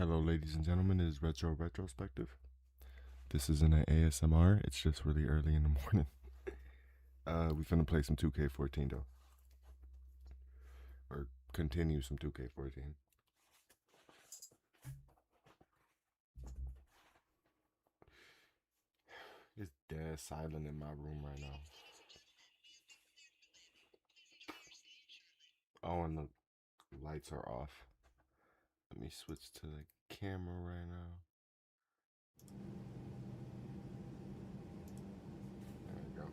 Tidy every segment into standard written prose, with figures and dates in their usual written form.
Hello, ladies and gentlemen. It is Retro Retrospective. This isn't an ASMR. It's just really early in the morning. We finna play some 2K14 though, or continue some 2K14. It's dead silent in my room right now. Oh, and the lights are off. Let me switch to the camera right now. There we go.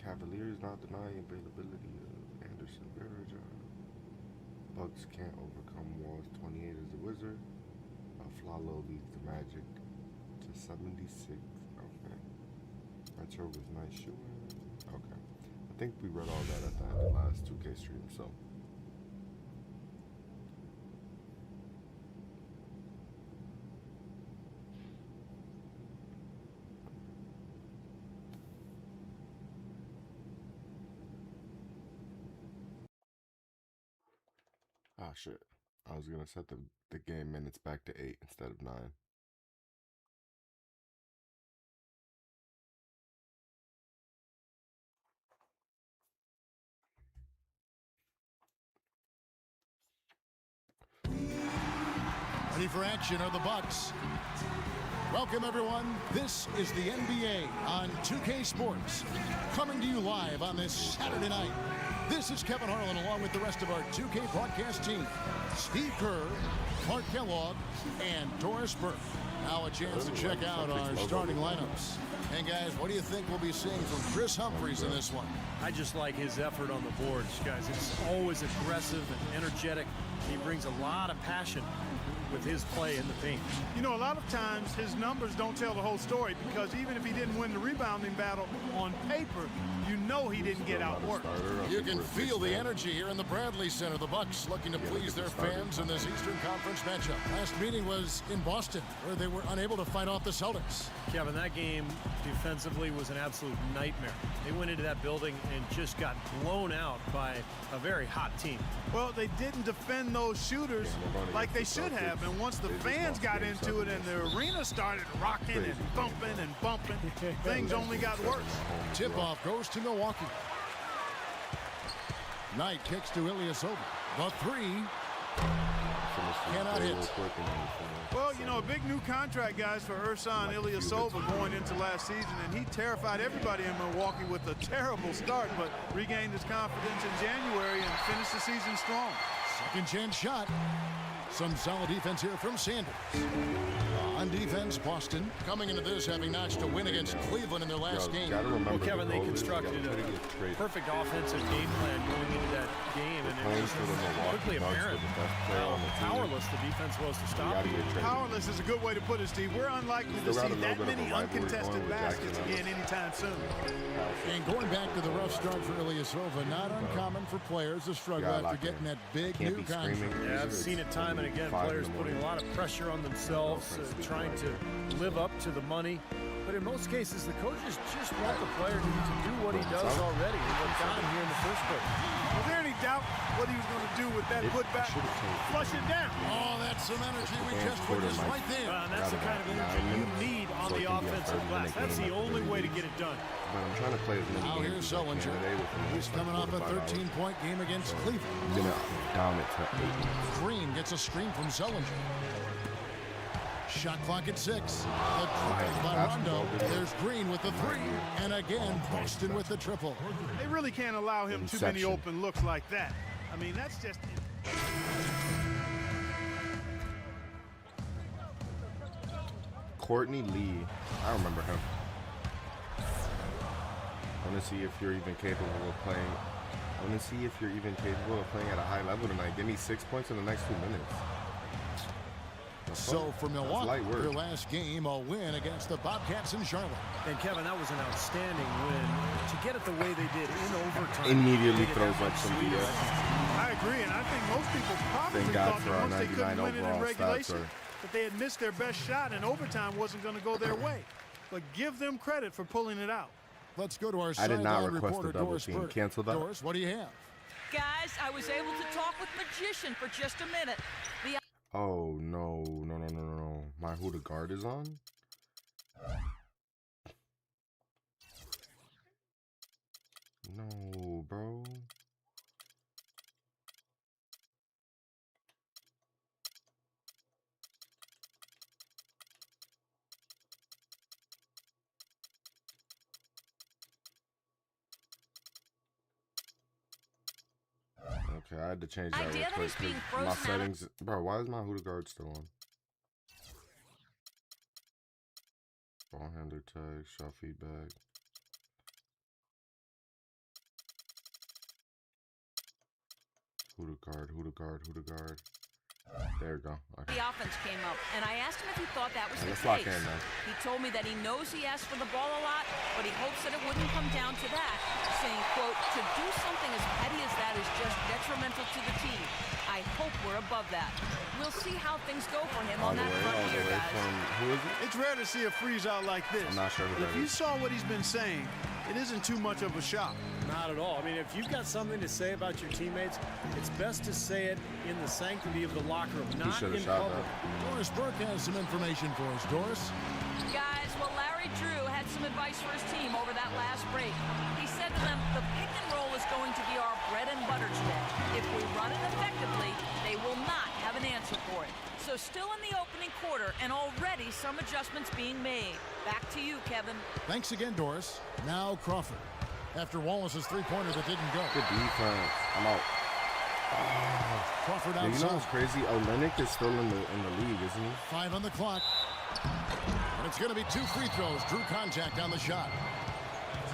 Cavaliers not denying availability of Anderson Varejao. Bucks can't overcome walls. 28 is the Wizard. Flalo leads the Magic to 76. Okay. Retro was nice shooting. Okay. I think we read all that at the end of the last 2K stream, so. Ah, shit. I was gonna set the game minutes back to 8 instead of 9. Ready for action are the Bucks. Welcome, everyone. This is the NBA on 2K Sports, coming to you live on this Saturday night. This is Kevin Harlan along with the rest of our 2K broadcast team. Steve Kerr, Clark Kellogg, and Doris Burke. Now a chance to check out our starting lineups. And guys, what do you think we'll be seeing from Chris Humphries in this one? I just like his effort on the boards, guys. It's always aggressive and energetic. He brings a lot of passion with his play in the paint. You know, a lot of times his numbers don't tell the whole story, because even if he didn't win the rebounding battle on paper, you know he didn't get outworked. You can feel the energy here in the Bradley Center. The Bucks looking to please their fans in this Eastern Conference matchup. Last meeting was in Boston, where they were unable to fight off the Celtics. Kevin, that game defensively was an absolute nightmare. They went into that building and just got blown out by a very hot team. Well, they didn't defend those shooters like they should have, and once the fans got into it and the arena started rocking and thumping and bumping, things only got worse. Tip-off goes to Milwaukee. Knight kicks to Ilyasova. The three cannot hit. Well, you know, a big new contract, guys, for Ersan Ilyasova going into last season, and he terrified everybody in Milwaukee with a terrible start, but regained his confidence in January and finished the season strong. Second chance shot. Some solid defense here from Sanders. On defense, Boston coming into this having notched a win against Cleveland in their last game. Well, Kevin, they constructed a perfect offensive game plan going into that game, and it was quickly apparent how powerless the defense was to stop it. Powerless is a good way to put it, Steve. We're unlikely to see that many uncontested baskets again anytime soon. And going back to the rough start for Ilyasova, not uncommon for players to struggle after getting that big new contract. Yeah, I've seen it time and again, players putting a lot of pressure on themselves, trying to live up to the money. But in most cases, the coaches just want the player to do what he does already and what got him here in the first place. Was there any doubt what he was going to do with that putback? Flush it down. Oh, that's some energy we just witnessed right there. And that's the kind of energy you need on the offensive glass. That's the only way to get it done. But I'm trying to play as many Now here's Sullinger. He's coming off a 13-point game against Cleveland. Down it to 8. Green gets a screen from Sullinger. Shot clock at 6. The triple by Rondo. There's Green with the 3. And again, Boston with the triple. They really can't allow him too many open looks like that. I mean, that's just... Courtney Lee. I remember him. I want to see if you're even capable of playing. I want to see if you're even capable of playing at a high level tonight. Give me 6 points in the next 2 minutes. So for Milwaukee, their last game, a win against the Bobcats in Charlotte. And Kevin, that was an outstanding win. To get it the way they did in overtime. Immediately throws up some BS. I agree, and I think most people probably Thank God thought for that our once they 99 couldn't win it in overall regulation, that they had missed their best shot and overtime wasn't going to go their way. But give them credit for pulling it out. Let's go to our I did not sideline request reporter, a double Doris team. Burke. Cancel that. Doris, what do you have? Guys, I was able to talk with Magician for just a minute. Oh, no. My who the guard is on? No, bro. Okay, I had to change that real Idea that quick. he's being 'Cause my frozen out of- settings, bro. Why is my who the guard still on? Ball handler tag, shot feedback. Who the guard? There we go. Okay. The offense came up, and I asked him if he thought that was the Let's lock case. in now. He told me that he knows he asked for the ball a lot, but he hopes that it wouldn't come down to that, saying, quote, to do something as petty as that is just detrimental to the team. I hope we're above that. We'll see how things go for him on that front here, guys. Who is it? It's rare to see a freeze out like this. I'm not sure who If that you is. saw what he's been saying, it isn't too much of a shock. Not at all. I mean, if you've got something to say about your teammates, it's best to say it in the sanctity of the locker room, not should've in shot public. that. Doris Burke has some information for us. Doris? Guys, well, Larry Drew had some advice for his team over that last break. He said to them, the pick and roll is going to be our bread and butter today. If we run it effectively, they will not have an answer for it. So still in the opening quarter, and already some adjustments being made. Back to you, Kevin. Thanks again, Doris. Now Crawford. After Wallace's three-pointer that didn't go. Good defense. I'm out. Crawford Yeah, you know outside. what's crazy? Olenek is still in the league, isn't he? 5 on the clock. And it's going to be 2 free throws. Drew contact on the shot.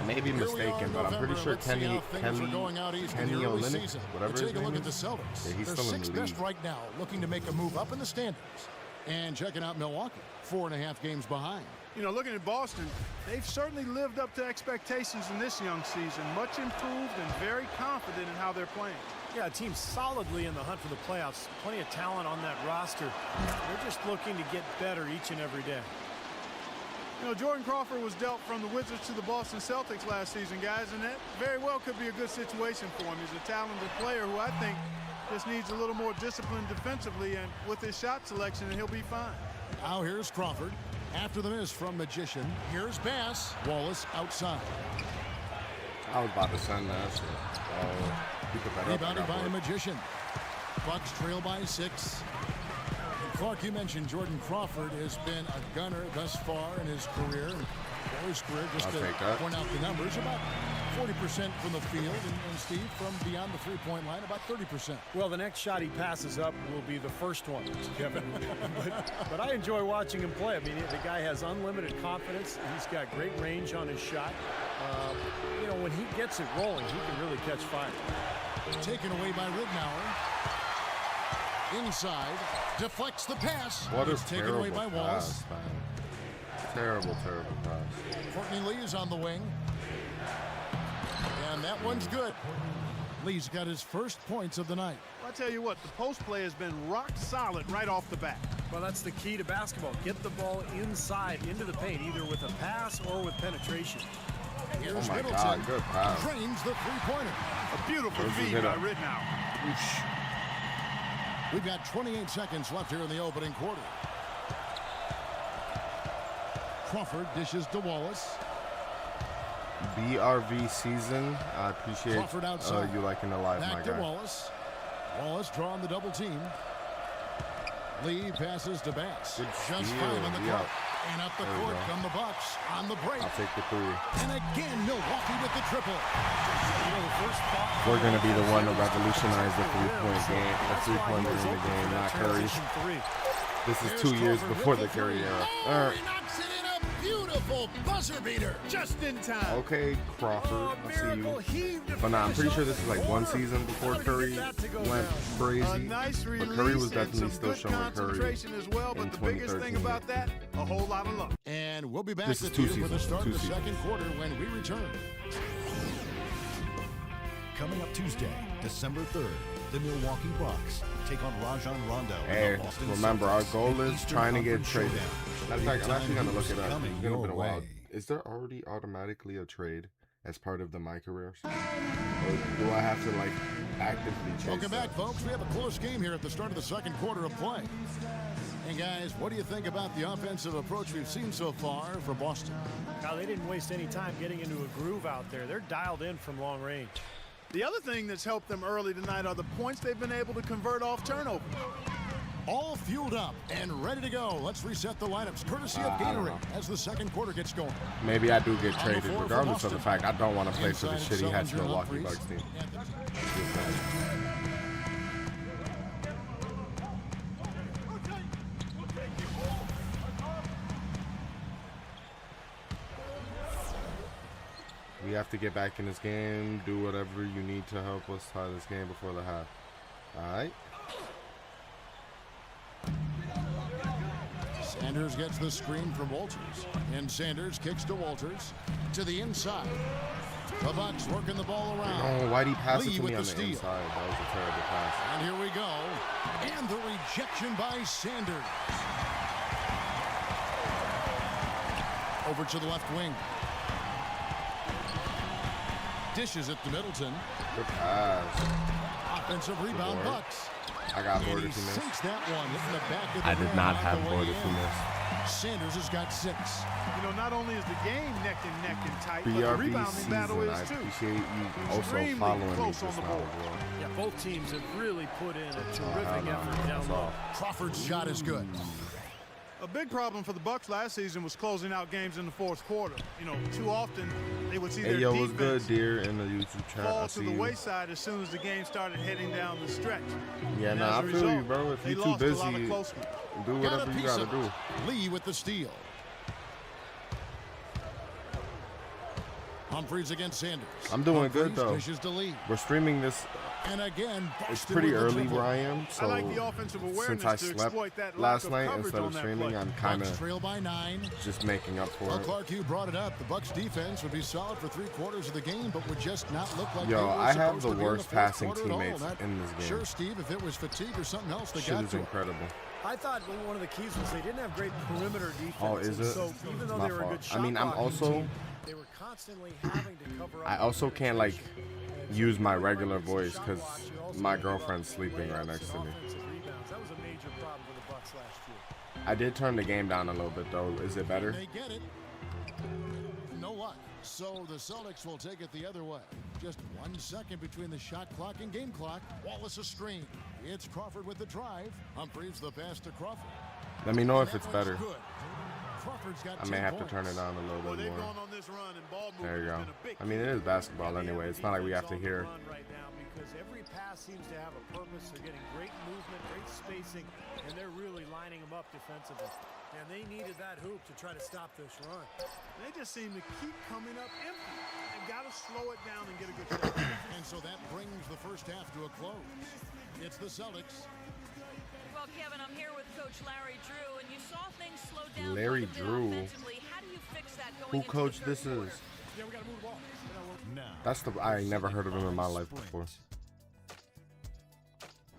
I may be Here we are mistaken, in but I'm pretty November. sure Let's see how things are going out east in the early Olenek, season. whatever We'll his take a name look at the is. Celtics. Yeah, he's They're still in the 6th best league. right now, looking to make a move up in the standings. And checking out Milwaukee, 4.5 games behind. You know, looking at Boston, they've certainly lived up to expectations in this young season. Much improved and very confident in how they're playing. Yeah, a team solidly in the hunt for the playoffs. Plenty of talent on that roster. They're just looking to get better each and every day. You know, Jordan Crawford was dealt from the Wizards to the Boston Celtics last season, guys, and that very well could be a good situation for him. He's a talented player who I think just needs a little more discipline defensively, and with his shot selection, he'll be fine. Now here's Crawford. After the miss from Magician, here's Bass. Wallace outside. I was about to send that shit. You put that up, I Rebounded got by a bored. Magician. Bucks trail by 6. And Clark, you mentioned Jordan Crawford has been a gunner thus far in his career. Or his career, just I'll to take that. point out the numbers, about 40% from the field, and Steve, from beyond the three-point line, about 30%. Well, the next shot he passes up will be the first one, Kevin. but I enjoy watching him play. I mean, the guy has unlimited confidence. He's got great range on his shot. You know, when he gets it rolling, he can really catch fire. Taken away by Ridnour. Inside, deflects the pass. What a It's taken away by terrible Wallace. pass, man. Terrible pass. Courtney Lee is on the wing. And that one's good. Lee's got his first points of the night. I'll tell you what, the post play has been rock solid right off the bat. Well, that's the key to basketball. Get the ball inside, into the paint, either with a pass or with penetration. Here's Oh my Middleton. God, good pass. Drains the three-pointer. A beautiful Where's the feed hit by up? Ridnour. We've got 28 seconds left here in the opening quarter. Crawford dishes to Wallace. BRV season. I appreciate Crawford outside. you liking the live, Back my to guy. Wallace. Wallace drawing the double team. Lee passes to Bass. Good Just steal. 5 on the Yeah. clock. And up the There we court go. come the Bucks on the break. I'll take the 3. And again, Milwaukee with the triple. You know, the first thought We're going to be the one to revolutionize the three-point game, the three-pointer in the game, not Curry. This is 2 years before the Curry era. Oh, he knocks it in a beautiful buzzer beater. Just in time. Okay, Crawford, I see you. But nah, I'm pretty sure this is like one season before Curry went crazy. A nice But release Curry was and definitely some still good showing Curry concentration as well, in but the biggest thing 2013. about that, a whole lot of luck. And we'll be back This is with 2 you for the seasons, start 2 of the seasons. second quarter when we return. Coming up Tuesday, December 3rd, The Milwaukee Bucks take on Rajon Rondo. Hey, remember, our goal is Eastern trying to get Conference traded. showdown. Matter of fact, I'm actually going to look Big it up. time It's hoops going to be a coming while. your way. Is there already automatically a trade as part of the MyCareer? Or do I have to, like, actively chase Welcome back, that? folks. We have a close game here at the start of the second quarter of play. And guys, what do you think about the offensive approach we've seen so far for Boston? Now, they didn't waste any time getting into a groove out there. They're dialed in from long range. The other thing that's helped them early tonight are the points they've been able to convert off turnovers. All fueled up and ready to go. Let's reset the lineups, courtesy of Gatorade, as the second quarter gets going. Maybe I do get On the traded, floor for regardless of the Boston. fact I don't want to play for the Inside shitty Hats Sullinger, Milwaukee Humphries. Bucks team. We have to get back in this game, do whatever you need to help us tie this game before the half. Alright? Sanders gets the screen from Walters. And Sanders kicks to Walters. To the inside. The Bucks working the ball around. Oh, why'd he pass Lee it to with me the on the steal. inside? That was a terrible pass. And here we go. And the rejection by Sanders. Over to the left wing. Dishes it to Middleton. Good pass. Offensive rebound, board. Bucks. I got And bored he if you missed. sinks that one in the back of the I did rim not on have the bored way if you in. missed. Sanders has got 6. You know, not only is the game neck and tight, but the BRB rebounding battle season, is I too. appreciate you also Extremely following me close just on the now, board. bro. Yeah, both teams have really put in a terrific no, effort down that's low. all. Crawford's shot is good. A big problem for the Bucks last season was closing out games in the fourth quarter. You know, too often they would see Hey, their yo, what's good, defense dear, in the YouTube chat? I fall to see the you. wayside as soon as the game started heading down the stretch. Yeah, And nah, I as a feel you, result, bro. If they you're too lost a lot of busy, close ones. do Got whatever a you piece gotta of do. it. Lee with the steal. Humphries against Sanders. I'm doing good, Humphries though. Dishes to Lee. We're streaming this. And again, It's Boston pretty with the early triple. where I am, so I like the offensive awareness since I to slept exploit that lack last of night coverage instead on of that streaming, play. I'm kind Bucks of trail by 9. just making up for Well, it. Clark, you brought it up. The Bucks defense would be solid for 3/4 of the game, but would just not look like Yo, they were I have supposed the to be in worst the fourth passing quarter at all. teammates Not in this game. Sure, Steve, if it was fatigue or something else, they Shit got is to it. incredible. I thought one of the keys was they didn't have great perimeter defense. Oh, is and it? So even though My they were a fault. good shot I mean, I'm blocking also- team, they were constantly having to cover up. I also can't, like, use my regular voice because my girlfriend's sleeping right next to me. That was a major problem for the Bucks last year. I did turn the game down a little bit, though. Is it better? They get it. No luck. So the Celtics will take it the other way. Just 1 second between the shot clock and game clock. Wallace a screen. It's Crawford with the drive. Humphries the pass to Crawford. Let me know if That it's one's better. good. Crawford's got I may 10 have to points. turn it down a little Well, bit they've more. gone on this run and ball movement There you has go. been a big I mean, it is basketball anyway. It's not like we have to hear. Right now because every pass seems to have a purpose. They're getting great movement, great spacing, and they're really lining them up defensively. And they needed that hoop to try to stop this run. They just seem to keep coming up empty. They've got to slow it down and get a good shot. And so that brings the first half to a close. It's the Celtics. Well, Kevin, I'm here with Coach Larry Drew, and you saw things slow down Larry a little bit Drew? offensively. How do you fix that going Who into the coach third this quarter? is? Yeah, we got to move the ball. Now, That's the. I ain't never heard of him in my life before.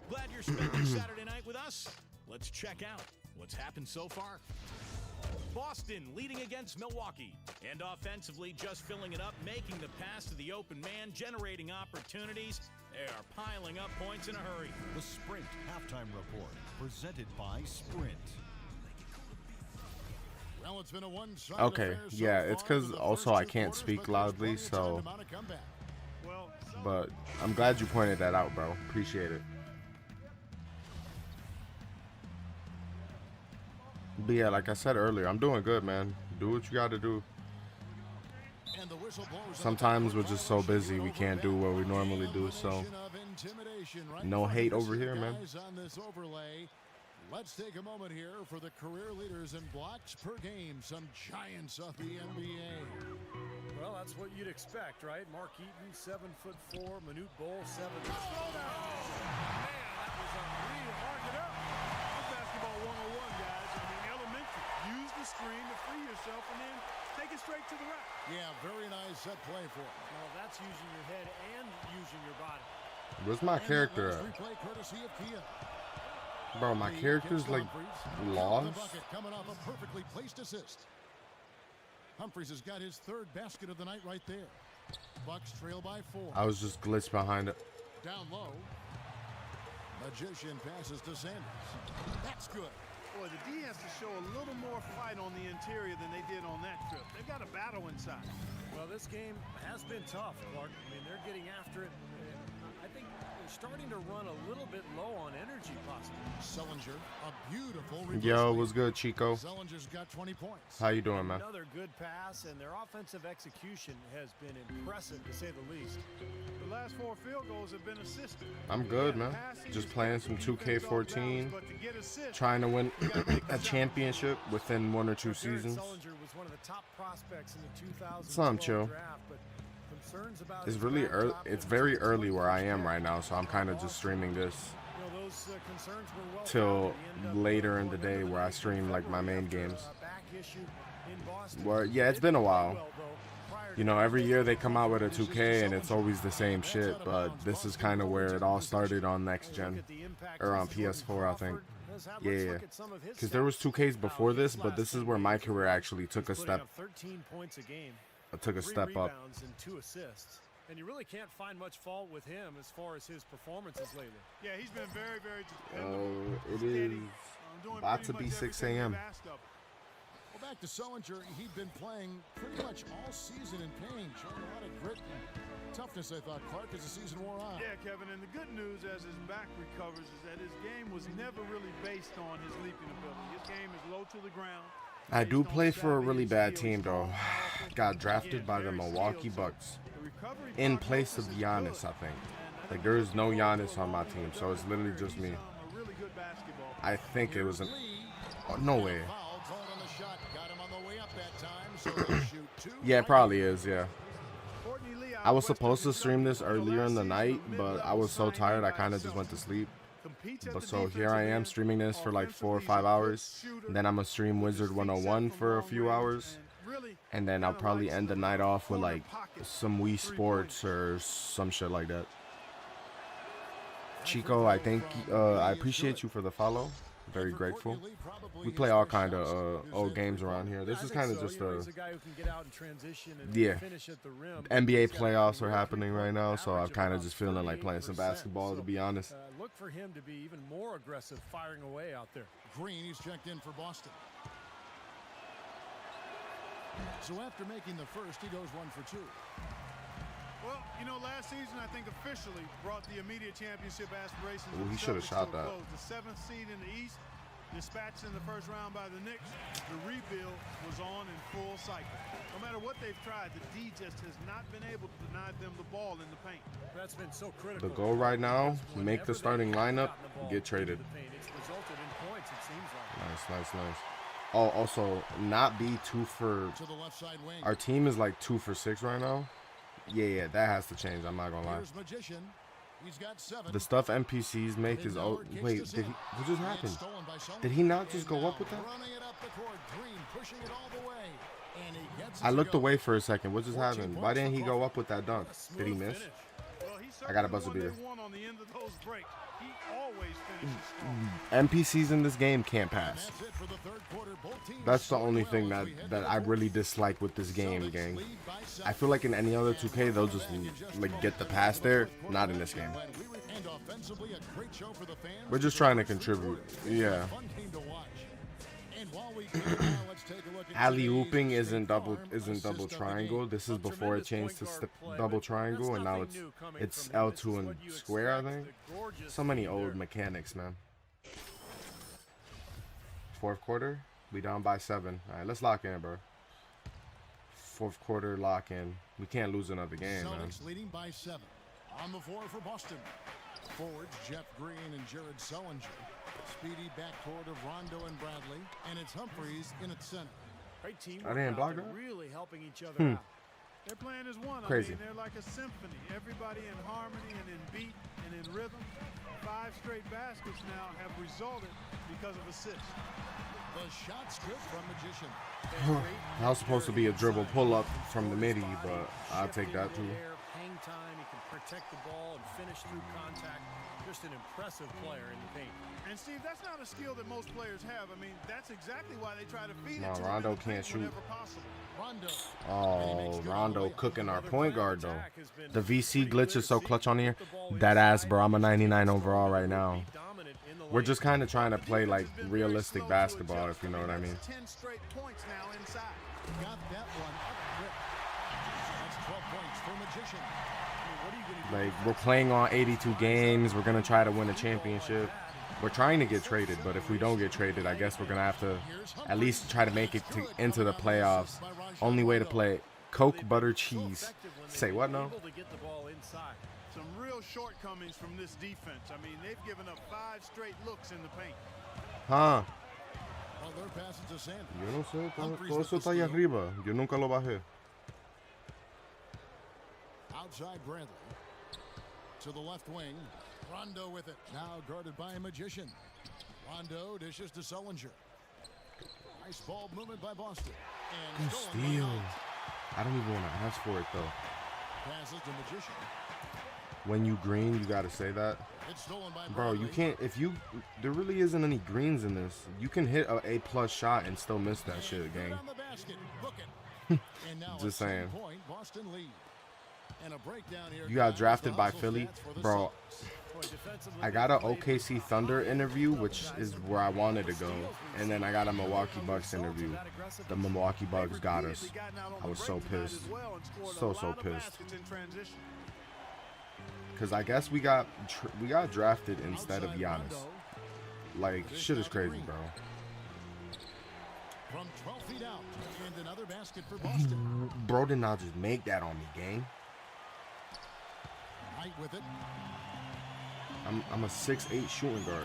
Glad you're spending Saturday night with us. Let's check out what's happened so far. Boston leading against Milwaukee. And offensively, just filling it up, making the pass to the open man, generating opportunities. They are piling up points in a hurry. the Sprint halftime report presented by Sprint. Well, it's been a one-sided Okay, affair so yeah, it's far 'cause through the also first I two can't quarters, speak but there's loudly, plenty of time so- to mount a comeback. Well, But I'm glad you pointed that out, bro. Appreciate it. But yeah, like I said earlier, I'm doing good, man. Do what you got to do. And the whistle blows on the Sometimes we're backcourt just so violation busy we can't do overpass. what we normally do, so Combination of intimidation right no in front hate of over the here, man. guys on this overlay. Let's take a moment here for the career leaders in blocks per game, some giants of the NBA. Well, that's what you'd expect, right? Mark Eaton, 7'4", Manute Bol, 7'. Man, that was unreal. Mark it up. that's basketball 101, guys. I mean, elementary. Use the screen to free yourself and then take it straight to the rack. Yeah, very nice set play for him. Well, that's using your head and using your body. Where's my character at? Bro, my character's like lost. Coming off a perfectly placed assist. Humphries has got his third basket of the night right there. Bucks trail by 4. I was just glitched behind it. Down low. Magician passes to Sanders. That's good. Boy, the D has to show a little more fight on the interior than they did on that trip. They've got a battle inside. Well, this game has been tough, Clark. I mean, they're getting after it. I think they're starting to run a little bit low on energy, possibly. Sellinger, a beautiful reverse Yo, lead. what's good, Chico? Sellinger's got 20 points. How you doing, man? Another good pass, and their offensive execution has been impressive, to say the least. The last 4 field goals have been assisted. I'm good, man. Just playing some 2K14, trying to win a championship within 1 or 2 seasons. Sellinger was one of the top prospects in the 2012 Some chill. draft, but concerns about It's his really back early. drop It's and very his early where I am ability right now, so I'm kind of just streaming this You know, those concerns were well till founded. He ended up later in the going day into where I league stream in like my main February games. after a back issue in Boston. Well, yeah, it's been a while. Well, though, prior You know, every year they come out with a 2K and it's always the same shit, but this is kind of where it all started on next gen, or on PS4, I think. Yeah, because there was 2Ks before this, but this is where MyCareer actually took a step, 13 points a game, took a 3 step up. rebounds and 2 assists. And you really can't find much fault with him as far as his performances lately. Yeah, he's been very, very dependable. It steady, is doing about pretty to be much 6 everything a.m. we've asked of him. Well, back to Sellinger. He'd been playing pretty much all season in pain, showing a lot of grit and toughness, I thought, Clark, as the season wore on. Yeah, Kevin, and the good news as his back recovers is that his game was never really based on his leaping ability. His game is low to the ground. I do play for a really bad team, though. Got drafted by the Milwaukee Bucks in place of Giannis, I think. Like, there is no Giannis on my team, so it's literally just me. I think it was an... Oh, no way. Yeah, it probably is, yeah. I was supposed to stream this earlier in the night, but I was so tired I kind of just went to sleep. But so here I am streaming this for like 4 or 5 hours. And then I'm gonna stream Wizard 101 for a few hours. And then I'll probably end the night off with like some Wii Sports or some shit like that. Chico, I think I appreciate you for the follow. Very grateful. We play all kind of old games around here. This is kind of just a yeah. NBA playoffs are happening right now, so I'm kind of just feeling like playing some basketball, to be honest. Look for him to be even more aggressive firing away out there. Green, he's checked in for Boston. So after making the first, he goes 1 for 2. Well, you know, last season I think officially brought the immediate championship aspirations. Ooh, he should have shot that. The 7th seed in the East, dispatched in the first round by the Knicks. The rebuild was on in full cycle. No matter what they've tried, the D just has not been able to deny them the ball in the paint. That's been so critical. The goal right now, make the starting lineup, get traded. It's resulted in points, it seems like. Nice. Oh, also, not be 2 for... To the left side wing. Our team is like 2 for 6 right now. Yeah, that has to change. I'm not gonna lie. Here's Magician. He's got 7. The stuff NPCs make is oh wait, did he? What just happened? Did he not just go up with that? I looked away for a second. What just happened? Why didn't he go up with that dunk? Did he miss? I got a buzzer beater. NPCs in this game can't pass. That's the only thing that I really dislike with this game, gang. I feel like in any other 2K they'll just like get the pass there. Not in this game. We're just trying to contribute. Yeah. Alley-ooping isn't double triangle. This is before it changed to double triangle, and now it's L2 and square, I think. So many old mechanics, man. 4th quarter, we down by 7. All right, let's lock in, bro. 4th quarter lock in. We can't lose another game, man. Celtics leading by 7. On the floor for Boston. Forwards Jeff Green and Jared Sellinger. Speedy backcourt of Rondo and Bradley, and it's Humphries in its center. Great team. I didn't block that. Really helping each other out. Their plan is one. Crazy. I mean, they're like a symphony. Everybody in harmony and in beat and in rhythm. 5 straight baskets now have resulted because of assists. The shot's good from Magician. That was supposed to be a dribble pull-up from the midi, but I'll take that too. Hang time, he can protect the ball and finish through contact. Just an impressive player in the paint. And Steve, that's not a skill that most players have. I mean, that's exactly why they try to feed No, it to Rondo him can't shoot. whenever possible. Rondo. Oh, Rondo cooking our point guard, though. Attack has been The VC pretty glitch clear is so to clutch see. on here. Get the ball That ass, inside. bro. I'm a Just 99 keep overall strong right and now. be dominant in the We're lane. just kind of trying to The play like defense has been very realistic slow to basketball, adjust. if you know what I mean. That's 10 straight points now inside. Got that one up quick. That's 12 points for Magician. What are you gonna do? Like, we're playing on 82 games. We're going to try to win a championship. We're trying to get traded, but if we don't get traded, I guess we're going to have to at least try to make it into the playoffs. Only way to play it. Coke, butter, cheese. Say what now? Able to get the ball inside. Some real shortcomings from this defense. I mean, they've given up 5 straight looks in the paint. Huh? Well, their pass to Sanders. Yo no sé, todo eso está ahí arriba. Yo nunca lo bajé. Outside Bradley. To the left wing. Rondo with it. Now guarded by a Magician. Rondo dishes to Sullinger. Nice ball movement by Boston. And Good stolen by steal. Knight. I don't even want to ask for it, though. Passes to Magician. When you green, you got to say that. It's stolen by Bro, you Bradley. can't, if you, there really isn't any greens in this. You can hit a A+ shot and still miss that shit, gang. On the basket. Book it. And now Just a saying. 10-point Boston lead. And a breakdown here. You got guys. drafted The by hustle Philly. stats for the Bro, Suns. Boy, defensively, I got a OKC Thunder interview, which is where I wanted to go. And then I got a Milwaukee Bucks interview. The Milwaukee Bucks got us. I was so pissed. So pissed. Because I guess we got drafted instead of Giannis. Like, shit is crazy, bro. From 12 feet out. And another basket for Boston. Bro did not just make that on me, gang. Knight with it. I'm a 6'8" shooting guard.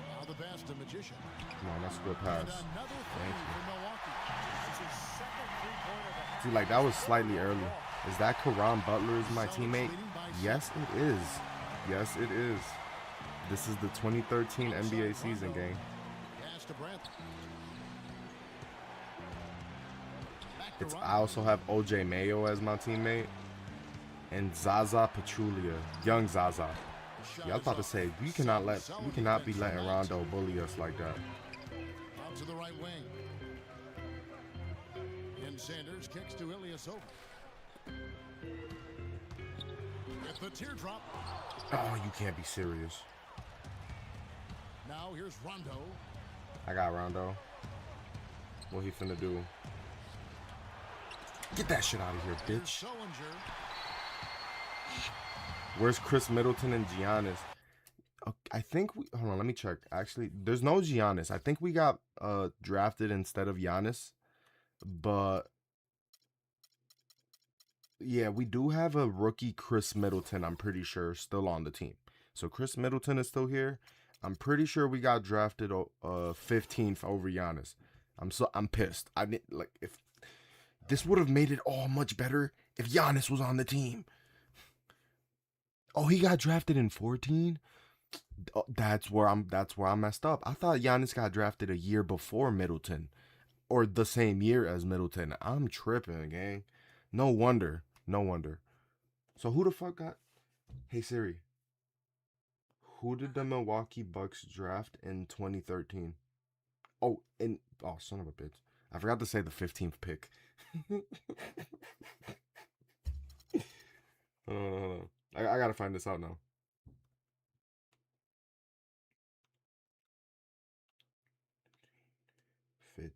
Now the pass to Magician. Come on, that's a good And pass. another Thank three you. for Milwaukee. It's his second three-pointer of the half. See, like, that was slightly early. Is that Karan Butler is my teammate? Yes, it is. Yes, it is. This is the 2013 NBA season, gang. Pass to Bradley. Back to I also have OJ Mayo as my teammate. And Zaza Pachulia. Young Zaza. Yeah, I was about to say, we cannot be letting Rondo bully us like that. Out to the right wing. And Sanders kicks to Ilyasova. With the teardrop. Oh, you can't be serious. Now here's Rondo. I got Rondo. What he finna do? Get that shit out of here, Here's bitch. Sullinger. Where's Chris Middleton and Giannis? I think we, hold on, let me check. Actually, there's no Giannis. I think we got drafted instead of Giannis. But yeah, we do have a rookie Chris Middleton, I'm pretty sure, still on the team. So Chris Middleton is still here. I'm pretty sure we got drafted 15th over Giannis. I'm pissed. If this would have made it all much better if Giannis was on the team. Oh, he got drafted in 14? Oh, that's where I messed up. I thought Giannis got drafted a year before Middleton, or the same year as Middleton. I'm tripping, gang. No wonder. So who the fuck got? Hey Siri. Who did the Milwaukee Bucks draft in 2013? Oh, son of a bitch. I forgot to say the 15th pick. Hold on. I gotta find this out now. Pick.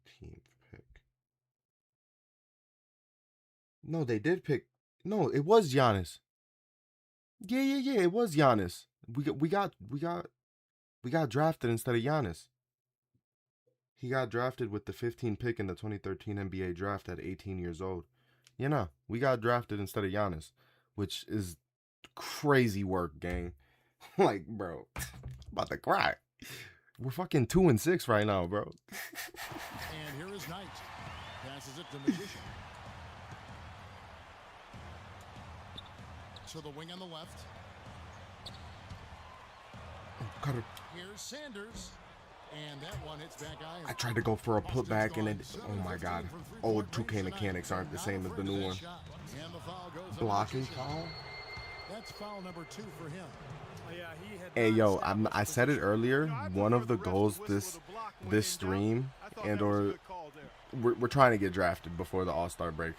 No, they did pick. No, it was Giannis. Yeah. It was Giannis. We got drafted instead of Giannis. He got drafted with the 15th pick in the 2013 NBA draft at 18 years old. You know, we got drafted instead of Giannis, which is crazy work, gang. Like, bro, I'm about to cry. We're fucking 2-6 right now, bro. And here is Knight. Passes it to Magician. To the wing on the left. Got it. Here's Sanders. And that one hits back iron. I tried to go for a putback and it, oh my God. Old 2K mechanics aren't the same as the new one. And the foul goes Blocking foul? That's foul number 2 for him. Hey yo, I said it earlier. One of the goals this stream and or we're trying to get drafted before the All-Star break.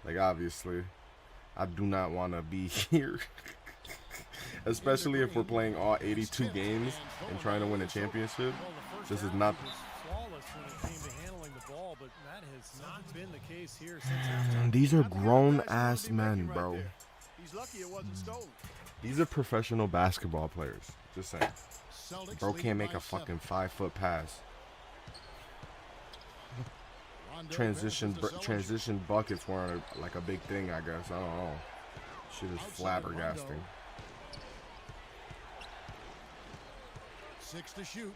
Like obviously, I do not want to be here, especially if we're playing all 82 games and trying to win a championship. This is not. These are grown ass men, bro. These are professional basketball players. Just saying. Bro can't make a fucking 5-foot pass. Transition buckets weren't like a big thing, I guess. I don't know. Shit is flabbergasting. 6 to shoot.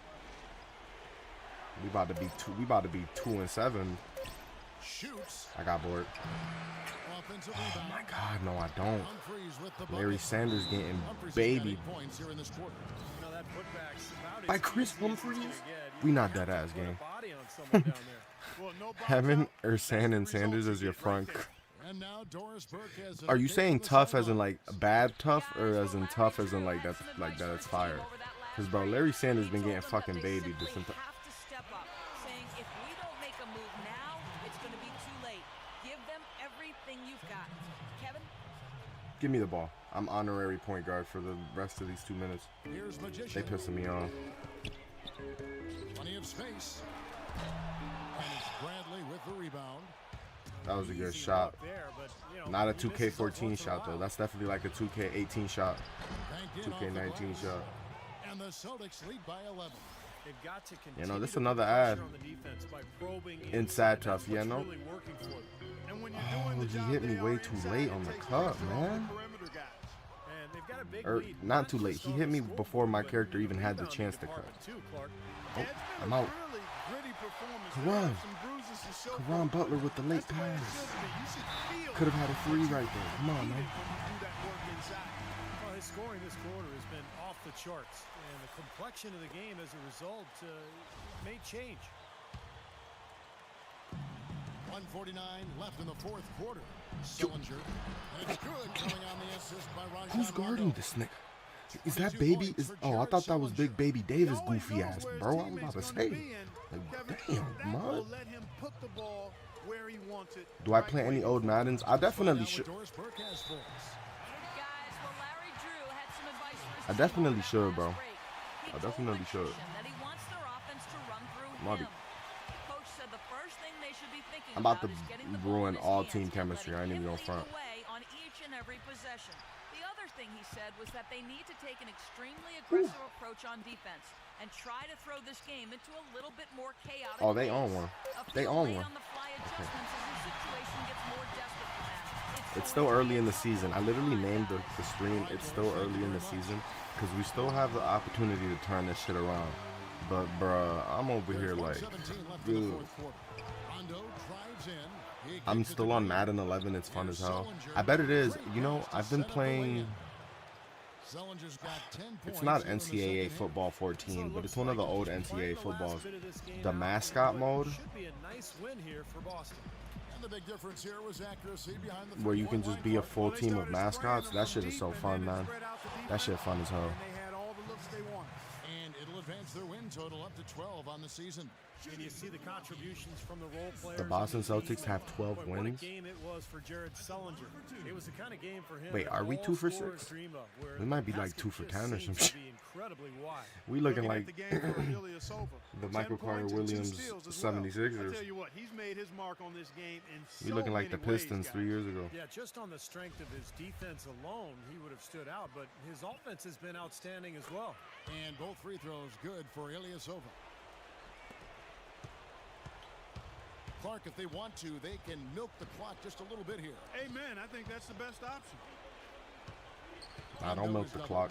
We about to be 2-7. Shoots. I got bored. Offensive Oh rebound. my God, no, I don't. Humphries with the Larry bucket. Sanders getting Humphries babied got 8 points here in this quarter. by Chris Humphries. We not dead ass game. Having Ersan and Sanders as your front. And now Doris Burke has Are you saying tough as in like bad tough, or as in tough as in like that's fire? Because bro, Larry Sanders been getting fucking babied this entire. Have to step up, saying if we don't make a move now, it's going to be too late. Give them everything you've got. Kevin? Give me the ball. I'm honorary point guard for the rest of these 2 minutes. Here's They Magician. pissing me off. Plenty of space. And it's Bradley with the rebound. That was a good shot. Not a 2K14 shot though. That's definitely like a 2K18 shot. Banked in off the 2K19 glass. shot. And the Celtics lead by 11. You know, this is another ad. Inside tough, yeah, no. Oh, he hit me way too late on the cut, man. Or not too late. He hit me before my character even had the chance to cut. Oh, I'm out. Karan Butler with the late pass. Could have had a 3 right there. Come on, man. Well, his scoring this quarter has been off the charts, and the complexion of the game as a result may change. 1:49 left in the fourth quarter. Sillinger. And it's good coming on the assist by Rajon Who's guarding Rondo. this nigga? Is that baby? Oh, I thought that was Big Baby Davis goofy ass, bro. I was about to say. Like, damn, man. Do I play any old Maddens? I definitely should. Doris Burke has balls. Guys, well, Larry Drew had some advice for his I team definitely over should, the bro. last break. He I definitely told should. Magician that he wants their offense to run through Mighty. him. Coach said the first thing they should be thinking I'm about to is getting the ball ruin in his all hands team and chemistry. I ain't letting even him gonna front. lead the way on each and every possession. The other thing he said was that they need to take an extremely aggressive approach on defense and try to throw this game into a little bit more chaotic. Oh, they pace. own one. A They few own late one. on-the-fly adjustments as the situation gets more desperate for them. It's still early in the season. I literally named the stream. It's still early in the season because we still have the opportunity to turn this shit around. But bruh, I'm over here like, 1:17 left in the dude. fourth quarter. Rondo drives in. He I'm kicks it still to on Green. Madden 11. It's fun as hell. I bet it is. You know, I've been playing. Sellinger's got 10 points. It's not here in the NCAA second half. football 14, but it's one of the old NCAA footballs. The mascot mode, Should be a nice win here for Boston. And the big difference here was accuracy behind the where you can three-point just be a line. full team of mascots. That shit is so fun, man. That shit fun as hell. And it'll advance their win total up to 12 on the season. And you see the contributions from the role players. The Boston Celtics have 12 But what a wins. game it was for Jared Sullinger. It was the kind of game for him. Wait, that are we all 2 for scorers 6? dream of, where We might be the like 2 for basket 10 or just some seems shit. to be incredibly wide. We looking like the the Michael Carter Williams 76ers. Tell you what, he's made his mark on this game in We so looking like the many ways, Pistons guys. 3 years ago. Yeah, just on the strength of his defense alone, he would have stood out, but his offense has been outstanding as well. And both free throws good for Ilyasova. Clark, if they want to, they can milk the clock just a little bit here. Amen. I think that's the best option. I don't milk the clock.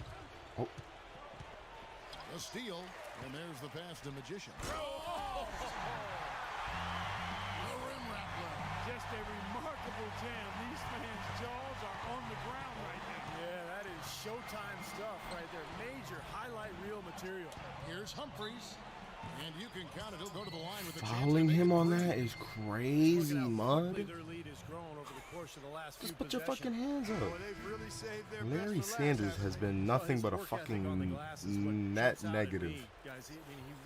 Oh, A steal, and there's the pass to Magician. Just a remarkable jam. These fans' jaws are on the ground right now. Yeah, that is showtime stuff right there. Major highlight reel material. Here's Humphries. And you can count it. He'll go to the line with a chance to Fouling make him it on three. that is crazy, mud. Their lead has grown over the course of the last few Just put your fucking possessions. hands up. Boy, they've really saved their best Larry for last, Sanders haven't has they? been Well, nothing his but a work ethic fucking on the glass is what net jumps out at negative. me, guys, he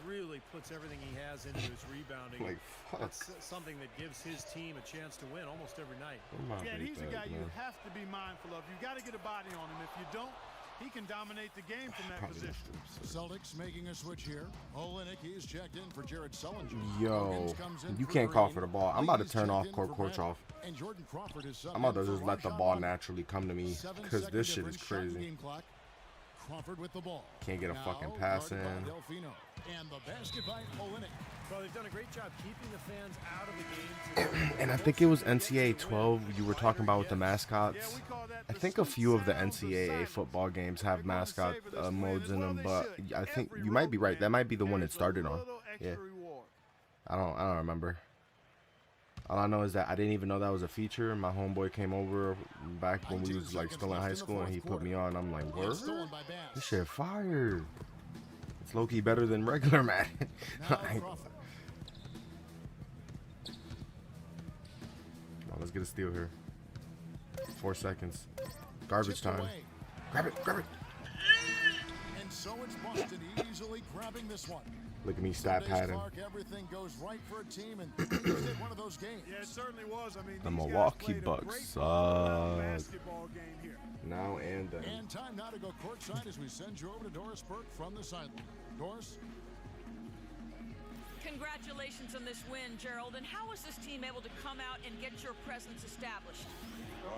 really puts everything he has into his rebounding. Like, fuck. That's something that gives his team a chance to win almost every night. Yeah, and he's a guy you have to be mindful of. You got to get a body on him. If you don't, he can dominate the game from that position. Celtics making a switch here. Olenek, he's checked in for Jared Sullinger. Yo, Huggins comes in you for can't call Green. for the ball. I'm about to Lee's turn checked off in court for coach Bradley. off. And Jordan Crawford is I'm about to subbed in just for let the Rajon ball Rondo. naturally come to me 7 because second this shit is difference, shot crazy. game clock. Crawford with the ball. Can't get a Now fucking pass guarded by in. Delfino. And the basket by Olenek. Well, they've done a great job keeping the fans out of the game. And I think it was NCAA 12 you were talking about with the mascots. I think a few of the NCAA football games have mascot modes in them, but I think you might be right. That might be the one it started on. Yeah. I don't remember. All I know is that I didn't even know that was a feature. My homeboy came over back when we was like still in high school, and he put me on. I'm like, word? Stolen by Bass. This shit fire. It's low-key better than regular Madden. Now Crawford. Come on, let's get a steal here. 4 seconds. Garbage Chipped time. away. Grab it, grab it. And so it's Boston easily grabbing this one. Look at me stat Today's padding. Clark, everything goes right for a team, and Tuesday, one of those games. Yeah, it certainly was. I mean, The these guys Milwaukee played a Bucks great all-around suck. basketball game here. Now and then. And time now to go courtside as we send you over to Doris Burke from the sideline. Doris? Congratulations on this win, Gerald. And how was this team able to come out and get your presence established? I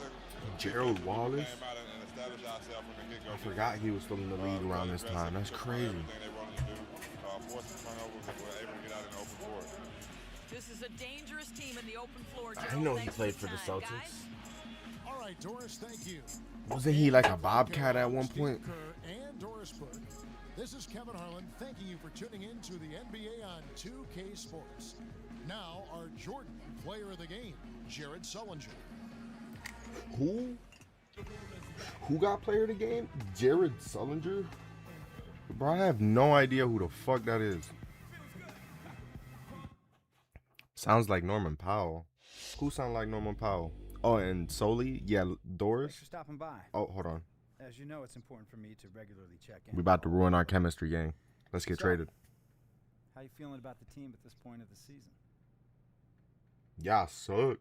think Gerald we Wallace. came out and established ourselves from the get-go. I forgot he was still in the league around this time. That's crazy. Everything they wanted to do, forcing turnovers, and were able to get out in the open court. This is a dangerous team in the open floor, I Gerald. know he Thanks played for for the time, Celtics. guys. All right, Doris, thank you. Wasn't he like a Bobcat at one Steve point? Kerr and Doris Burke. This is Kevin Harlan thanking you for tuning in to the NBA on 2K Sports. Now, our Jordan player of the game, Jared Sullinger. Who? Who got player of the game? Jared Sullinger? Bro, I have no idea who the fuck that is. Sounds like Norman Powell. Who sound like Norman Powell? Oh, and Soli? Yeah, Doris? Thanks for stopping by. Oh, hold on. As you know, it's important for me to regularly check in. We about to ruin our chemistry, gang. Let's get So- traded. How you feeling about the team at this point of the season? Yeah, suck.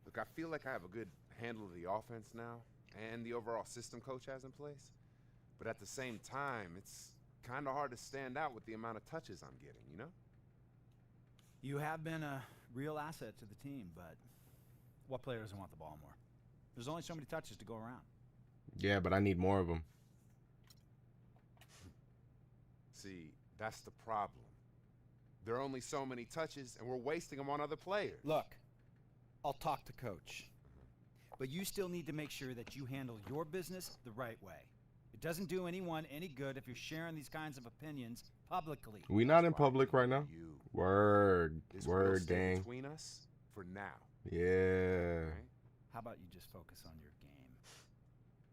Look, I feel like I have a good handle of the offense now and the overall system coach has in place. But at the same time, it's kind of hard to stand out with the amount of touches I'm getting, you know? You have been a real asset to the team, but what player doesn't want the ball more? There's only so many touches to go around. Yeah, but I need more of them. See, that's the problem. There are only so many touches, and we're wasting them on other players. Look, I'll talk to Coach. But you still need to make sure that you handle your business the right way. It doesn't do anyone any good if you're sharing these kinds of opinions publicly. We not in public right now? You. Word. This will Word, stay gang. between us for now. Yeah. Right? How about you just focus on your game?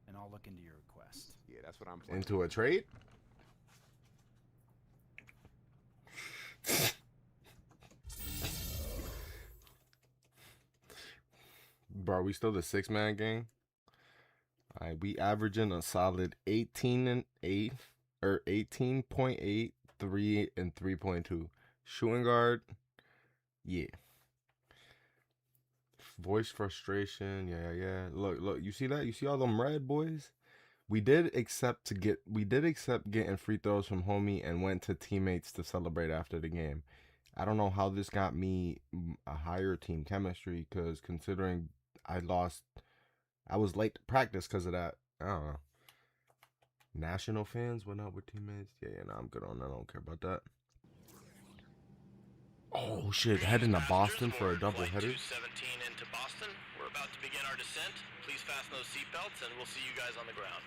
And I'll look into your request. Yeah, that's what I'm planning. Into a trade? Bro, we still the 6-man gang? All right, we averaging a solid 18 and 8 or 18.8, 3 and 3.2. Shooting guard, yeah. Voice frustration, yeah. Look, you see that? You see all them red boys? We did accept getting free throws from homie and went to teammates to celebrate after the game. I don't know how this got me a higher team chemistry, because considering I was late to practice because of that. I don't know. National fans went out with teammates. Yeah, no, I'm good on that. I don't care about that. Oh shit, heading to Boston for a double header. 217 into Boston. We're about to begin our descent. Please fasten those seatbelts, and we'll see you guys on the ground.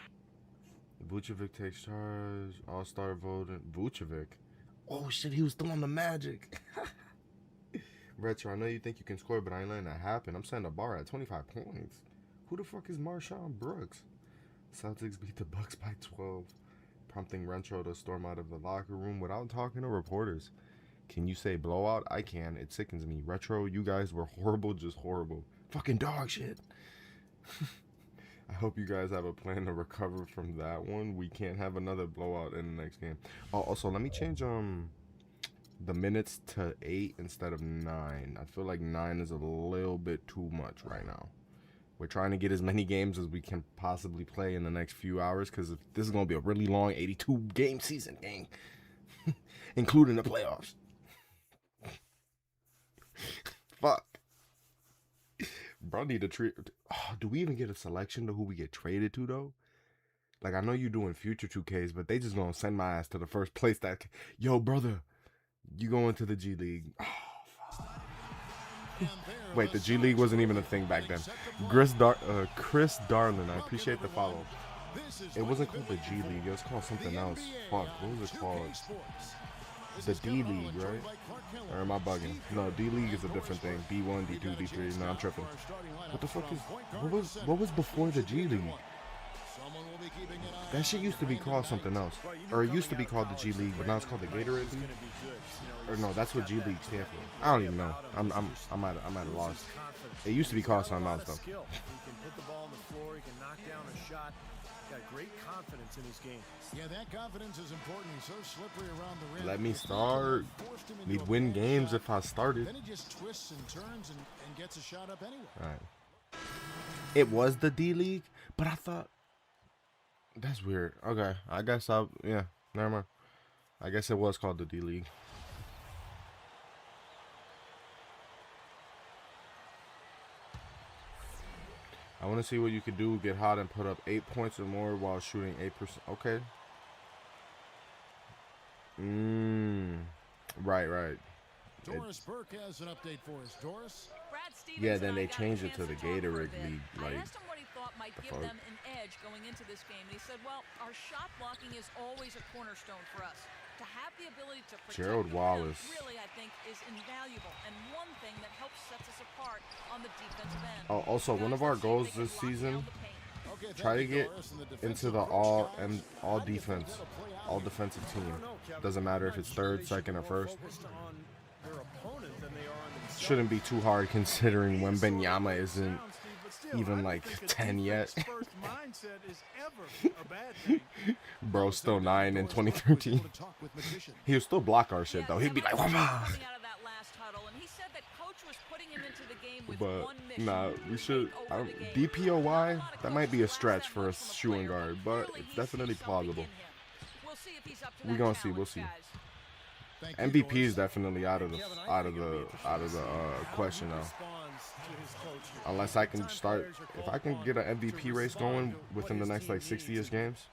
Vucevic takes charge. All-star voting. Vucevic. Oh shit, he was still on the Magic. Retro, I know you think you can score, but I ain't letting that happen. I'm setting the bar at 25 points. Who the fuck is Marshawn Brooks? Celtics beat the Bucks by 12, prompting Retro to storm out of the locker room without talking to reporters. Can you say blowout? I can. It sickens me. Retro, you guys were horrible, just horrible. Fucking dog shit. I hope you guys have a plan to recover from that one. We can't have another blowout in the next game. Oh, also, let me change the minutes to 8 instead of 9. I feel like 9 is a little bit too much right now. We're trying to get as many games as we can possibly play in the next few hours, because this is going to be a really long 82-game season, gang. Including the playoffs. Fuck. Bro, need to treat... Oh, do we even get a selection to who we get traded to, though? Like, I know you're doing future 2Ks, but they just going to send my ass to the first place that... Yo, brother, you going to the G League. Oh, fuck. Wait, the G League wasn't even a thing back then. Chris Darlin, I appreciate the follow. It wasn't called the G League. It was called something else. Fuck, what was it called? The D League, right? Or am I bugging? No, D League is a different thing. D1, D2, D3. No, I'm tripping. What the fuck is... What was before the G League? That shit used to be called something else. Or it used to be called the G League, but now it's called the Gatorade League. Or no, that's what G League stands for. I don't even know. I'm at a loss. It used to be called something else though. He can hit the ball on the floor. He can knock down a shot. Got great confidence in his game. Yeah, that confidence is important. He's so slippery around the rim. Let me start. We'd win games if I started. Then he just twists and turns and gets a shot up anyway. All right. It was the D League, but I thought that's weird. Okay, I guess yeah, never mind. I guess it was called the D League. I want to see what you could do. Get hot and put up 8 points or more while shooting 8%. Okay. Right. Doris Burke has an update for us. Doris? Yeah, then they changed it to the Gatorade League. I asked him what he thought might give them an edge going into this game, and he said, well, our shot blocking is always a cornerstone for us. To have the ability to protect Gerald Wallace really, I think, is invaluable, and one thing that helps sets us apart on the defensive end. Oh, also, one of our goals this season, try to get into the all defensive team. Doesn't matter if it's third, second, or first. Shouldn't be too hard considering Wembanyama isn't even like 10 yet. Bro, still 9 in 2013. He'll still block our shit though. He'd be like, Wamba! But nah, we should. DPOY, that might be a stretch for a shooting guard, but it's definitely plausible. We're gonna see. We'll see. MVP is definitely out of the question though. Unless I can start, if I can get an MVP race going within the next like 60ish games.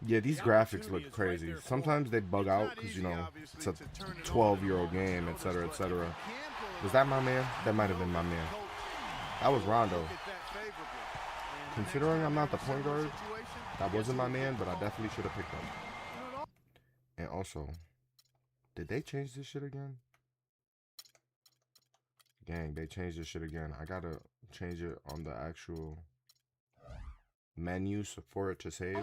Yeah, these graphics look crazy. Sometimes they bug out because, you know, it's a 12-year-old game, etc., etc. Was that my man? That might have been my man. That was Rondo. Considering I'm not the point guard, that wasn't my man, but I definitely should have picked him. And also, did they change this shit again? Gang, they changed this shit again. I gotta change it on the actual menu for it to save.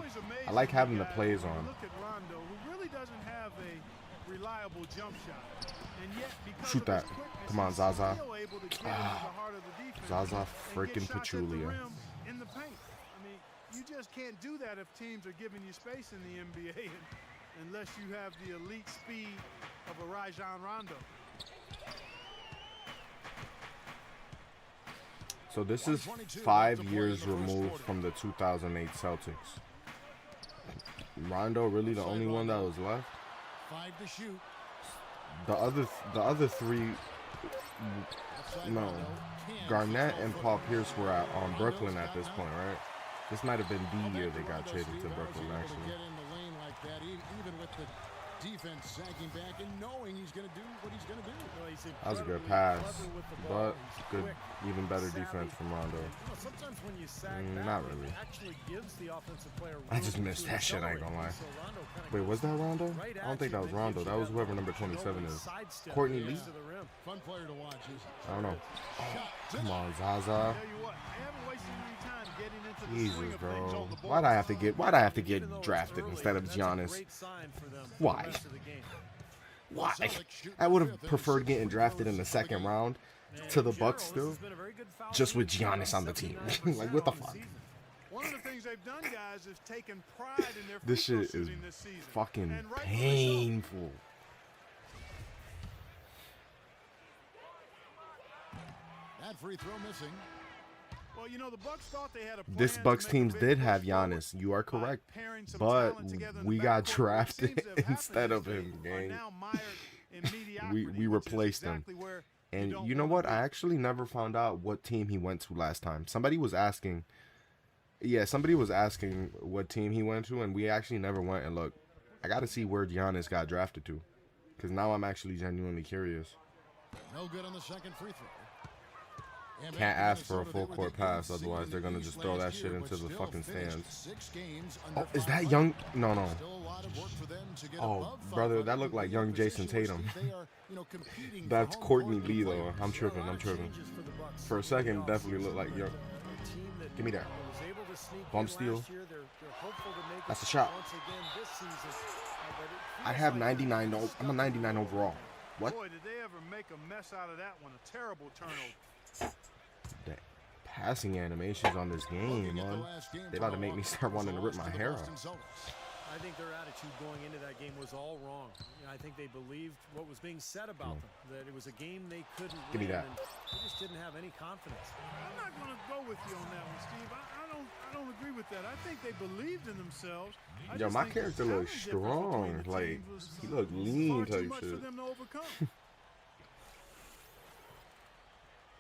I like having the plays on. Look at Rondo, who really doesn't have a reliable jump shot. And yet, shoot that. Come on, Zaza. Zaza freaking Pachulia. In the paint. I mean, you just can't do that if teams are giving you space in the NBA unless you have the elite speed of a Rajon Rondo. So this is 5 years removed from the 2008 Celtics. Rondo really the only one that was left? 5 to shoot. The other three, no. Garnett and Paul Pierce were on Brooklyn at this point, right? This might have been the year they got traded to Brooklyn, actually. Even with the defense sagging back and knowing he's going to do what he's going to do. That was a good pass, but good, even better defense from Rondo. Not really. I just missed that shit, I ain't gonna lie. Wait, was that Rondo? I don't think that was Rondo. That was whoever number 27 is. Courtney Lee? Fun player to watch. I don't know. Oh, come on, Zaza. time getting into the Jesus, swing of things bro. on the board. Why'd I have to get drafted instead of Giannis? Why? Why? I would have preferred getting drafted in the second round to the Bucks still, just with Giannis on the team. Like, what the fuck? One of the things they've done, guys, is taken pride in their This free throw shit is shooting this season. fucking And rightfully so. painful. That free throw missing. Well, you know, the Bucks thought they had a plan This to Bucks make a teams big did push have forward Giannis. You are by correct. pairing some But talent together in we the got backcourt. What drafted seems to have happened instead of is him, they are gang. now mired in mediocrity, We which is replaced him. exactly where And don't you know wanna what? be. I actually never found out what team he went to last time. Somebody was asking. Yeah, somebody was asking what team he went to, and we actually never went and looked. I got to see where Giannis got drafted to, because now I'm actually genuinely curious. No good on the second free throw. And Can't back to ask for a Minnesota, full they were court the pass, eighth seed otherwise in they're the gonna East just throw that last shit year, into but the still fucking finished stands. 6 games Oh, under is that 500. young? No, no. Still a lot of work for them to get Oh, above brother, 500 that looked like and young be in Jason position where Tatum. they are, competing for That's home Courtney court Lee, though. players. I'm tripping. I'm tripping. For a second, definitely looked like young. Give me that. Bump steal. That's a shot. I have 99. I'm a 99 overall. What? Boy, did they ever make a mess out of that one. A terrible turnover. The passing animations on this game, man. They about to make me start wanting to rip my hair out. I think their attitude going into that game was all wrong. I think they believed what was being said about them, that it was a game they couldn't Give me win, that. and they just didn't have any confidence. I'm not going to go with you on that one, Steve. I don't agree with that. I think they believed in themselves. I Yo, just my think the character looks talent difference strong. between the Like, teams was he looked far lean too type much for shit. them to overcome.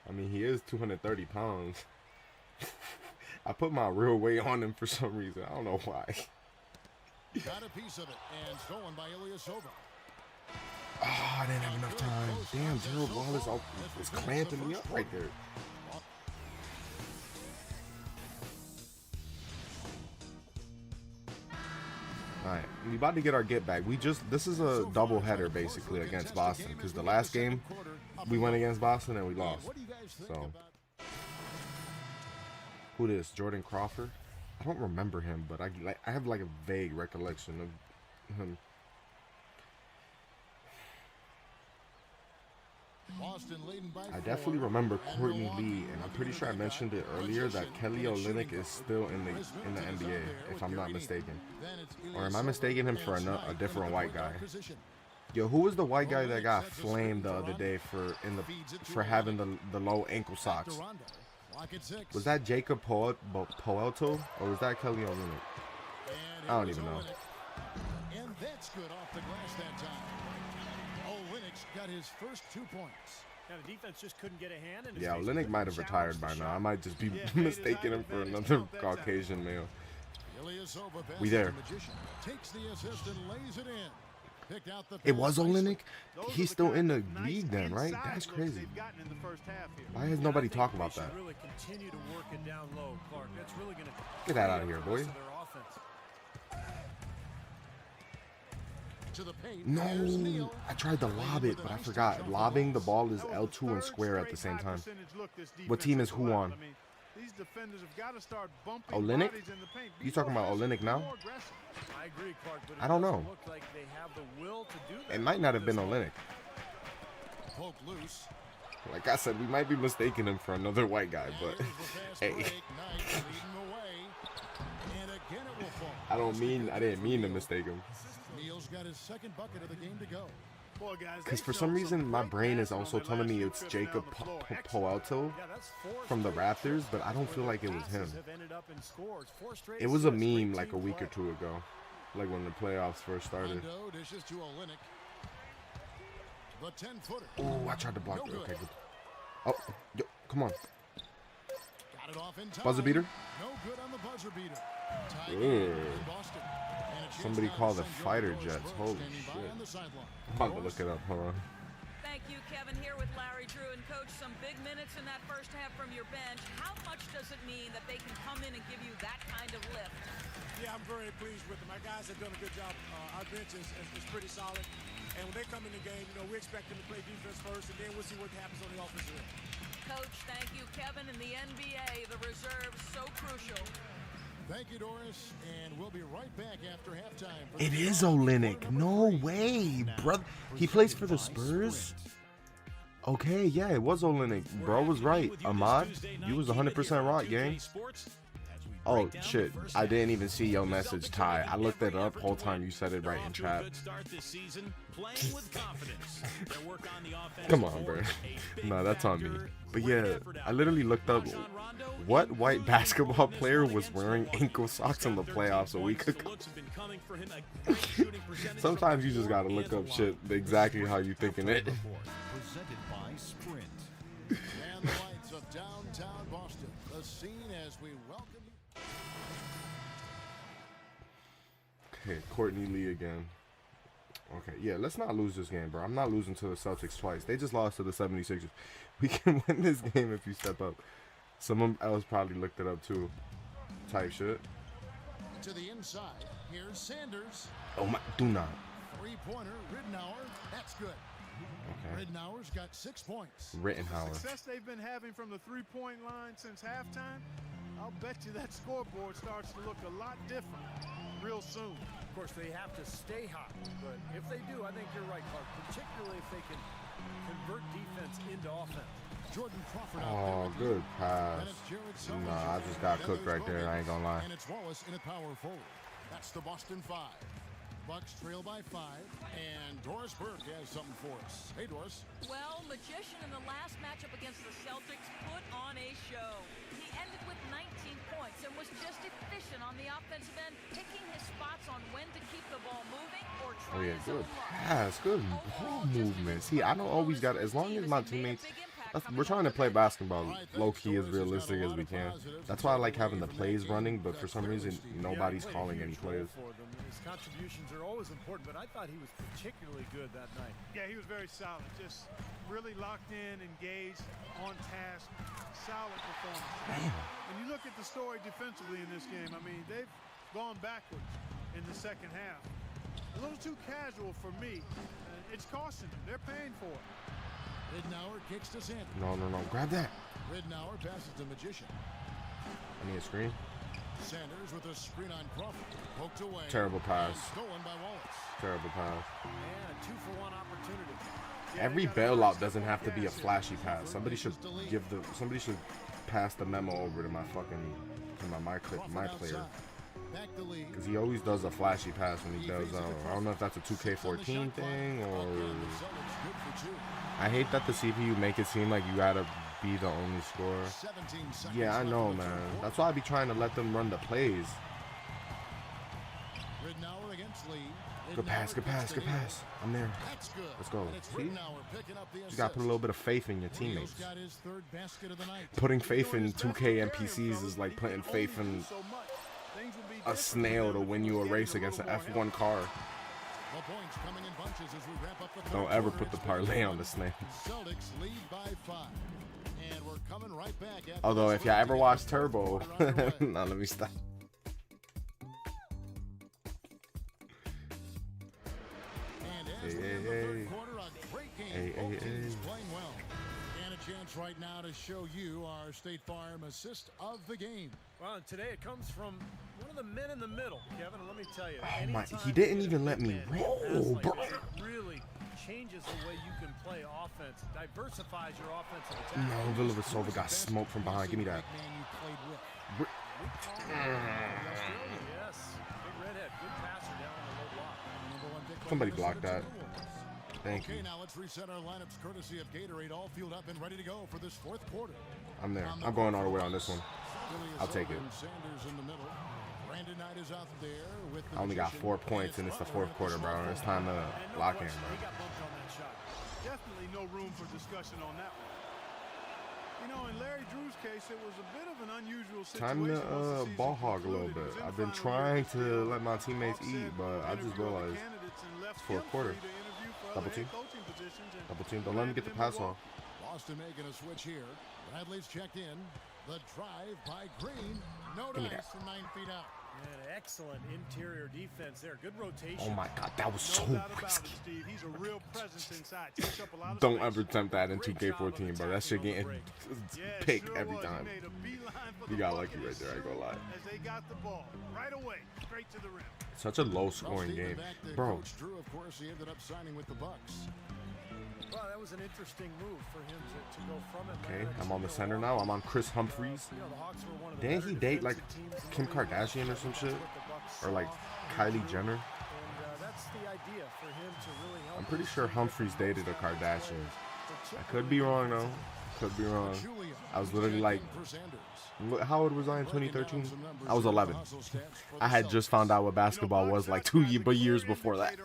I mean, he is 230 pounds. I put my real weight on him for some reason. I don't know why. Got a piece of it and stolen by Ilyasova. Oh, I didn't have enough time. Damn, Gerald Wallace was clamping me up right there. Alright, we about to get our get back. This is a double header basically against Boston, because the last game we went against Boston and we lost. So, who this? Jordan Crawford? I don't remember him, but I have like a vague recollection of him. I definitely remember Courtney Lee, and I'm pretty sure I mentioned it earlier that Kelly Olynyk is still in the NBA, if I'm not mistaken. Or am I mistaking him for a different white guy? Yo, who was the white guy that got flamed the other day for having the low ankle socks? Was that Jacob Poelto, or was that Kelly Olynyk? I don't even know. And that's good off the glass that time. Olynyk's got his first 2 points. Yeah, the defense just couldn't get a hand in his Yeah, face. Olynyk might have retired by now. I might just be mistaking him for another Caucasian male. We there. Takes the assist and lays it in. Picked out the It was Olynyk? He's still in the league then, right? That's crazy. Why has nobody talked about that? Really continue to work it down low, Clark. That's really going to Get that out of here, boy. No, I tried to lob it, but I forgot. Lobbing the ball is L2 and square at the same time. What team is who on? Olynyk? You talking about Olynyk now? I agree, Clark, but I don't know. look like they have the will to do that. It might not have been Olynyk. Poke loose. Like I said, we might be mistaking him for another white guy, but hey. I didn't mean to mistake him. Neal's got his second bucket of the game to go. Because for some reason, my brain is also telling me it's Jacob Poelto from the Raptors, but I don't feel like it was him. It was a meme like a week or two ago, like when the playoffs first started. Oh, I tried to block it. Okay, good. Oh, yo, come on. Buzzer beater? No good on the buzzer beater. Somebody call the fighter jets. Holy shit. I'm about to look it up. Hold on. Thank you, Kevin. Here with Larry Drew and Coach. Some big minutes in that first half from your bench. How much does it mean that they can come in and give you that kind of lift? Yeah, I'm very pleased with them. My guys have done a good job. Our bench is pretty solid. And when they come in the game, we expect them to play defense first, and then we'll see what happens on the offensive end. Coach. Thank you, Kevin. In the NBA, the reserves so crucial. Thank you, Doris, and we'll be right back after halftime. It is Olynyk. No way, brother. He plays for the Spurs? Okay, yeah, it was Olynyk. Bro was right. Ahmad, you was 100% right, gang. Oh, shit. I didn't even see your message, Ty. I looked it up whole time you said it right in chat. Come on, bro. Nah, that's on me. But yeah, I literally looked up what white basketball player was wearing ankle socks in the playoffs a week ago. Sometimes you just gotta look up shit exactly how you thinking it. Presented by Sprint. And the lights of downtown Boston. The scene as we welcome you. Okay, Courtney Lee again. Okay, yeah, let's not lose this game, bro. I'm not losing to the Celtics twice. They just lost to the 76ers. We can win this game if you step up. Someone else probably looked it up too. Type shit. To the inside. Here's Sanders. Oh my, do not. Three-pointer, Rittenauer. That's good. Okay. Rittenauer's got 6 points. Rittenauer. Success they've been having from the three-point line since halftime, I'll bet you that scoreboard starts to look a lot different real soon. Of course, they have to stay hot, but if they do, I think you're right, Clark, particularly if they can convert defense into offense. Jordan Crawford. Oh, good pass. Nah, I just got cooked right there. I ain't gonna lie. And it's Wallace in a power forward. That's the Boston 5. Bucks trail by 5, and Doris Burke has something for us. Hey, Doris. Well, Magician in the last matchup against the Celtics put on a show. He ended with 19 points and was just efficient on the offensive end, picking his spots on when to keep the ball moving or try Oh yeah, his good own luck. pass, good ball movement. See, I don't always got, as long as my teammates, we're trying to play basketball low-key as realistic as we can. That's why I like having the plays running, but for some reason, nobody's calling any plays. His contributions are always important, but I thought he was particularly good that night. Yeah, he was very solid. Just really locked in, engaged, on task, solid performance. Damn. When you look at the story defensively in this game, I mean, they've gone backwards in the second half. A little too casual for me. It's costing them. They're paying for it. Rittenauer kicks to Sanders. No, grab that. Rittenauer passes to Magician. I need a screen. Sanders with a screen on Crawford. Poked away. Terrible pass. Stolen by Wallace. Terrible pass. Yeah, 2-for-1 opportunity. Every bailout doesn't have to be a flashy pass. Somebody should pass the memo over to my my player. Because he always does a flashy pass when he does. I don't know if that's a 2K14 thing or. I hate that the CPU make it seem like you gotta be the only scorer. Yeah, I know, man. That's why I be trying to let them run the plays. Good pass, good pass, good pass. I'm there. Let's go. See? You gotta put a little bit of faith in your teammates. Putting faith in 2K NPCs is like putting faith in a snail to win you a race against an F1 car. Don't ever put the parlay on the snail. Although if y'all ever watch Turbo, now let me stop. Hey. And a chance right now to show you our State Farm assist of the game. Well, and today it comes from one of the men in the middle, Kevin. And let me tell you, oh my, he didn't even let me roll, bro. It really changes the way you can play offense, diversifies your offensive attack. No, Villavasova got smoked from behind. Give me that. Yes, big redhead, good passer down on the low block. Somebody blocked that. Thank you. Now let's reset our lineups courtesy of Gatorade, all fueled up and ready to go for this fourth quarter. I'm there. I'm going all the way on this one. I'll take it. Sanders in the middle. Brandon Knight is out there with the I only got 4 points and it's the fourth quarter, bro. It's time to lock in, bro. Definitely no room for discussion on that one. You know, in Larry Drew's case, it was a bit of an unusual situation. Time to ball hog a little bit. I've been trying to let my teammates eat, but I just realized it's fourth quarter. Double team. Double team. Don't let me get the pass off. Boston making a switch here. Bradley's checked in. The drive by Green. No dice from 9 feet out. And excellent interior defense there. Good rotation. Oh my God, that was so No doubt about risky. it, Steve. He's a real presence inside. Takes up a lot of Don't space. ever attempt that in 2K14, bro. That shit getting picked every time. You got lucky right there, I ain't gonna lie. As they got the ball right away, straight to the rim. Such a low-scoring game, bro. Coach Drew, of course, he ended up signing with the Bucks. Well, that was an interesting move for him to go from Okay, Atlanta I'm on the to center now. I'm on Chris Humphries. You know, the Hawks were one of the Didn't better he date like defensive teams in Kim the league. Kardashian or some shit? What the Bucks Or like saw Kylie through, Jenner? And that's the idea for him to really help. I'm pretty his sure team Humphries get the dated a most out of his Kardashian. players, I could be wrong though. Could be wrong. I was literally like, how old was I in 2013? I was 11. I had just found out what basketball was like 2 years before that.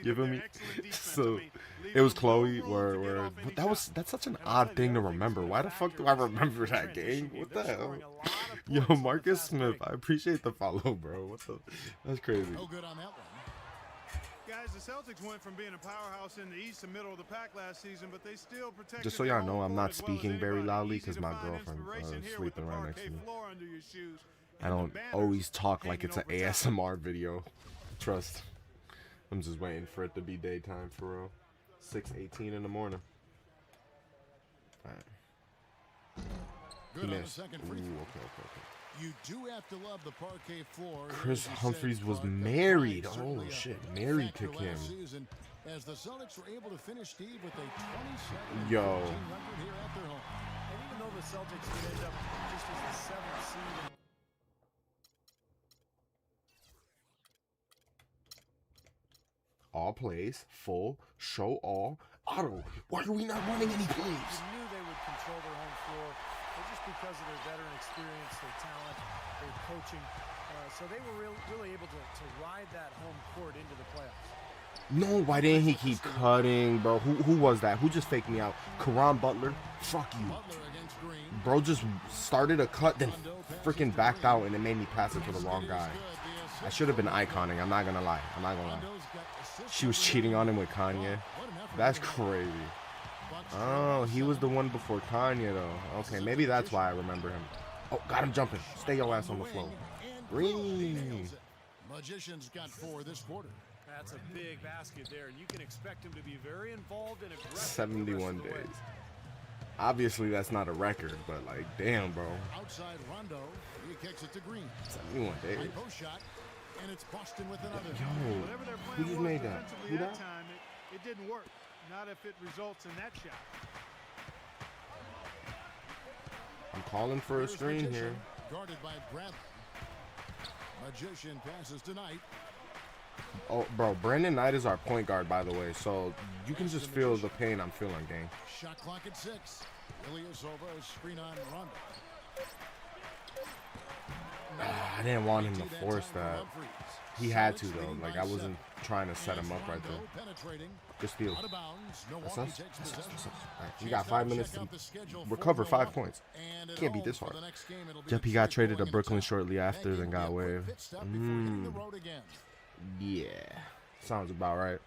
You feel me? So it was Chloe. But that's such an odd thing to remember. Why the fuck do I remember that game? What the hell? Yo, Marcus Smith, I appreciate the follow, bro. What the? That's crazy. No good on that one. Guys, the Celtics went from being a powerhouse in the East to middle of the pack last season, but they still protected. Just so their y'all know, home I'm court not as well as speaking very anybody. loudly Easy because to my find girlfriend inspiration here sleeping with the right next to parquet me. floor under your shoes I and the don't banners always talk like it's an hanging over top. ASMR video. Trust. I'm just waiting for it to be daytime for real. 6:18 in the morning. All right. Good He on the missed. second Ooh, free throw. okay. You do have to love the parquet floor. Chris As you Humphries said, was Clark, the married. pride Oh certainly a shit, married to factor Kim. last season, as the Celtics were able to finish, Steve, with a 27-15 Yo. record here at their home. And even though the Celtics did end up just as the 7th seed. All plays, full, show all, auto. Why are we not running any plays? You knew they would control their home floor, but just because of their veteran experience, their talent, their coaching. So they were really able to ride that home court into the playoffs. No, why didn't he keep cutting, bro? Who was that? Who just faked me out? Karan Butler? Fuck you. Butler against Green. Bro just started a cut, then freaking backed out, and it made me pass it to the wrong guy. I should have been iconing. I'm not gonna lie. She was cheating on him with Kanye. That's crazy. Oh, he was the one before Kanye, though. Okay, maybe that's why I remember him. Oh, got him jumping. Stay your ass on the floor. Green. Magicians got 4 this quarter. That's a big basket there, and you can expect him to be very involved and aggressive. 71 days. Obviously, that's not a record, but like, damn, bro. Outside Rondo, he kicks it to Green. 71 days. High post shot, and it's Boston with another. Yo, Whatever their who plan just was made that? defensively Who that that? time, it didn't work. Not if it results in that shot. I'm calling for a Here's screen Magician, here. guarded by Bradley. Magician passes to Knight. Oh, bro, Brandon Knight is our point guard, by the way, so you can just feel the pain I'm feeling, gang. Shot clock at 6. Ilyasova, screen on Rondo. I didn't want him to force that. He had to, though. Like, I wasn't trying to set him up right there. Good steal. That's us. That's us. All right, we got 5 minutes to recover 5 points. Can't beat this hard. Jeppy got traded to Brooklyn shortly after, then got waived. Yeah, sounds about right.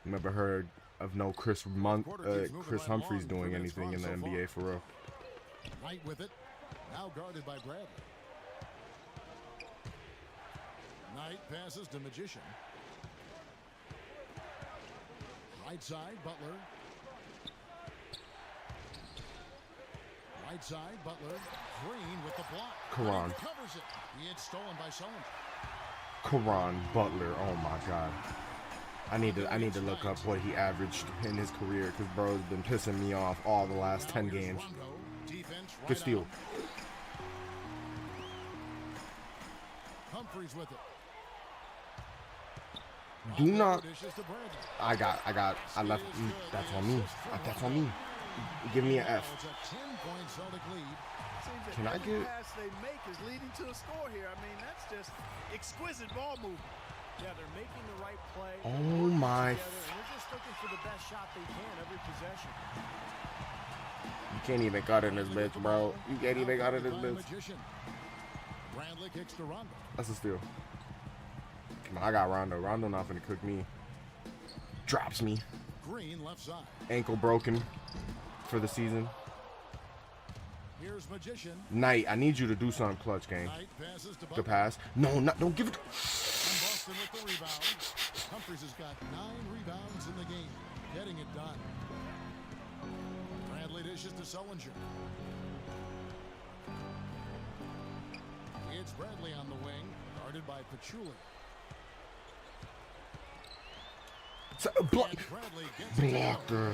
Never heard of no Chris Humphries doing anything in the NBA for real. Knight with it. Now guarded by Bradley. Knight passes to Magician. Right side, Butler. Right side, Butler. Green with the block. Karan. Covers it. It's stolen by Sullivan. Karan Butler, oh my God. I need to look up what he averaged in his career, because bro's been pissing me off all the last 10 games. Good steal. Humphries with it. Do not. I left. That's on me. That's on me. Give me an F. Can I get? pass they make is leading to a score here. I mean, that's just exquisite ball movement. Yeah, they're making the right play. Oh my. And they're just looking for the best shot they can every possession. You can't even cut in this bitch, bro. You can't even cut in this bitch. Bradley kicks to Rondo. That's a steal. Come on, I got Rondo. Rondo not gonna cook me. Drops me. Green left side. Ankle broken for the season. Here's Magician. Knight, I need you to do something clutch, gang. Knight passes to Good pass. No, don't give it. And Boston with the rebound. Humphries has got 9 rebounds in the game, getting it done. Bradley dishes to Sullinger. It's Bradley on the wing, guarded by Paciuli. Blocker.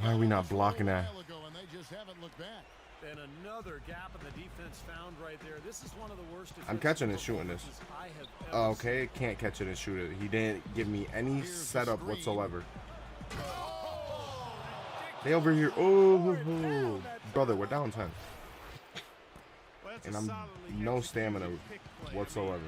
Why are we not blocking that? And they just haven't looked back. And another gap in the defense found right there. This is one of the worst. I'm catching and shooting this. Okay, can't catch it and shoot it. He didn't give me any setup whatsoever. They over here. Oh, brother, we're down 10. And I'm no stamina whatsoever.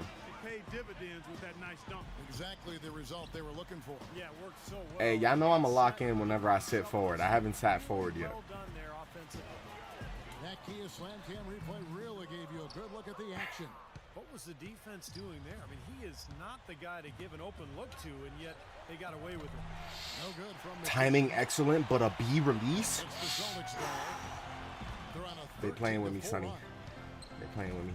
Paid dividends with that nice dunk. Exactly the result they were looking for. Yeah, it worked so well. Hey, y'all know I'm a lock in whenever I sit forward. I haven't sat forward yet. Well done there offensively. That Kia Slam Cam replay really gave you a good look at the action. What was the defense doing there? I mean, he is not the guy to give an open look to, and yet they got away with it. No good from the Timing excellent, but a B release? It's the Celtics ball. They're on a They playing with me, 13-4 Sonny. run. They're playing with me.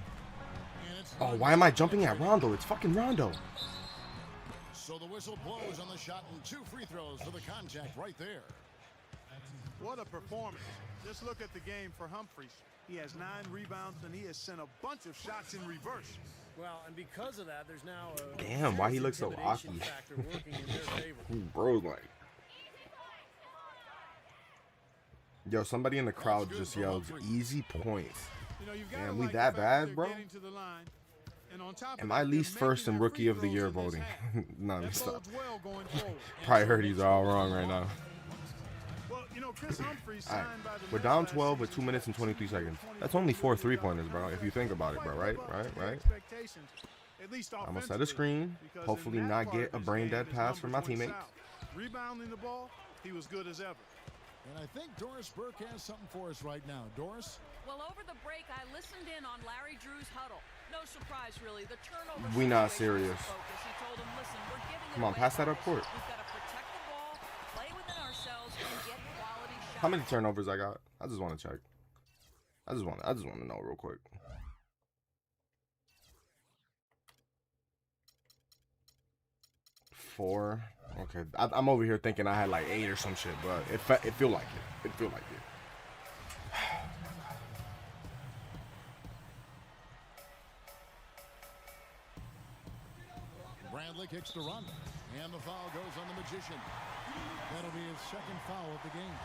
And it's Oh, why am I jumping at Rondo? It's fucking Rondo. So the whistle blows on the shot and 2 free throws for the contact right there. What a performance. Just look at the game for Humphries. He has 9 rebounds and he has sent a bunch of shots in reverse. Well, and because of that, there's now a Damn, why he looks so intimidation hockey? factor working in their favor. Bro's like. Yo, somebody in the crowd just yelled easy points. You know, you've got Damn, to we like the that fact bad, they're bro? getting to the line. And on top of Am that, I they're least first making in their rookie free of the throws year in this voting? half. No, let me That stop. bodes well going forward. Priorities are all wrong right now. Well, you know, Chris Humphries All right, signed by the we're Nets down last 12 with season 2 minutes and for 23 seconds. 20 That's only 4 3-pointers, bro, if you think about it, bro, right? Expectations, at least I'm gonna set a offensively, screen, because hopefully in that not part get of a his brain game, dead his pass from my numbers went teammate. south. Rebounding the ball, he was good as ever. And I think Doris Burke has something for us right now. Doris? Well, over the break, I listened in on Larry Drew's huddle. No surprise, really. The turnover. We not situation was serious. the focus. He told him, listen, we're giving Come on, away pass that up balls. court. We've got to protect the ball, play within ourselves, and get quality shots. How many turnovers I got? I just want to check. I just want to know real quick. Four. Okay, I'm over here thinking I had like 8 or some shit, but it feel like it. It feel like it. Bradley kicks the run. And the foul goes on the Magician. That'll be his 2nd foul of the game.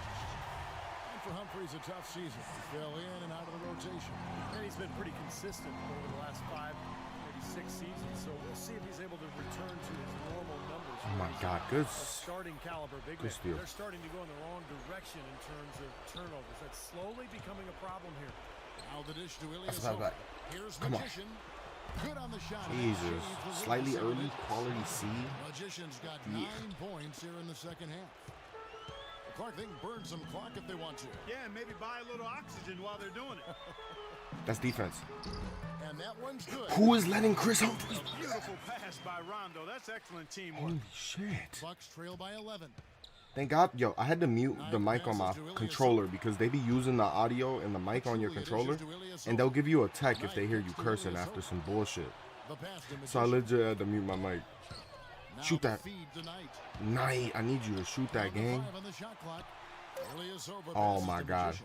And for Humphries, a tough season. He fell in and out of the rotation. And he's been pretty consistent over the last 5, maybe 6 seasons. So we'll see if he's able to return to his normal numbers. Oh my God, good. Starting caliber big Good man. steal. They're starting to go in the wrong direction in terms of turnovers. That's slowly becoming a problem here. Now the dish to That's Ilyasova. about right. Here's Come on. Magician. Good on the shot. Jesus, slightly early, quality C. Magician's got 9 points here in the 2nd half. Clark, they can burn some clock if they want to. Yeah, and maybe buy a little oxygen while they're doing it. That's defense. And that one's good. Who is letting Chris Humphries? Beautiful pass by Rondo. That's excellent teamwork. Holy shit. Bucks trail by 11. Thank God, yo, I had to mute the mic on my controller because they be using the audio and the mic on your controller, and they'll give you a tech if they hear you cursing after some bullshit. So I legit had to mute my mic. Shoot that. Knight, I need you to shoot that, gang. Oh my God.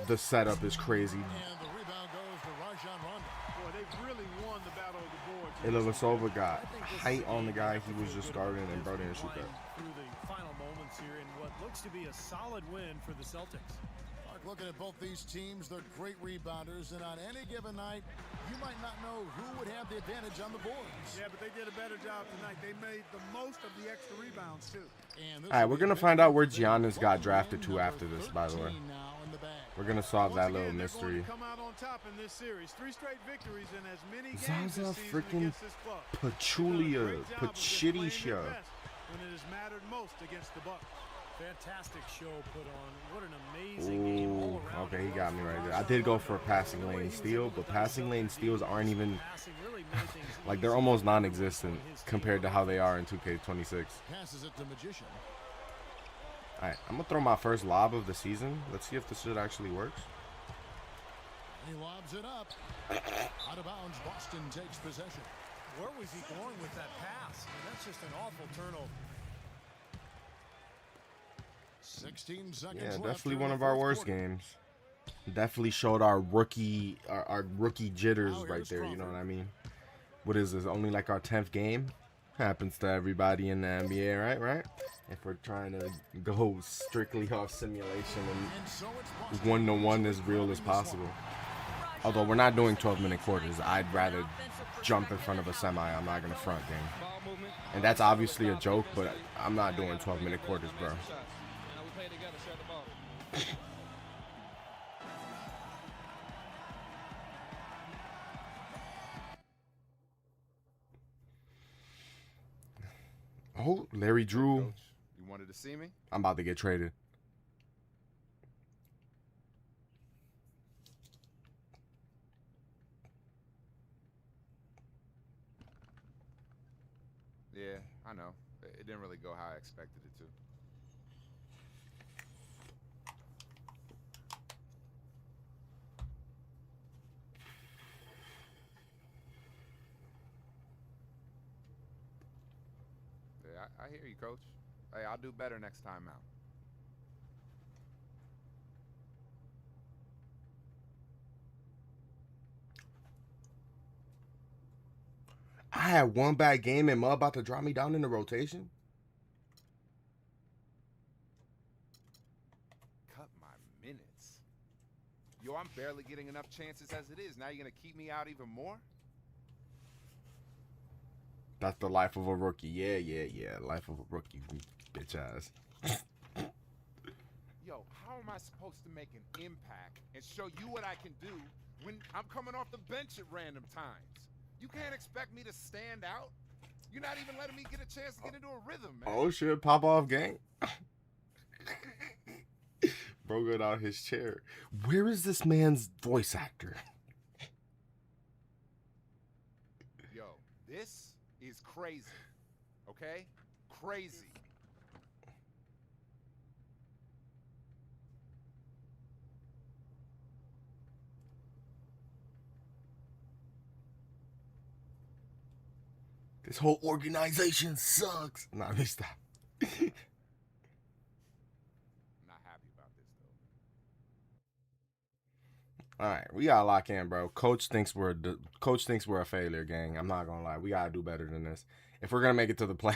The setup is crazy. And the rebound goes to Rajon Rondo. Boy, they've really won the battle of the boards. Ilyasova got height on the guy he was just guarding, and bro didn't shoot that. Through the final moments here in what looks to be a solid win for the Celtics. Clark, looking at both these teams, they're great rebounders, and on any given night, you might not know who would have the advantage on the boards. Yeah, but they did a better job tonight. They made the most of the extra rebounds, too. All right, we're going to find out where Giannis got drafted to after this, by the way. We're going to solve that little mystery. Come out on top in this series. 3 straight victories in as many games Zaza this season freaking against this club. Pachulia, Pachitisha. When it has mattered most against the Bucks. Fantastic show put on. What an amazing game all around. Okay, he got me right there. I did go for a passing lane steal, but passing lane steals aren't even, like, they're almost non-existent compared to how they are in 2K26. Passes it to Magician. All right, I'm gonna throw my first lob of the season. Let's see if this shit actually works. He lobs it up. Out of bounds, Boston takes possession. Where was he going with that pass? I mean, that's just an awful turnover. 16 seconds Yeah, left. definitely here one in of the our fourth worst quarter. games. Definitely showed our rookie jitters Now right here's there. You know Crawford. what I mean? What is this? Only like our 10th game? Happens to everybody in the NBA, right? Right? If we're trying to go strictly off simulation And so it's and Boston 1-to-1 as real as possible. Although we're not doing 12-minute quarters, I'd rather jump in front of a semi. I'm not gonna front game. And that's obviously a joke, but I'm not doing 12-minute quarters, bro. Oh, Larry Drew. Coach, you wanted to see me? I'm about to get traded. Yeah, I know. It didn't really go how I expected it to. Yeah, I hear you, Coach. Hey, I'll do better next time out. I had one bad game and Mud about to drop me down in the rotation. Cut my minutes. Yo, I'm barely getting enough chances as it is. Now you're going to keep me out even more? That's the life of a rookie. Yeah. Life of a rookie, bitch ass. Yo, how am I supposed to make an impact and show you what I can do when I'm coming off the bench at random times? You can't expect me to stand out. You're not even letting me get a chance to get into a rhythm, man. Oh shit, pop off gang. Bro got out his chair. Where is this man's voice actor? Yo, this is crazy. Okay? Crazy. This whole organization sucks. Nah, let me stop. I'm not happy about this, though. All right, we gotta lock in, bro. Coach thinks we're a failure, gang. I'm not gonna lie. We gotta do better than this if we're gonna make it to the play.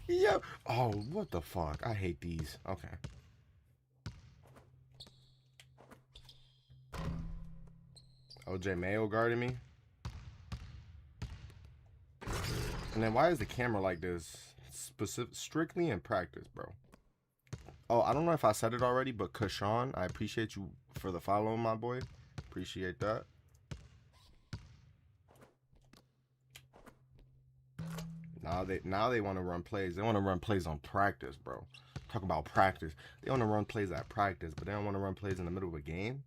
Yeah. Oh, what the fuck? I hate these. Okay. OJ Mayo guarding me. And then why is the camera like this? Strictly in practice, bro. Oh, I don't know if I said it already, but Kashawn, I appreciate you for the follow, my boy. Appreciate that. Now they want to run plays. They want to run plays on practice, bro. Talk about practice. They want to run plays at practice, but they don't want to run plays in the middle of a game.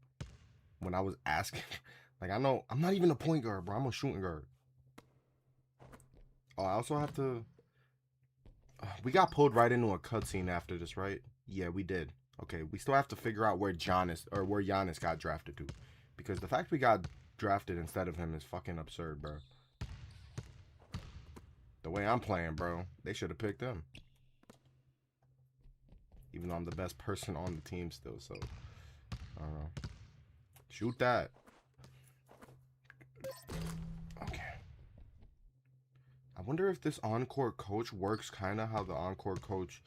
When I was asking, like, I know I'm not even a point guard, bro. I'm a shooting guard. Oh, I also have to. We got pulled right into a cutscene after this, right? Yeah, we did. Okay, we still have to figure out where Giannis got drafted to, because the fact we got drafted instead of him is fucking absurd, bro. The way I'm playing, bro, they should have picked him. Even though I'm the best person on the team still, so I don't know. Shoot that. Okay. I wonder if this on-court coach works kind of how the on-court coach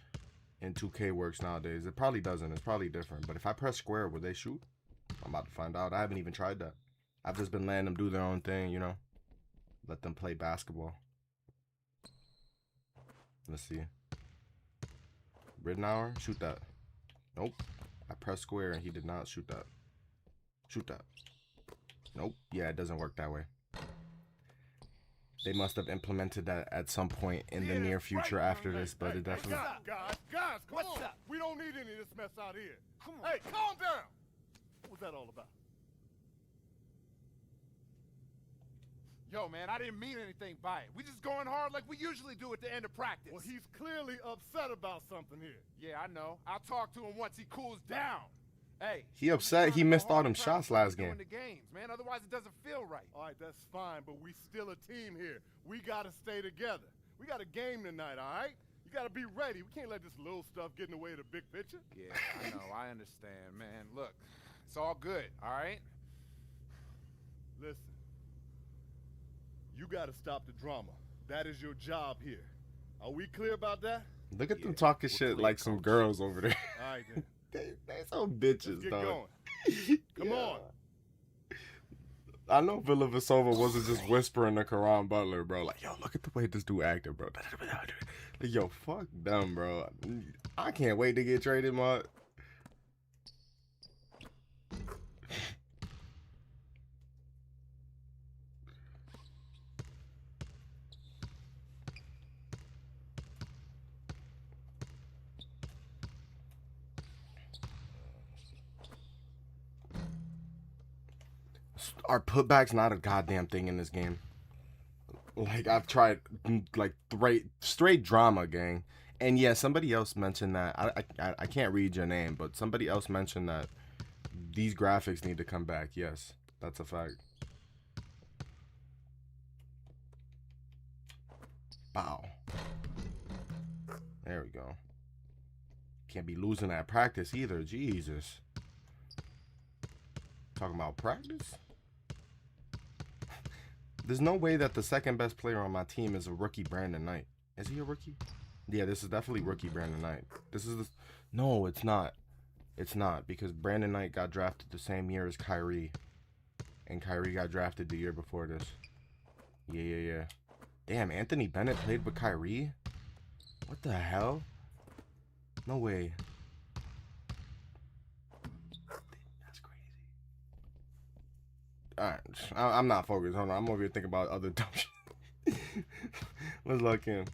in 2K works nowadays. It probably doesn't. It's probably different. But if I press square, will they shoot? I'm about to find out. I haven't even tried that. I've just been letting them do their own thing, you know? Let them play basketball. Let's see. Ridnour, shoot that. Nope. I pressed square and he did not shoot that. Shoot that. Nope. Yeah, it doesn't work that way. They must have implemented that at some point in the near future after this, but it definitely... Guys, come on. We don't need any of this mess out here. Come on. Hey, calm down. What was that all about? Yo, man, I didn't mean anything by it. We just going hard like we usually do at the end of practice. Well, he's clearly upset about something here. Yeah, I know. I'll talk to him once he cools down. Hey, He upset. He missed all them shots last game. The games, man. Otherwise, it doesn't feel right. All right, that's fine, but we still a team here. We got to stay together. We got a game tonight, all right? You got to be ready. We can't let this little stuff get in the way of the big picture. Yeah, I know. I understand, man. Look, it's all good, all right? Listen, you got to stop the drama. That is your job here. Are we clear about that? Look at them talking shit like some girls over there. All right, then. they some bitches, Let's get dog. going. Come on. I know Villavasova wasn't just whispering to Karan Butler, bro. Like, yo, look at the way this dude acted, bro. Like, yo, fuck them, bro. I can't wait to get traded, man. Our putback's not a goddamn thing in this game. Like, I've tried, like, straight drama, gang. And yeah, somebody else mentioned that. I can't read your name, but somebody else mentioned that these graphics need to come back. Yes, that's a fact. Bow. There we go. Can't be losing at practice either. Jesus. Talking about practice? There's no way that the second best player on my team is a rookie Brandon Knight. Is he a rookie? Yeah, this is definitely rookie Brandon Knight. This is the... No, it's not. It's not, because Brandon Knight got drafted the same year as Kyrie. And Kyrie got drafted the year before this. Yeah. Damn, Anthony Bennett played with Kyrie? What the hell? No way. That's crazy. Alright, I'm not focused. Hold on, I'm over here thinking about other dumb shit. Let's look in.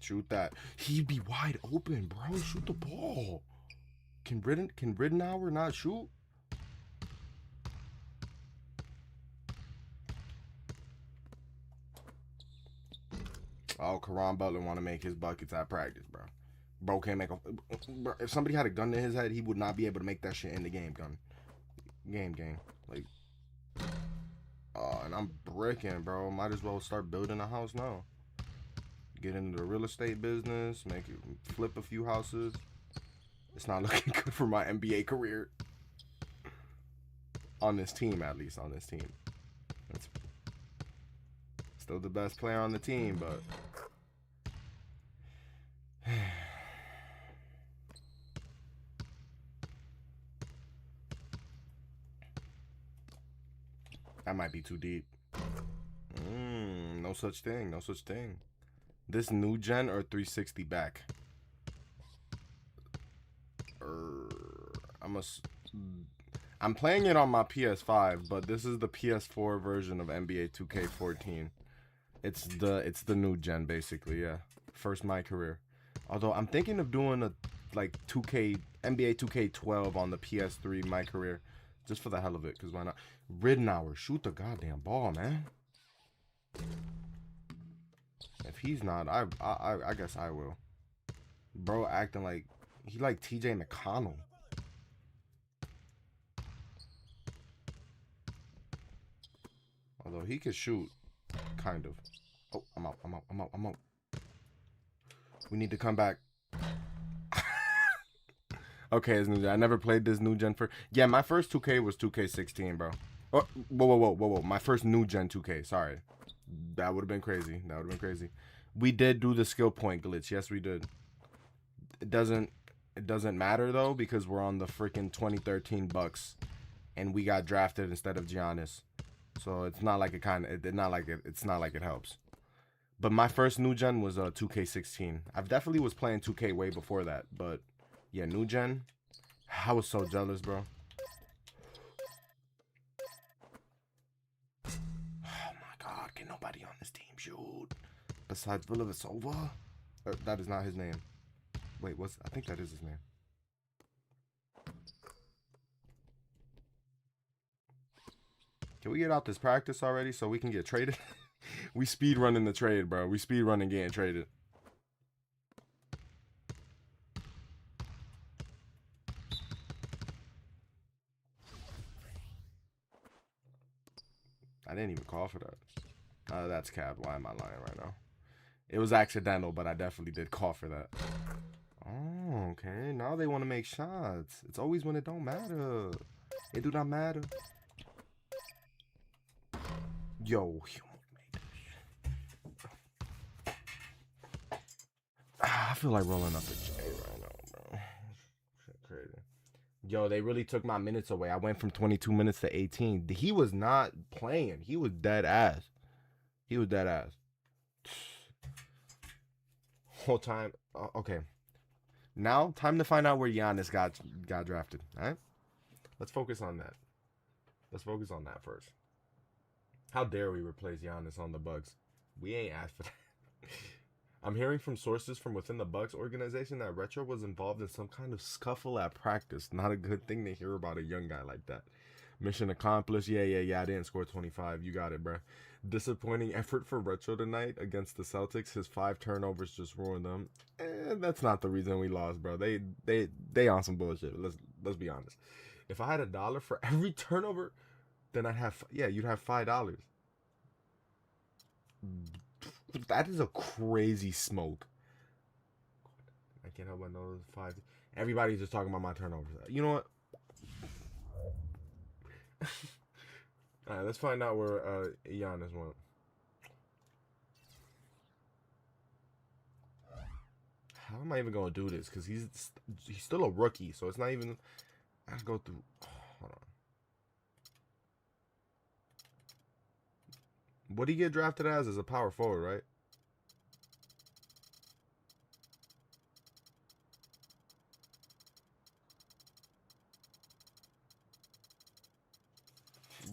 Shoot that. He'd be wide open, bro. Shoot the ball. Can Ridenour not shoot? Oh, Karan Butler want to make his buckets at practice, bro. Bro can't make a... Bro, if somebody had a gun to his head, he would not be able to make that shit in the game, gun. Game. Like... and I'm bricking, bro. Might as well start building a house now. Get into the real estate business, flip a few houses. It's not looking good for my NBA career. On this team, at least, on this team. That's still the best player on the team, but... That might be too deep. No such thing. This new gen or 360 back? I'm playing it on my PS5, but this is the PS4 version of NBA 2K14. It's the new gen, basically. Yeah, first MyCareer. Although I'm thinking of doing a NBA 2K12 on the PS3 MyCareer, just for the hell of it. Cause why not? Ridenour, shoot the goddamn ball, man. If he's not, I guess I will. Bro acting like he like TJ McConnell. Although he could shoot, kind of. Oh, I'm out. We need to come back. Okay, it's new gen. I never played this new gen for... Yeah, my first 2K was 2K16, bro. Oh, whoa. My first new gen 2K, sorry. That would have been crazy. We did do the skill point glitch. Yes, we did. It doesn't matter, though, because we're on the freaking 2013 Bucks. And we got drafted instead of Giannis. So it's not like it's not like it helps. But my first new gen was 2K16. I definitely was playing 2K way before that, but yeah, new gen. I was so jealous, bro. Oh my god, can nobody on this team shoot besides Villavasova? That is not his name. Wait, I think that is his name. Can we get out this practice already so we can get traded? We speed running the trade, bro. We speed running getting traded. I didn't even call for that. That's cap. Why am I lying right now? It was accidental, but I definitely did call for that. Oh, okay. Now they want to make shots. It's always when it don't matter. It do not matter. Yo. I feel like rolling up a J right now, bro. Shit crazy. Yo, they really took my minutes away. I went from 22 minutes to 18. He was not playing. He was dead ass. He was dead ass. Whole time. Okay. Now, time to find out where Giannis got drafted. All right? Let's focus on that. Let's focus on that first. How dare we replace Giannis on the Bucks? We ain't asked for that. I'm hearing from sources from within the Bucks organization that Retro was involved in some kind of scuffle at practice. Not a good thing to hear about a young guy like that. Mission accomplished. Yeah. I didn't score 25. You got it, bro. Disappointing effort for Retro tonight against the Celtics. His 5 turnovers just ruined them. That's not the reason we lost, bro. They on some bullshit. Let's be honest. If I had $1 for every turnover, then I'd have, you'd have $5. That is a crazy smoke. I can't help but notice 5. Everybody's just talking about my turnovers. You know what? All right, let's find out where Giannis went. How am I even gonna do this? Because he's still a rookie, so it's not even. I have to go through. Hold on. What did he get drafted as a power forward, right?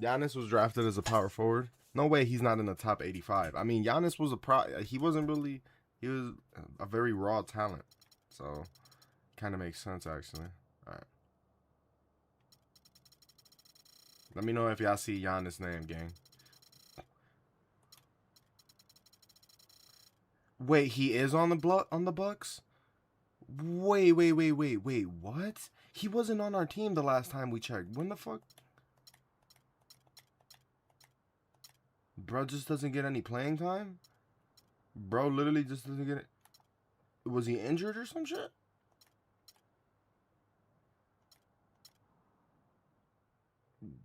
Giannis was drafted as a power forward. No way he's not in the top 85. I mean, Giannis was he wasn't really, he was a very raw talent. So, kind of makes sense, actually. All right. Let me know if y'all see Giannis' name, gang. Wait, he is on the Bucks? Wait, what? He wasn't on our team the last time we checked. When the fuck? Bro just doesn't get any playing time? Bro literally just doesn't get it. Was he injured or some shit?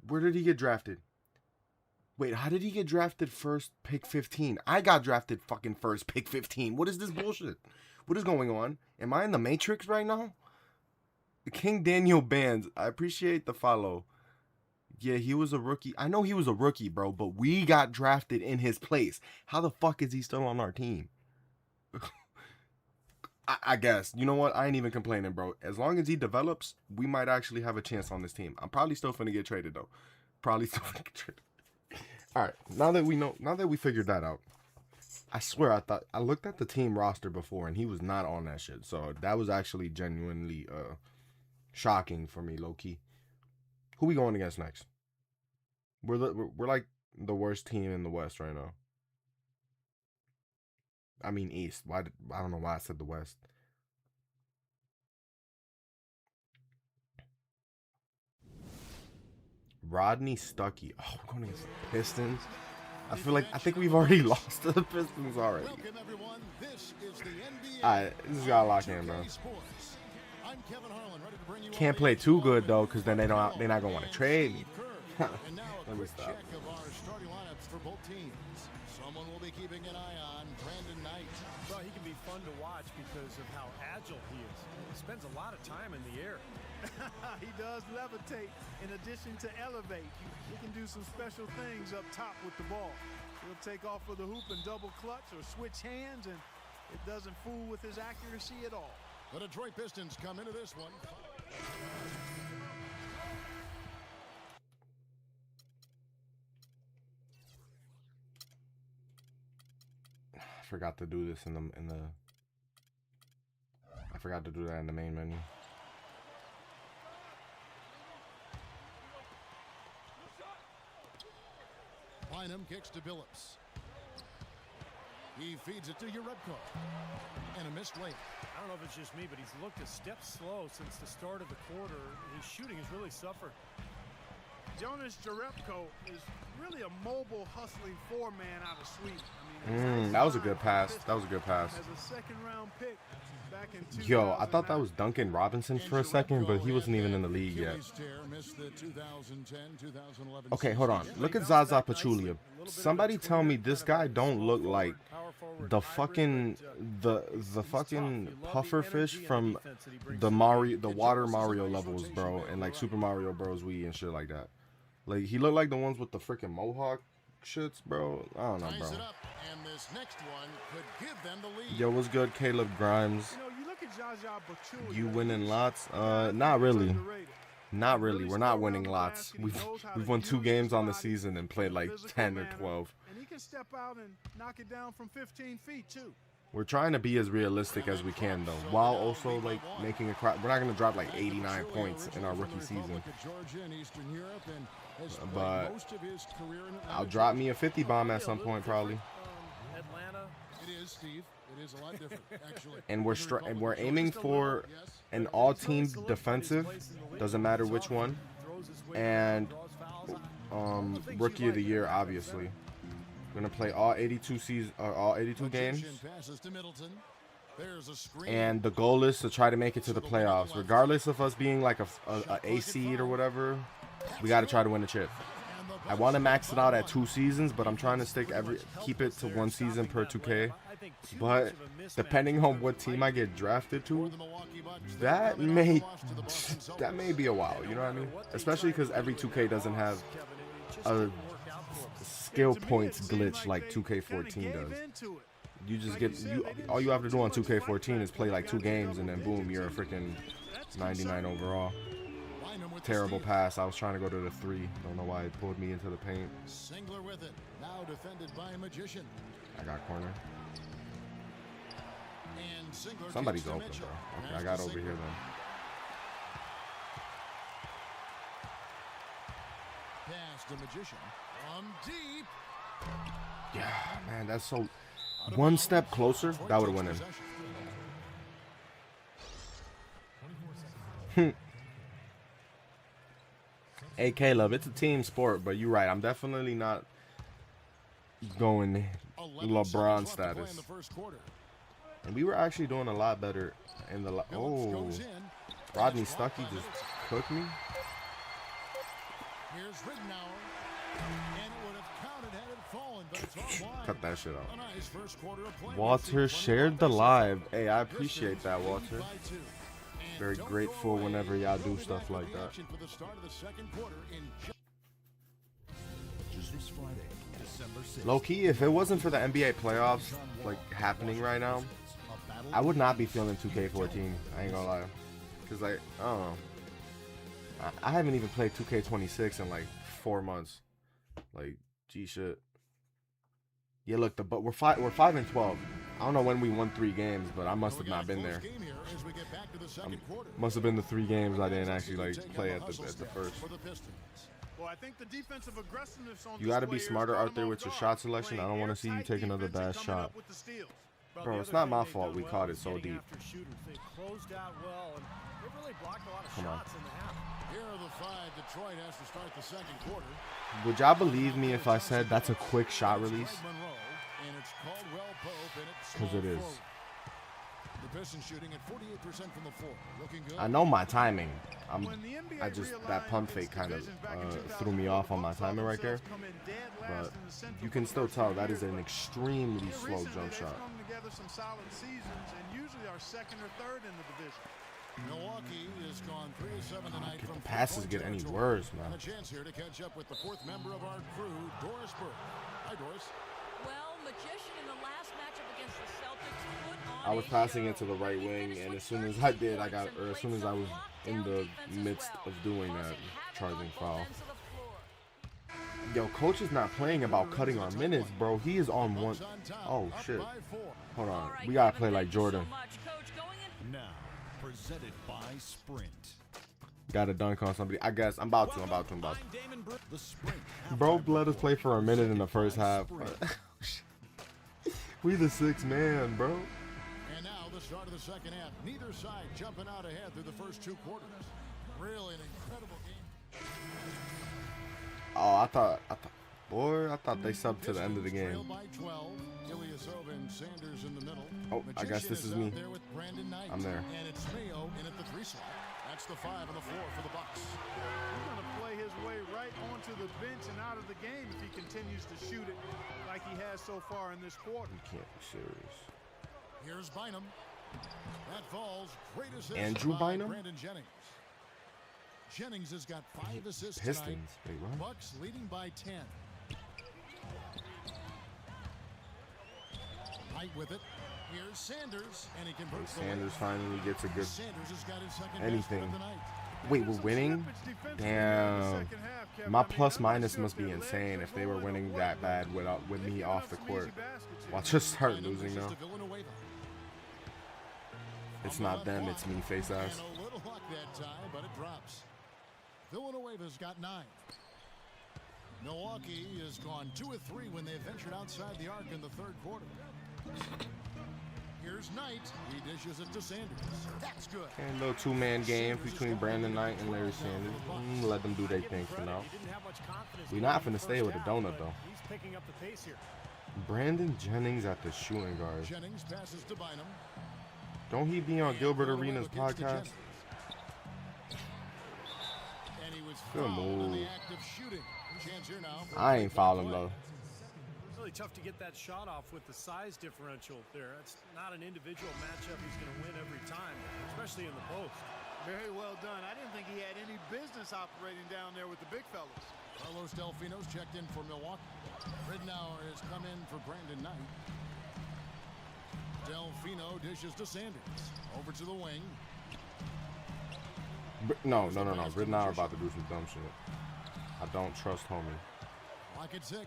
Where did he get drafted? Wait, how did he get drafted first pick 15? I got drafted fucking first pick 15. What is this bullshit? What is going on? Am I in the Matrix right now? King Daniel Bands, I appreciate the follow. Yeah, he was a rookie. I know he was a rookie, bro, but we got drafted in his place. How the fuck is he still on our team? I guess. You know what? I ain't even complaining, bro. As long as he develops, we might actually have a chance on this team. I'm probably still finna get traded, though. Probably still finna get traded. All right, now that we figured that out, I swear I looked at the team roster before and he was not on that shit. So that was actually genuinely shocking for me, low key. Who we going against next? We're like the worst team in the West right now. I mean East. I don't know why I said the West. Rodney Stuckey. Oh, we're going against the Pistons. I think we've already lost to the Pistons already. Alright, this has got to lock in, bro. Can't play too good though, because then they're not gonna want to trade me. Let me stop. Someone will be keeping an eye on Brandon Knight. Well, he can be fun to watch because of how agile he is. He spends a lot of time in the air. He does levitate in addition to elevate. He can do some special things up top with the ball. He'll take off for the hoop and double clutch or switch hands, and it doesn't fool with his accuracy at all. The Detroit Pistons come into this one. I forgot to do this in the I forgot to do that in the main menu. Bynum kicks to Billups. He feeds it to Urebko. And a missed layup. I don't know if it's just me, but he's looked a step slow since the start of the quarter. His shooting has really suffered. Jonas Jerebko is really a mobile, hustling four-man out of Sweden. That was a good pass. That was a good pass. As a second-round pick back in Yo, I thought that was Duncan Robinson for a second, but he wasn't even in the league yet. Okay, hold on. Look at Zaza Pachulia. Somebody tell me this guy don't look like the fucking pufferfish from the water Mario levels, bro, and like Super Mario Bros. Wii and shit like that. Like he looked like the ones with the freaking mohawk shits, bro. I don't know, bro. Yo, what's good, Caleb Grimes? You winning lots? Not really. Not really. We're not winning lots. We've won 2 games on the season and played like 10 or 12. And he can step out and knock it down from 15 feet too. We're trying to be as realistic as we can, though, while also like making a crowd. We're not gonna drop like 89 points in our rookie season, but I'll drop me a 50 bomb at some point, probably. Atlanta. It is, Steve. It is a lot different, actually. And we're aiming for an all-team defensive. Doesn't matter which one. And rookie of the year, obviously. We're gonna play all 82 games, and the goal is to try to make it to the playoffs, regardless of us being like a seed or whatever. We got to try to win the chip. I want to max it out at 2 seasons, but I'm trying to keep it to 1 season per 2K. But depending on what team I get drafted to, that may be a while. You know what I mean? Especially because every 2K doesn't have a skill points glitch like 2K14 does. You just all you have to do on 2K14 is play like 2 games and then boom, you're a freaking 99 overall. Terrible pass. I was trying to go to the 3. Don't know why it pulled me into the paint. Singler with it. Now defended by a Magician. I got corner. And Singler Somebody's open, bro. Okay, I got over here then. Pass to Magician. From deep. Yeah, man, that's so. 1 step closer, that would have won him. Hey, Caleb, it's a team sport, but you're right. I'm definitely not going LeBron status. And we were actually doing a lot better in the. Oh, Rodney Stuckey just cooked me. Here's Ridenour. And it would have counted had it fallen, but it's offline. Cut that shit out. A nice first quarter of play. Walter shared the live. Hey, I appreciate that, Walter. Very grateful whenever y'all do stuff like that. Low key, if it wasn't for the NBA playoffs like happening right now, I would not be feeling 2K14. I ain't gonna lie, cause like I don't know. I haven't even played 2K26 in like 4 months. Like, gee shit. Yeah, look, but we're 5-12. I don't know when we won 3 games, but I must have not been there. Must have been the 3 games I didn't actually like play at the first. Well, I think the defensive aggressiveness on you got to be smarter out there with your shot selection. I don't want to see you take another bad shot. Bro, it's not my fault we caught it so deep. Come on. Here are the 5. Detroit has to start the second quarter. Would y'all believe me if I said that's a quick shot release? Because it is. The Pistons shooting at 48% from the floor. Looking good. I know my timing. That pump fake kind of threw me off on my timing right there. But you can still tell that is an extremely slow jump shot. Some solid seasons and usually are second or third in the division. Milwaukee has gone 3 of 7 tonight from the passes get any worse, man. And a chance here to catch up with the 4th member of our crew, Doris Burke. Hi, Doris. Well, Magician in the last matchup against the Celtics put on I was passing it to the right wing, and as soon as I did, as soon as I was in the midst of doing that, charging foul. Yo, coach is not playing about cutting our minutes, bro. He is on 1. Oh shit. Hold on. We gotta play like Jordan. Now, presented by Sprint. Got a dunk on somebody. I guess I'm about to. Bro let us play for a minute in the first half. We the 6th man, bro. And now the start of the second half. Neither side jumping out ahead through the first 2 quarters. Really an incredible game. Oh, I thought they subbed to the end of the game. By 12, Ilyasova and Sanders in the middle. Oh, I guess this is me. There with I'm there. And it's Mayo in at the 3 slot. That's the 5 and the 4 for the Bucks. He's going to play his way right onto the bench and out of the game if he continues to shoot it like he has so far in this quarter. You can't be serious. Here's Bynum. That falls. Great assist Andrew by Bynum? Brandon Jennings. Jennings has got 5 assists Pistons. tonight. Wait, what? Bucks leading by 10. Knight with it. Here's Sanders, and he converts. Sanders finally gets a good Sanders has got his second anything. best of the night. Wait, we're winning? Damn. My plus minus must be insane if they were winning that bad with me off the court. Watch us start losing now. It's not them, it's me, face ass. And a little luck that time, but it drops. Villanueva's got 9. Milwaukee has gone 2 of 3 when they ventured outside the arc in the 3rd quarter. Here's Knight. He dishes it to Sanders. That's good. And a little 2-man game between Brandon Knight and Larry Sanders. Let them do their thing for now. We're not finna stay with a donut though. He's picking up the pace here. Brandon Jennings at the shooting guard. Jennings passes to Bynum. Don't he be on Gilbert Arenas podcast? And he was Good fouled in move. the act of shooting. Chance here now. I ain't fouling him though. Really tough to get that shot off with the size differential there. It's not an individual matchup he's going to win every time, especially in the post. Very well done. I didn't think he had any business operating down there with the big fellas. Carlos Delfino's checked in for Milwaukee. Ridnour has come in for Brandon Knight. Delfino dishes to Sanders. Over to the wing. No. Ridnour about to do some dumb shit. I don't trust homie. Lock at 6.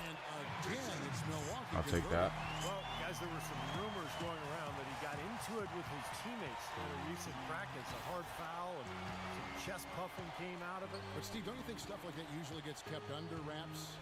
And again, it's Milwaukee. I'll take that. Well, guys, there were some rumors going around that he got into it with his teammates in a recent practice. A hard foul and some chest puffing came out of it. But Steve, don't you think stuff like that usually gets kept under wraps?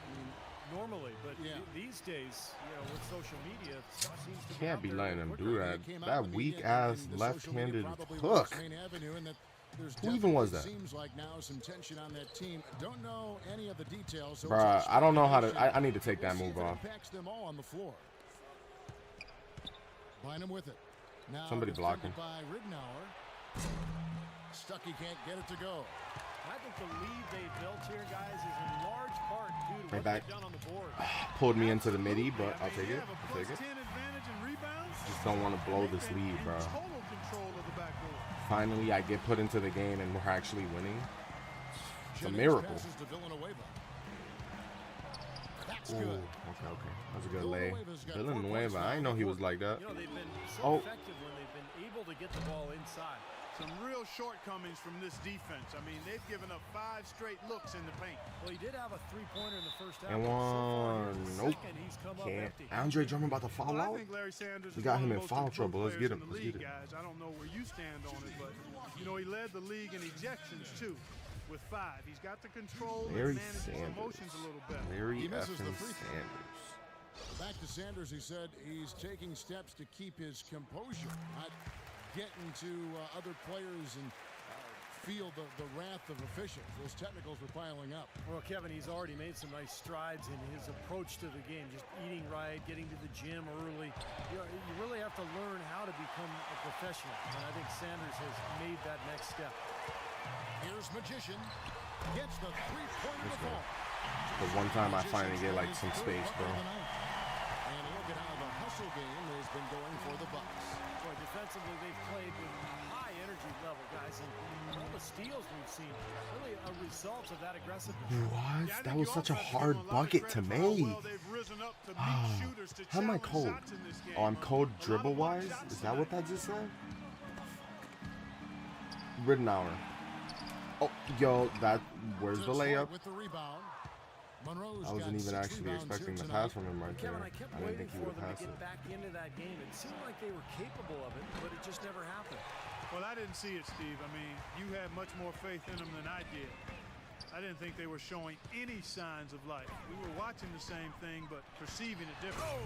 Normally, but Yeah. these days, with social media, stuff seems to Can't be out there letting him quicker. do that. It came out That in the weak media, ass and the social media left-handed probably hook. works Main Avenue, and that there's Who even was definitely that? Seems like now some tension on that team. Don't know any of the details. So Bruh, it's I don't know how to. speculation. I need to take that We'll see move if it off. impacts them all on the floor. Bynum with it. Now Somebody defended blocking. by Ridnour. Stuckey can't get it to go. I think the lead they built here, guys, is in large part due to Right what back. they've done on the board. Pulled me into the midi, but I'll take You it. have a I'll take plus it. 10 advantage in rebounds. Just don't want to blow this And lead, bro. total control of the backboard. Finally, I get put into the game and we're actually winning. It's a Jennings miracle. passes to Villanueva. That's Ooh, good. okay. That's a good lay. Villanueva's got 4 Villanueva, points I didn't know he was like that. They've been so Oh. effective when they've been able to get the ball inside. Some real shortcomings from this defense. I mean, they've given up 5 straight looks in the paint. Well, he did have a three-pointer in the first half. And but so far here in one. the Nope. second, he's come up Can't. empty. Andre Drummond about to foul Well, I out? think Larry Sanders We is got one him of in the foul most trouble. Let's improved get him. players Let's in get the it. league, guys. I don't know where you stand on it, but he led the league in ejections too, with 5. He's got to control and Larry manage his Sanders. emotions a little better. Larry He misses the effing free throw. Sanders. Back to Sanders, he said he's taking steps to keep his composure, not getting to other players and feel the wrath of officials. Those technicals were piling up. Well, Kevin, he's already made some nice strides in his approach to the game, just eating right, getting to the gym early. You really have to learn how to become a professional, and I think Sanders has made that next step. Here's Magician. Gets the three-pointer to Let's go. fall. The one time I finally get like some space, bro. And look at how the hustle game has been going for the Bucks. Boy, defensively, they've played with high energy level, guys, and all the steals we've seen, really a result of that aggressiveness. What? That was such a hard bucket to make. How am I cold? Oh, I'm cold dribble-wise? Is that what that just said? Ridnour. Oh, yo, where's the layup? With the rebound. Monroe's I wasn't got even 6 actually rebounds expecting here the tonight. pass from him right there. Kevin, I kept I didn't waiting think he for would them to pass get it. back into that game. It seemed like they were capable of it, but it just never happened. Well, I didn't see it, Steve. I mean, you had much more faith in them than I did. I didn't think they were showing any signs of life. We were watching the same thing, but perceiving it differently.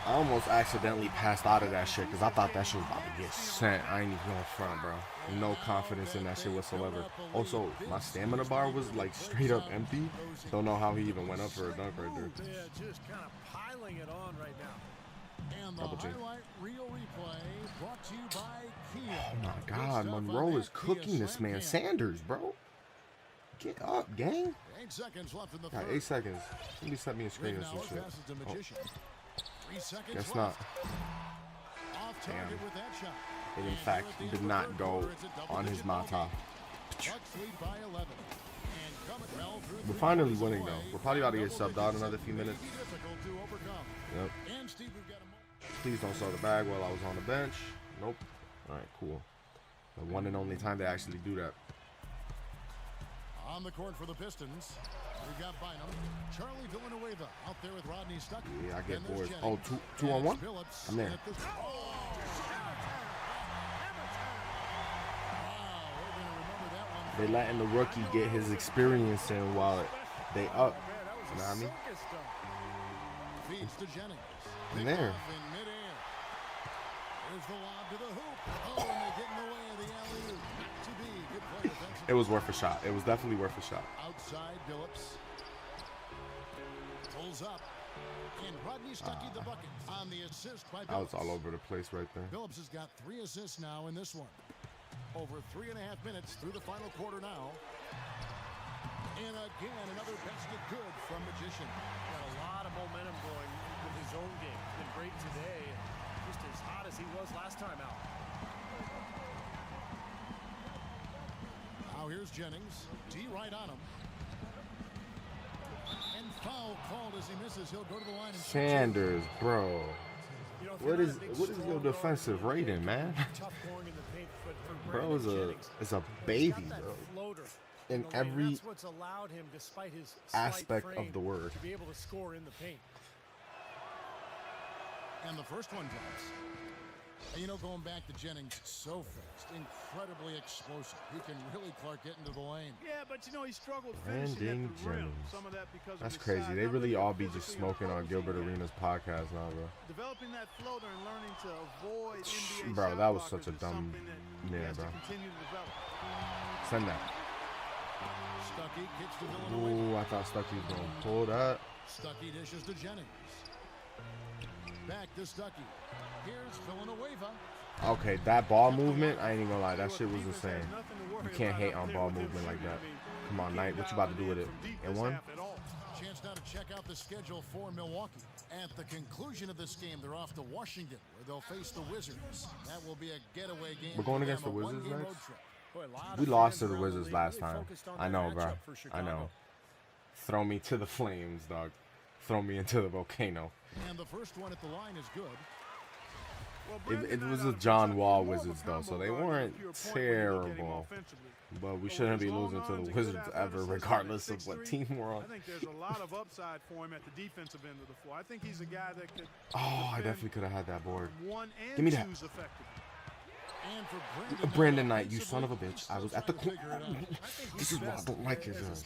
I almost accidentally passed out of that shit because I thought that shit was about to get sent. I ain't even going front, bro. No confidence in that shit whatsoever. Also, my stamina bar was like straight up empty. Don't know how he even went up for a dunk right there. Yeah, just kind of piling it on right now. And the highlight reel replay brought to you by Kia. Oh my God, Monroe is cooking this man Sanders, bro. Get up, gang. 8 seconds left in the Got third. 8 seconds. Somebody set me a screen or some shit. Oh. 3 seconds Guess left. not. Off target with that shot. It in fact did not go on his mata. Bucks lead by 11. And coming well through We're finally winning though. We're probably about to get subbed out in another few minutes. difficult to overcome. Yep. And Steve, we've got a Please don't sell the bag while I was on the bench. Nope. Alright, cool. The one and only time they actually do that. on the court for the Pistons. We've got Bynum, Charlie Villanueva out there with Rodney Stuckey. Yeah, I get bored. Oh, two on one? I'm there. They letting the rookie get his experience in while they up. You know what I mean? Feeds to Jennings. I'm there. In midair. There's the lob to the hoop. Oh, and they get in the way of the alley-oop. To be good play defensively. It was worth a shot. It was definitely worth a shot. Outside Billups. Pulls up. And Rodney Stuckey the bucket on the assist by Billups. I was all over the place right there. Billups has got 3 assists now in this one. Over 3.5 minutes through the final quarter now. And again, another basket good from Magician. Got a lot of momentum going with his own game. He's been great today, just as hot as he was last time out. Now here's Jennings. D right on him. And foul called as he misses. He'll go to the line and Sanders, bro. What is your defensive rating, man? Bro is a baby, bro. In every that's what's allowed him, despite his aspect frame, of the word. to be able to score in the paint. And the first one drops. And you know, going back to Jennings, so fast, incredibly explosive. He can really Clark get into the lane. Yeah, but you know, he struggled finishing at the rim. Some of that because That's of his crazy. size. They Not really all be physically just smoking on Gilbert opposing Arenas podcast now, bro. Developing that floater and learning to avoid NBA Bro, shot that was blockers such a is dumb something that he yeah, has bro. to continue to develop. Send that. Stuckey gets to Villanueva. Ooh, I thought Stuckey was gonna pull that. Stuckey dishes to Jennings. Back to Stuckey. Here's Villanueva. Okay, that ball movement, I ain't even gonna lie, that shit was insane. You can't hate on ball movement like that. Come on, Knight, what you about to do with it? And one? Chance now to check out the schedule for Milwaukee. At the conclusion of this game, they're off to Washington, where they'll face the Wizards. That will be a getaway game. We're going for against them, the a Wizards one-game next? road trip. We lost to the Wizards last time. I know, bro. I know. Throw me to the flames, dog. Throw me into the volcano. And the first one at the line is good. It was a John Wall Wizards, though, so they weren't terrible. But we shouldn't be losing to the Wizards ever, regardless of what team we're on. I think there's a lot of upside for him at the defensive end of the floor. I think he's a guy that could. Oh, I definitely could have had that board. One and Give me that. twos effectively. And for Brandon Knight, you son of a bitch. I was at the This is why I don't like his ass.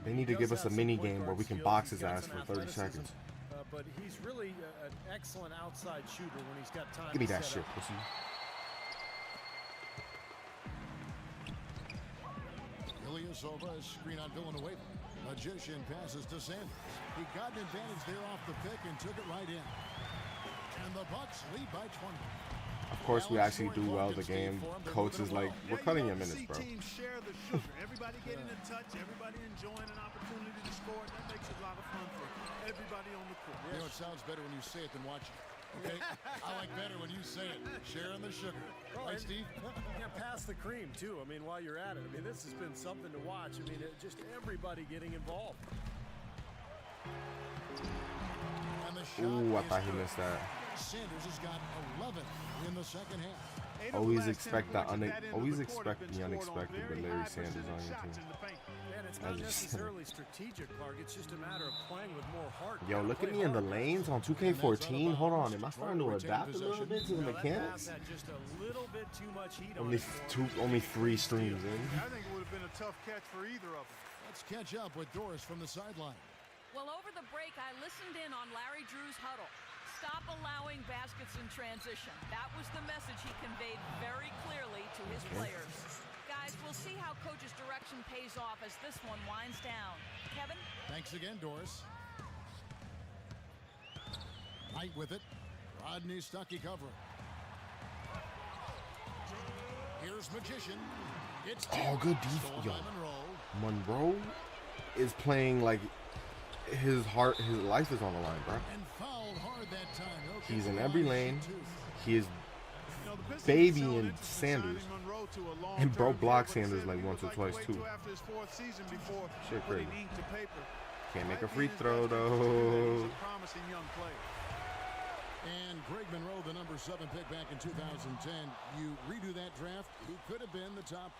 They need to give us a mini game where we can box his ass for 30 seconds. But he's really an excellent outside shooter when he's got time. Give me to that set shit, up. pussy. Ilyasova is screen on Villanueva. Magician passes to Sanders. He got an advantage there off the pick and took it right in. And the Bucks lead by 20. Of course, we actually do well the game. Coach is like, we're cutting your minutes, bro. Teams share the sugar. Everybody getting a touch. Everybody enjoying an opportunity to score. That makes it a lot of fun for everybody on the court. You know, it sounds better when you say it than watch it. Okay? I like better when you say it. Sharing the sugar. Right, Steve? Yeah, pass the cream, too. I mean, while you're at it. I mean, this has been something to watch. I mean, just everybody getting involved. And the shot Ooh, I is thought he good. missed that. Sanders has got 11 in the second half. Always expect the unexpected with Larry Sanders on your team. And it's not necessarily strategic, Clark. It's just a matter of playing with more heart. Yo, look at me in the lanes on 2K14. Hold on, am I starting to adapt a little bit to the mechanics? That just a little bit too much heat on Only 3 streams in. I think it would have been a tough catch for either of them. Let's catch up with Doris from the sideline. Well, over the break, I listened in on Larry Drew's huddle. Stop allowing baskets in transition. That was the message he conveyed very clearly to his players. Guys, we'll see how coach's direction pays off as this one winds down. Kevin? Thanks again, Doris. Knight with it. Rodney Stuckey covering. Here's Magician. It's good defense. Yo, Monroe is playing like his life is on the line, bro. And fouled hard that time. Okay, he's in every lane. He is babying Sanders. And bro blocked Sanders like once or twice too. Shit crazy. Can't make a free throw though. And Greg Monroe, the number 7 pick back in 2010. You redo that draft, he could have been the top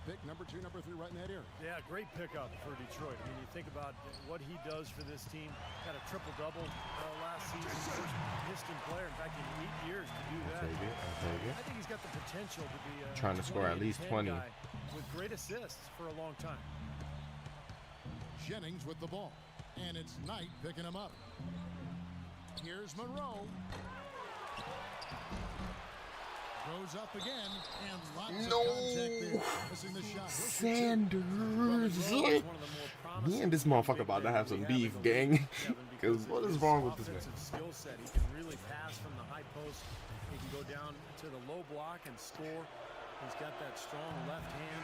pick, number 2, number 3, right in that area. Yeah, great pickup for Detroit. I mean, you think about what he does for this team. Got a triple-double last season. First Piston player, in fact, in 8 years to do that. I'll take it. I think he's got the potential to be trying to score at least 20. With great assists for a long time. Jennings with the ball, and it's Knight picking him up. Here's Monroe. Goes up again, and lots of contact there. Missing the shot. Sanders. Me and this motherfucker about to have some beef, gang. Because what is wrong with this man? Skill set. He can really pass from the high post. He can go down to the low block and score. He's got that strong left hand.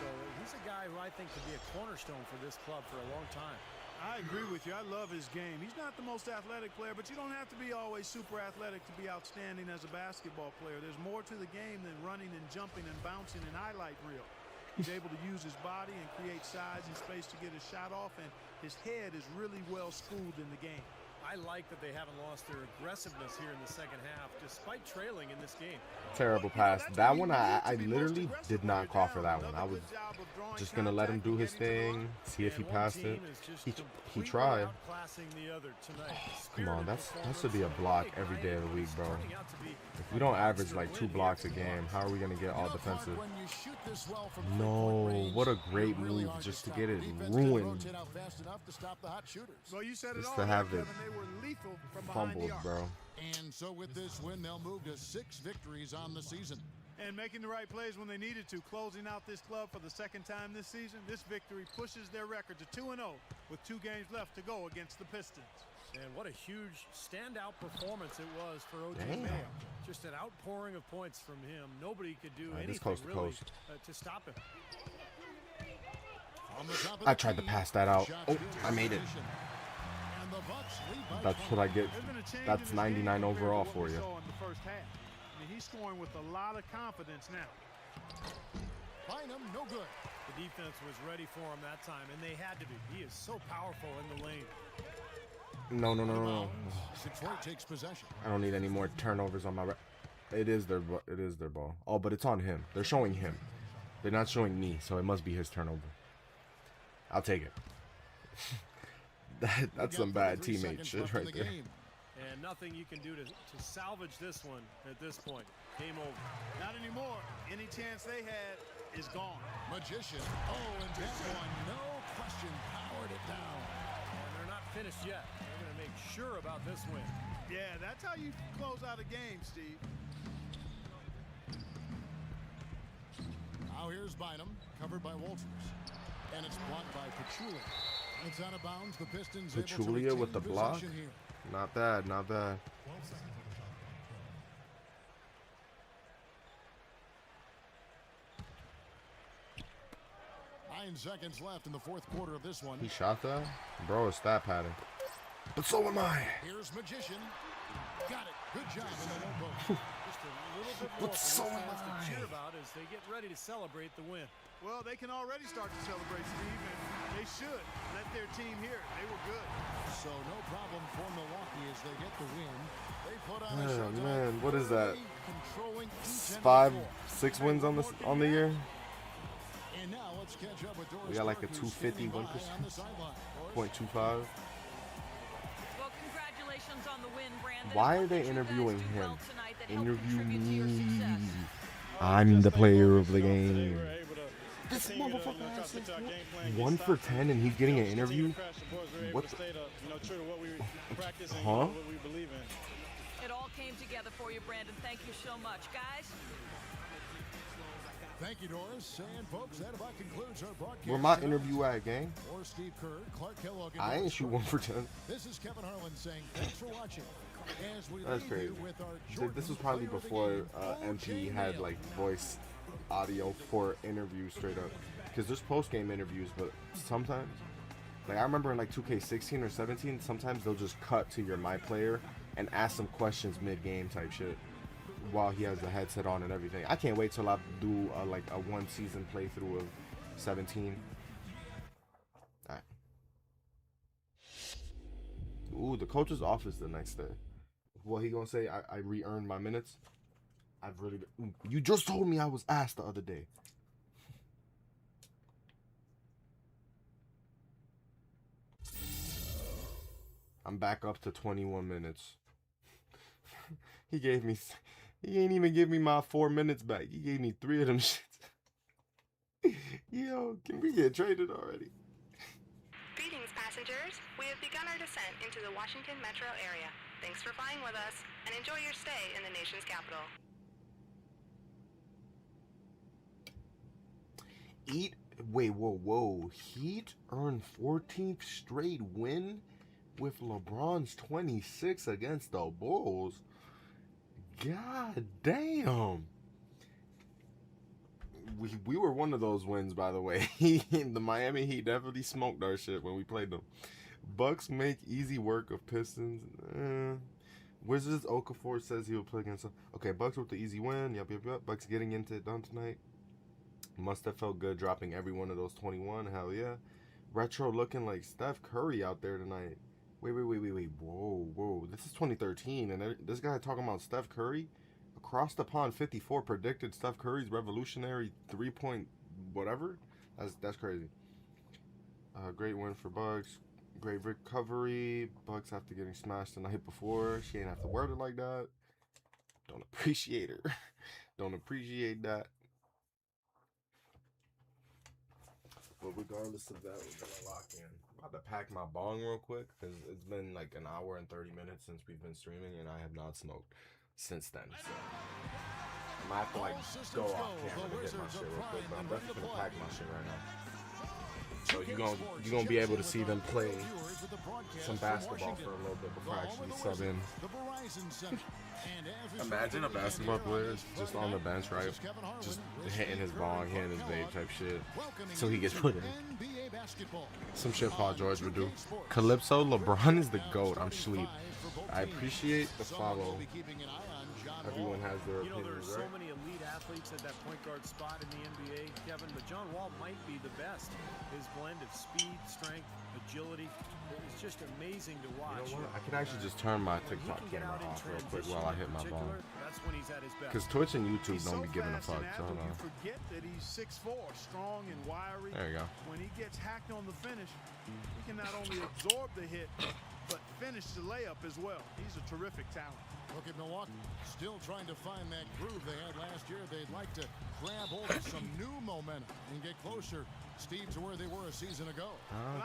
So he's a guy who I think could be a cornerstone for this club for a long time. I agree with you. I love his game. He's not the most athletic player, but you don't have to be always super athletic to be outstanding as a basketball player. There's more to the game than running and jumping and bouncing and highlight reel. He's able to use his body and create size and space to get his shot off, and his head is really well schooled in the game. I like that they haven't lost their aggressiveness here in the second half, despite trailing in this game. Terrible pass. That one, I literally did not call for that one. I was just going to let him do his thing, see if he passed it. He tried. Come on, that should be a block every day of the week, bro. If we don't average like 2 blocks a game, how are we going to get all defensive? No, what a great move just to get it ruined. Well, you said it just all to have it fumbled, bro. And so with this win, they'll move to 6 victories on the season. And making the right plays when they needed to, closing out this club for the 2nd time this season. This victory pushes their record to 2-0 with 2 games left to go against the Pistons. And what a huge standout performance it was for O.J. Mayo. Just an outpouring of points from him. Nobody could do anything really to stop him. I tried to pass that out. Oh, I made it. That's what I get. That's 99 overall for you. In the first half. I mean, he's scoring with a lot of confidence now. Bynum, no good. The defense was ready for him that time, and they had to be. He is so powerful in the lane. No. Detroit takes possession. I don't need any more turnovers on my. It is their ball. Oh, but it's on him. They're showing him. They're not showing me, so it must be his turnover. I'll take it. That's some bad teammate shit right there. And nothing you can do to salvage this one at this point. Game over. Not anymore. Any chance they had is gone. Magician. Oh, and that one, no question, powered it down. And they're not finished yet. They're going to make sure about this win. Yeah, that's how you close out a game, Steve. Now here's Bynum, covered by Walters. And it's blocked by Pachulia. It's out of bounds. The Pistons Pachulia with the block. Not bad, not bad. 9 seconds left in the 4th quarter of this one. He shot that? Bro, is stat padding. But so am I. Here's Magician. Got it. Good job in the low post. Just a little bit more to cheer about as they get ready to celebrate the win. Well, they can already start to celebrate, Steve, and they should let their team hear it. They were good. So no problem for Milwaukee as they get the win. They put on a Oh man, what is that? controlling 5, 6 wins on the year. And now let's catch up with Doris. We got like a Burke, who's 250 standing by 1%. on the sideline. Doris? 0.25. Well, congratulations on the win, Brandon. Why are What they did you guys interviewing do him? well tonight that helped Interview contribute to your me. success? I'm the player of the Today game. we were able to This continue to, motherfucker try has to stick to our game plan, get 1 for stops, 10 and he's getting an interview? continue to crash the boards. We were able What to the? stay true to what we practice and Huh? what we believe in. It all came together for you, Brandon. Thank you so much, guys. Thank you, Doris. And folks, that about concludes our broadcast. Where my tonight. interview at, gang? For Steve Kerr, Clark Kellogg, and I ain't Doris shoot Burke. 1 for 10. This is Kevin Harlan saying thanks for watching. As we That's leave crazy. you with our This was Jordan probably Player of the before Game, MP O.J. had Mayo. like voice audio for interviews straight up. Because there's post-game interviews, but sometimes, like I remember in like 2K16 or 17, sometimes they'll just cut to your MyPlayer and ask some questions mid-game type shit while he has the headset on and everything. I can't wait till I do like a 1-season playthrough of 17. All right. Ooh, the coach's office the next day. What he gonna say? I re-earned my minutes. I've really been, you just told me I was asked the other day. I'm back up to 21 minutes. He ain't even give me my 4 minutes back. He gave me 3 of them shits. Yo, can we get traded already? Greetings, passengers. We have begun our descent into the Washington metro area. Thanks for flying with us, and enjoy your stay in the nation's capital. Whoa. Heat earned 14th straight win with LeBron's 26 against the Bulls. God damn. We were one of those wins, by the way. The Miami Heat definitely smoked our shit when we played them. Bucks make easy work of Pistons. Wizards, Okafor says he will play against them. Okay, Bucks with the easy win. Yep. Bucks getting into it done tonight. Must have felt good dropping every one of those 21. Hell yeah. Retro looking like Steph Curry out there tonight. Wait. Whoa. This is 2013, and this guy talking about Steph Curry? Across the pond 54 predicted Steph Curry's revolutionary 3-point whatever. That's crazy. Great win for Bucks. Great recovery. Bucks after getting smashed the night before. She ain't have to word it like that. Don't appreciate her. Don't appreciate that. But regardless of that, we're gonna lock in. I'm about to pack my bong real quick because it's been like an hour and 30 minutes since we've been streaming, and I have not smoked since then. So I might have to like go off camera to get my shit real quick, but I'm definitely gonna pack my shit right now. So you're gonna be able to see them play some basketball for a little bit before I actually sub in. Imagine a basketball player just on the bench, right? Just hitting his bong, hitting his vape type shit. So he gets put in. Some shit Paul George would do. Calypso, LeBron is the GOAT. I'm sleep. I appreciate the follow. Everyone has their There are opinions, so right? many elite athletes at that point guard spot in the NBA, Kevin, but John Wall might be the best. His blend of speed, strength, agility, it's just amazing to watch. You know what? I could actually just turn my When he TikTok can get camera out in off real quick transition while I in hit my bong. particular, that's when he's at his best. Because Twitch and YouTube He's don't so be giving a fast fuck. and So hold agile, on. you forget that he's 6'4", strong and wiry. There you go. When he gets hacked on the finish, he can not only absorb the hit, but finish the layup as well. He's a terrific talent. Look at Milwaukee, still trying to find that groove they had last year. They'd like to grab hold of some new momentum and get closer, Steve, to where they were a season ago.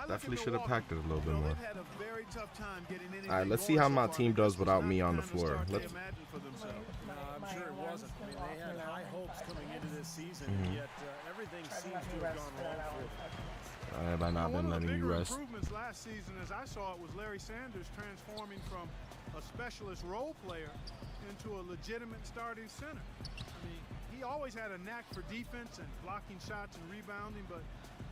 Definitely should have packed it a little bit more. They've had a very tough time getting anything All right, let's see going how so my far, team because does without it's me not on the the kind of floor. start they Let's. imagined for themselves. No, I'm sure it wasn't. I mean, they had high hopes coming into this season, yet everything seems to have gone wrong for them. Have I not been One of the letting you bigger rest? improvements last season, as I saw it, was Larry Sanders transforming from a specialist role player into a legitimate starting center. I mean, he always had a knack for defense and blocking shots and rebounding, but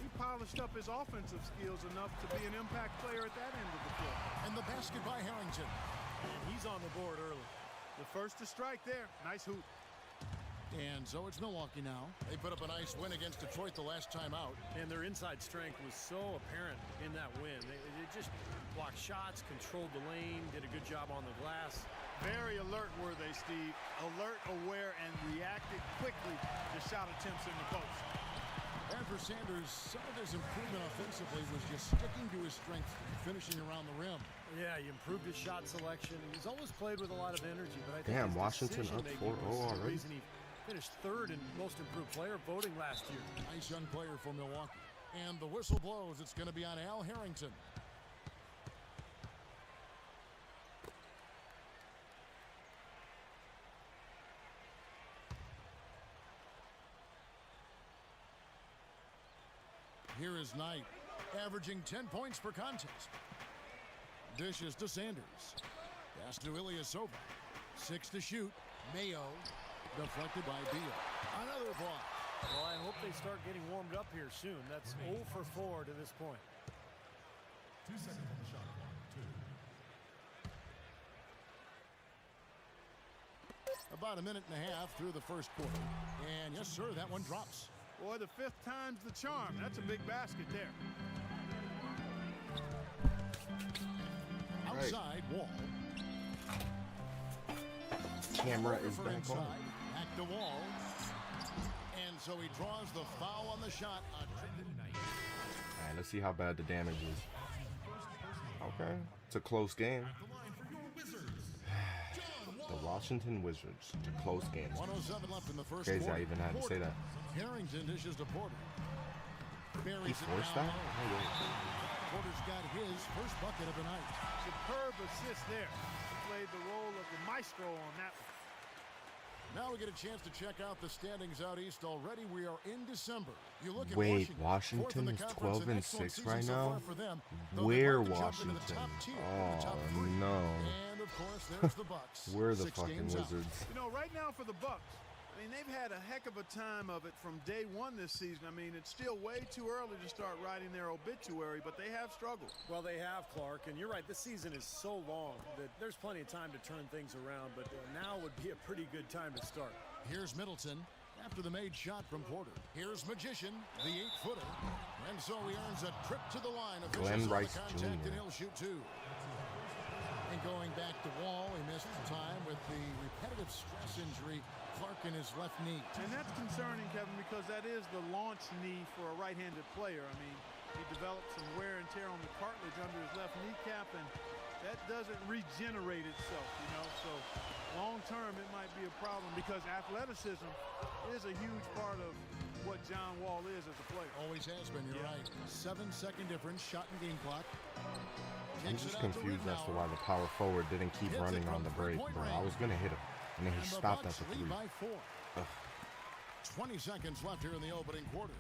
he polished up his offensive skills enough to be an impact player at that end of the floor. And the basket by Harrington. And he's on the board early. The first to strike there. Nice hoop. And so it's Milwaukee now. They put up a nice win against Detroit the last time out. And their inside strength was so apparent in that win. They just blocked shots, controlled the lane, did a good job on the glass. Very alert were they, Steve. Alert, aware, and reacted quickly to shot attempts in the post. And for Sanders, some of his improvement offensively was just sticking to his strengths, finishing around the rim. Yeah, he improved his shot selection. He's always played with a lot of energy, but I think Damn, his Washington up 4-0 decision-making was the already. reason he finished third in most improved player voting last year. Nice young player for Milwaukee. And the whistle blows. It's going to be on Al Harrington. Here is Knight, averaging 10 points per contest. Dishes to Sanders. Pass to Ilyasova. 6 to shoot. Mayo. Deflected by Beal. Another block. Well, I hope they start getting warmed up here soon. That's 0 for 4 to this point. 2 seconds on the shot clock. 2. About a minute and a half through the first quarter. And yes, sir, that one drops. Boy, the 5th time's the charm. That's a big basket there. Outside Wall. Camera is back on. Back to Wall. And so he draws the foul on the shot. Alright, let's see how bad the damage is. Okay, it's a close game. The Washington Wizards. It's a close game. 107 left in the first Crazy quarter. I even had to say that. Harrington dishes to Porter. He forced that? No way. Porter's got his first bucket of the night. Superb assist there. He played the role of the maestro on that one. Now we get a chance to check out the standings out east already. We are in December. You look at Wait, Washington Washington is 12 and 6 right now? for them, Where Washington? Oh no. And of course, there's the Bucks. We're the 6 fucking games out. Wizards. You know, right now for the Bucks, I mean, they've had a heck of a time of it from day one this season. I mean, it's still way too early to start writing their obituary, but they have struggled. Well, they have, Clark, and you're right. This season is so long that there's plenty of time to turn things around, but now would be a pretty good time to start. Here's Middleton after the made shot from Porter. Here's Magician, the 8-footer. And so he earns a trip to the line. Glenn Rice Jr. Jr. And he'll shoot 2. And going back to Wall, he missed time with the repetitive stress injury, Clark in his left knee. And that's concerning, Kevin, because that is the launch knee for a right-handed player. I mean, he developed some wear and tear on the cartilage under his left kneecap, and that doesn't regenerate itself, you know. So long-term, it might be a problem because athleticism is a huge part of what John Wall is as a player. Always has been, you're right. 7-second difference, shot and game clock. I'm just confused as to why the power forward didn't keep running on the break, bro. I was going to hit him, and then he stopped at the 3. By 4. 20 seconds left here in the opening quarter.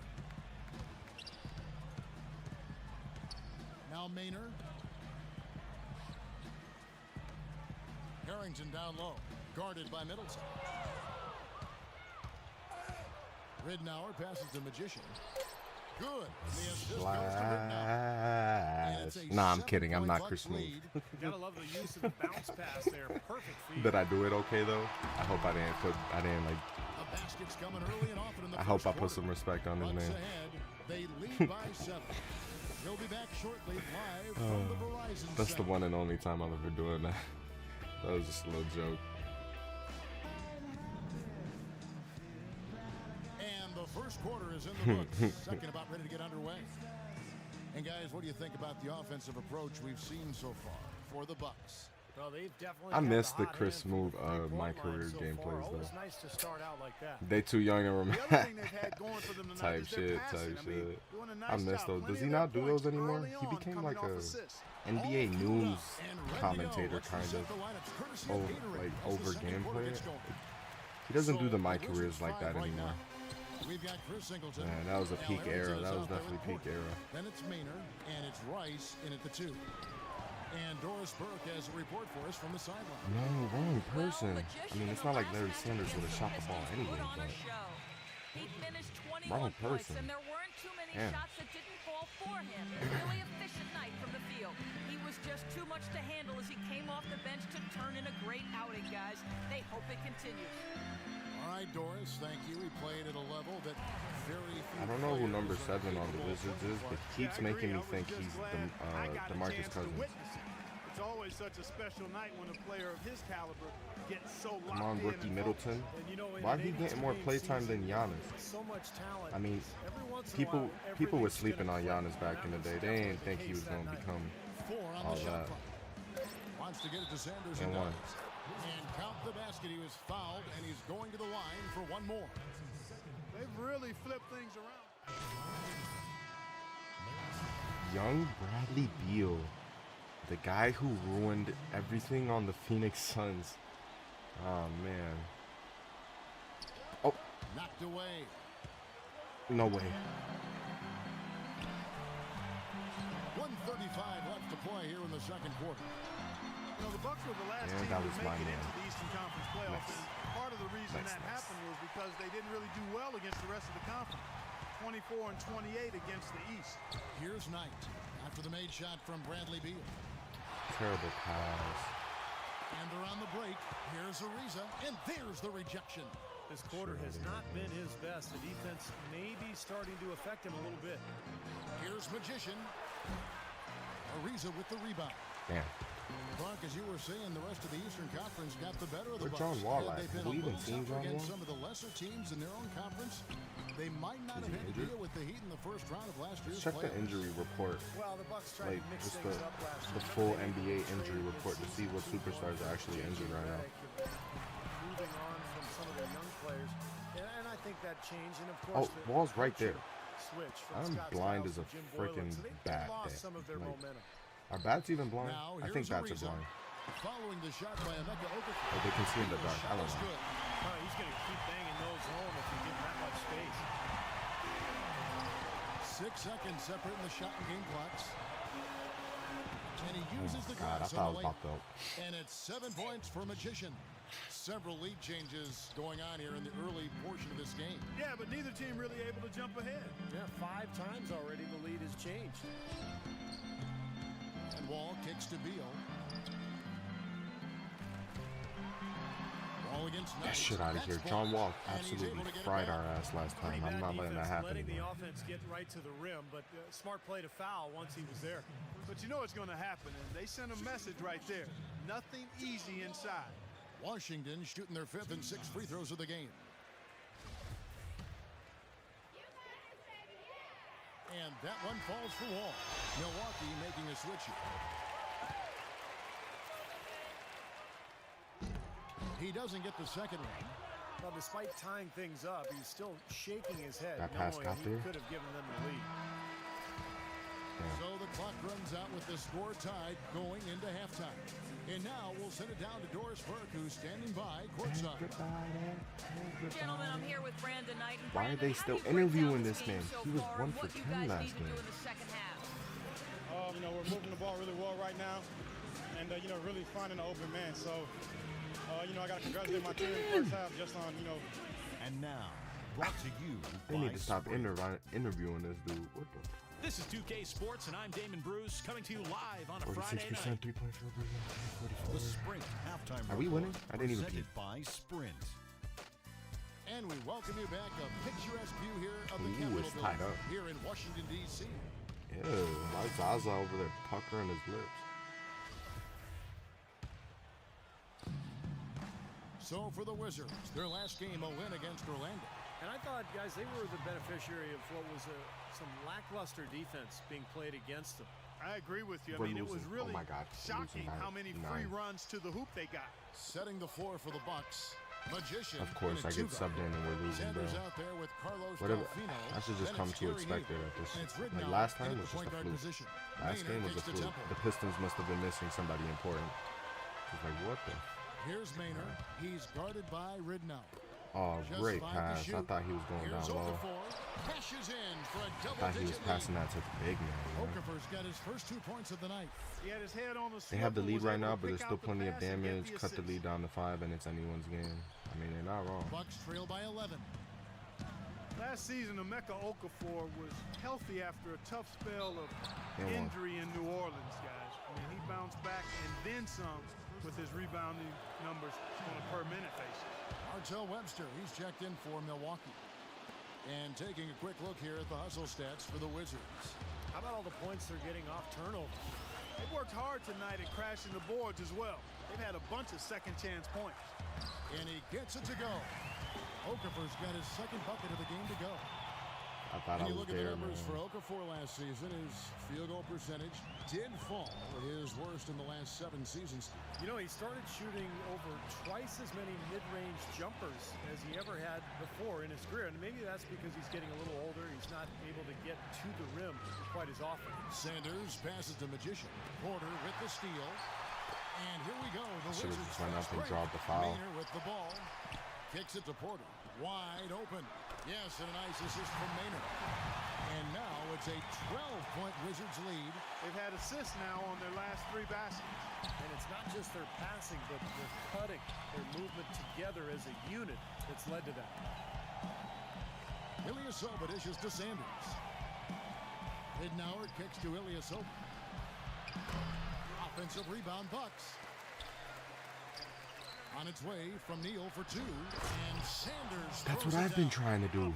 Now Maynard. Harrington down low, guarded by Middleton. Ridnour passes to Magician. Good. The assist goes to Ridnour. Nah, I'm kidding. I'm not Chris Smooth. You gotta love the use of the bounce pass there. Perfect feed. Did I do it okay though? I hope I didn't like. The basket's coming early and often in the I hope I first put some respect on this Bucks man. ahead. They lead by 7. They'll be back shortly live from the Verizon That's the Center. one and only time I'm ever doing that. That was just a little joke. And the first quarter is in the books. Second about ready to get underway. And guys, what do you think about the offensive approach we've seen so far for the Bucks? Well, they've definitely I got missed the hot Chris hand from Smooth the three-point MyCareer line so gameplays far. though. Always nice to start out like that. They too young to The remember. other thing they've had going for them tonight Type is their shit, passing. type I mean, shit. doing a I nice miss job. those. Plenty Does he of not their do those points anymore? early He on became coming like off a assists. NBA news commentator Let's kind reset of. the lineups courtesy of Oh, Gatorade like as the over second game quarter player. gets going. He doesn't do So the MyCareers Wizards like that drive right anymore. now. We've got Chris Singleton. Man, that was a Al peak era. Harrington's That was out there definitely at peak the era. point. Then it's Maynard, and it's Rice in at the 2. And Doris Burke has a report for us from the sideline. No, wrong person. Well, I mean, it's not like Larry Sanders would have shot the ball anyway, but He finished 21 wrong points, person. and there weren't too many Damn. shots that didn't fall for him. Really efficient night from the field. He was just too much to handle as he came off the bench to turn in a great outing, guys. They hope it continues. All right, Doris, thank you. He played at a level that very few I don't know who players number are 7 on the capable of Wizards so is, far. but he keeps making me think he's I got a DeMarcus chance to Cousins. witness it. It's it's always such a special night when a player of his caliber gets so locked Come on, in rookie and Middleton. And, you know, in Why an is he getting 82 more game playtime season, than Giannis? so much talent. I mean, Every once in a people while, people were everybody's sleeping on gonna Giannis click. back in the That day. was They didn't definitely think the he was case going to that become night. 4 on all the shot that. clock. Wants to get it to Sanders And one. does. And count the basket. He was fouled, and he's going to the line for one more. They've really flipped things around. Young Bradley Beal, the guy who ruined everything on the Phoenix Suns. Oh, man. Oh, Knocked away. no way. 1:35 left to play here in the second quarter. You know, the Bucks were the last And team that to was make my it man. into the Eastern Conference playoffs. Nice. And part of the reason Nice, that nice. happened was because they didn't really do well against the rest of the conference. 24 and 28 against the East. Here's Knight after the made shot from Bradley Beal. Terrible pass. And they're on the break. Here's Ariza, and there's the rejection. This quarter has not been his best. The defense may be starting to affect him a little bit. Here's Magician. Ariza with the rebound. Damn. Clark, as you were saying, the rest of the Eastern Conference got the better of the Where's Bucks. John Wall Had at? they been Have we a even little seen tougher John against Wall? some of the lesser teams in their own conference, they might not Is have he had to injured? deal with the Heat in the first round of last year's Check the playoffs. injury report. Well, the Bucks tried Like, to mix just things up last the year. full Remember, they NBA made a injury trade report to see what superstars are actually injured right now. Moving on from some of their young players, and I think that changed. And of Oh, course, the Wall's right there. switch from I'm Scott blind Skiles as a to Jim Boylan. freaking So they bat lost day. some of their Like, momentum. Are bats even blind? Now, I think here's bats are Ariza. blind. Following the shot by Emeka Okafor. Or they can see in the dark. I Shot don't is know. good. He's going to keep banging those home if you give him that much space. 6 seconds separating the shot and game clocks. And he uses the God, I glass thought I on was the about layup. to. And it's 7 points for Magician. Several lead changes going on here in the early portion of this game. Yeah, but neither team really able to jump ahead. Yeah, 5 times already the lead has changed. And Wall kicks to Beal. Wall against That Knight. shit out of That's here. blocked. John Wall And he's able absolutely to get it fried back. our ass last time. Pretty I'm bad not letting that defense, happen letting the anymore. offense get right to the rim, but smart play to foul once he was there. But you know what's going to happen, and they sent a message right there. Nothing easy inside. Washington shooting their 5th and 6th free throws of the game. And that one falls for Wall. Milwaukee making a switch here. He doesn't get the second one. Well, despite tying things up, he's still shaking his head, That pass knowing got he there? could have given them the lead. So the clock runs out with the score tied going into halftime. And now we'll send it down to Doris Burke, who's standing by courtside. Gentlemen, I'm here with Brandon Knight. And Why are Brandon, they how still do you break down interviewing this game man? so He was far, 1 for what you 10 guys last need to do game. in the second half? You know, we're moving the ball really well right now, and you know, really finding an open man. So, you know, I got to congratulate my team in the first half just on, you know. And now, brought to you They by need to stop Sprint. interviewing this dude. What the? This is 2K Sports, and I'm Damon Bruce, coming to you live on a Friday 46% night. 3-point field goal. The Sprint halftime Are we report winning? I didn't even presented peek. by Sprint. And we welcome you back. A picturesque view here of the Ooh, Capitol it's tied building up. here in Washington, D.C. Ew, why is Zaza over there puckering his lips? So for the Wizards, their last game a win against Orlando. And I thought, guys, they were the beneficiary of what was some lackluster defense being played against them. I agree with you. I We're mean, it was losing. really Oh my God, we're shocking losing by how many free 9. runs to the hoop they got. Setting the floor for the Bucks. Magician. Of course, in a I get two-guard. subbed in and we're losing, bro. Sanders out there with Carlos Whatever. Delfino. I should just Then come it's to Gary expect it Hill. at this. And it's Like Ridnour last in time at was the just point a guard fluke. position. Last Maynard game was a takes to fluke. Temple. The Pistons must have been missing somebody important. It's like, what the? Here's Maynard. He's guarded by Ridnour. Oh, Just great 5 to pass. I shoot. thought he was going Here's down low. Okafor. Cashes in for a I thought he was double-digit passing lead. that to the big man. Man. Okafor's got his first 2 points of the night. He had his head on the They have the swivel, lead was right able now, to but pick there's still out the plenty of pass and get damage. the Cut the assist. lead down to 5, and it's anyone's game. I mean, they're not wrong. Bucks trail by 11. Last season, Emeka Okafor was healthy after a tough spell of And one. injury in New Orleans, guys. I mean, he bounced back and then some with his rebounding numbers on a per-minute basis. Martell Webster, he's checked in for Milwaukee. And taking a quick look here at the hustle stats for the Wizards. How about all the points they're getting off turnover? They worked hard tonight at crashing the boards as well. They've had a bunch of second chance points. And he gets it to go. Okafor's got his second bucket of the game to go. I thought And I you was look at the there, numbers man. for Okafor last season, his field goal percentage did fall, his worst in the last 7 seasons. You know, he started shooting over twice as many mid-range jumpers as he ever had before in his career. And maybe that's because he's getting a little older. He's not able to get to the rim quite as often. Sanders passes to Magician. Porter with the steal. And here we go. The Should've Wizards just went up and break. dropped the foul. Maynard with the ball. Kicks it to Porter. Wide open. Yes, and a nice assist from Maynard. And now it's a 12-point Wizards lead. They've had assists now on their last 3 baskets. And it's not just their passing, but their cutting, their movement together as a unit that's led to that. Ilyasova dishes to Sanders. Hiddenauer kicks to Ilyasova. Offensive rebound, Bucks. On its way from Neal for 2. And Sanders. That's what I've been trying to do.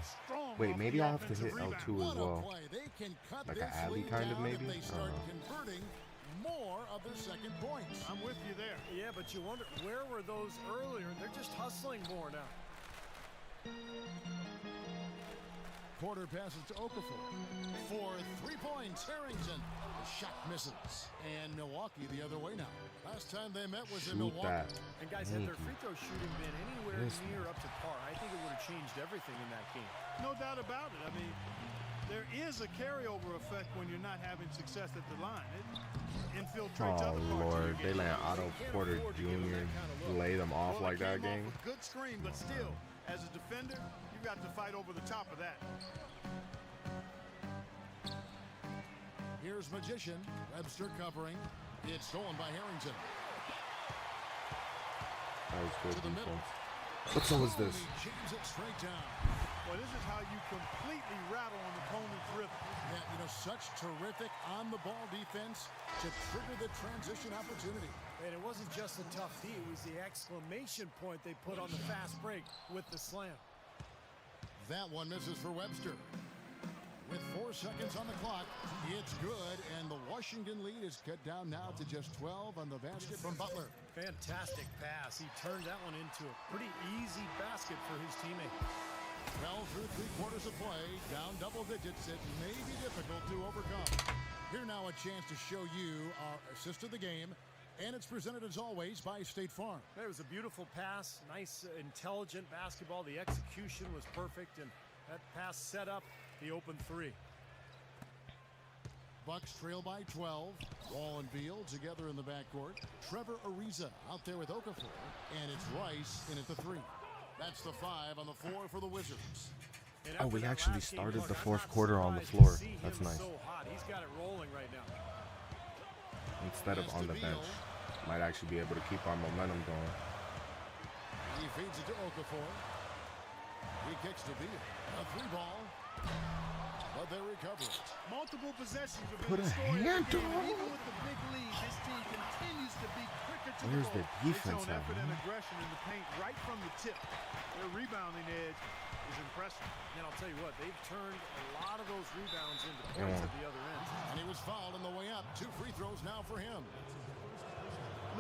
Wait, maybe I'll have to hit L2 as well. They can cut Like this an alley lead kind of down maybe? if they start converting more of their second points. I'm with you there. Yeah, but you wonder, where were those earlier? They're just hustling more now. Porter passes to Okafor for 3 points. Harrington. The shot misses. And Milwaukee the other way now. Last time they met was in Shoot Milwaukee. that. And guys, had their free throw shooting been anywhere near up to par, I think it would have changed everything in that game. No doubt about it. I mean, there is a carryover effect when you're not having success at the line. It infiltrates Oh, other parts Lord. of They your game. let Otto Porter Jr. lay them off Well, like it that came game. off a good screen, but still, as a defender, you've got to fight over the top of that. Here's Magician. Webster covering. It's stolen by Harrington. That was good To the middle. defense. But so was this. He jams it straight down. Well, this is how you completely rattle an opponent's rhythm. Yeah, you know, such terrific on-the-ball defense to trigger the transition opportunity. And it wasn't just a tough D, it was the exclamation point they put on the fast break with the slam. That one misses for Webster. With 4 seconds on the clock, it's good, and the Washington lead is cut down now to just 12 on the basket from Butler. Fantastic pass. He turned that one into a pretty easy basket for his teammate. Well, through 3 quarters of play, down double digits, it may be difficult to overcome. Here now a chance to show you our assist of the game, and it's presented as always by State Farm. It was a beautiful pass, nice, intelligent basketball. The execution was perfect, and that pass set up the open 3. Bucks trail by 12. Wall and Beal together in the backcourt. Trevor Ariza out there with Okafor, and it's Rice in at the 3. That's the 5 on the floor for the Wizards. Oh, we actually started the 4th quarter on the floor. That's nice. So hot. He's got it rolling right now. Instead of on the bench. Might actually be able to keep our momentum going. He feeds it to Okafor. He kicks to Beal. A 3 ball. But they recover it. Multiple possessions have Put been a the story of hand the game. on. Even with the big lead, this team continues to be quicker to Where's the the ball. defense They shown at, effort man? and aggression in the paint right from the tip. Their rebounding edge is impressive. And I'll tell you what, they've turned a lot of those rebounds into points at the other end. And he was fouled on the way up. 2 free throws now for him.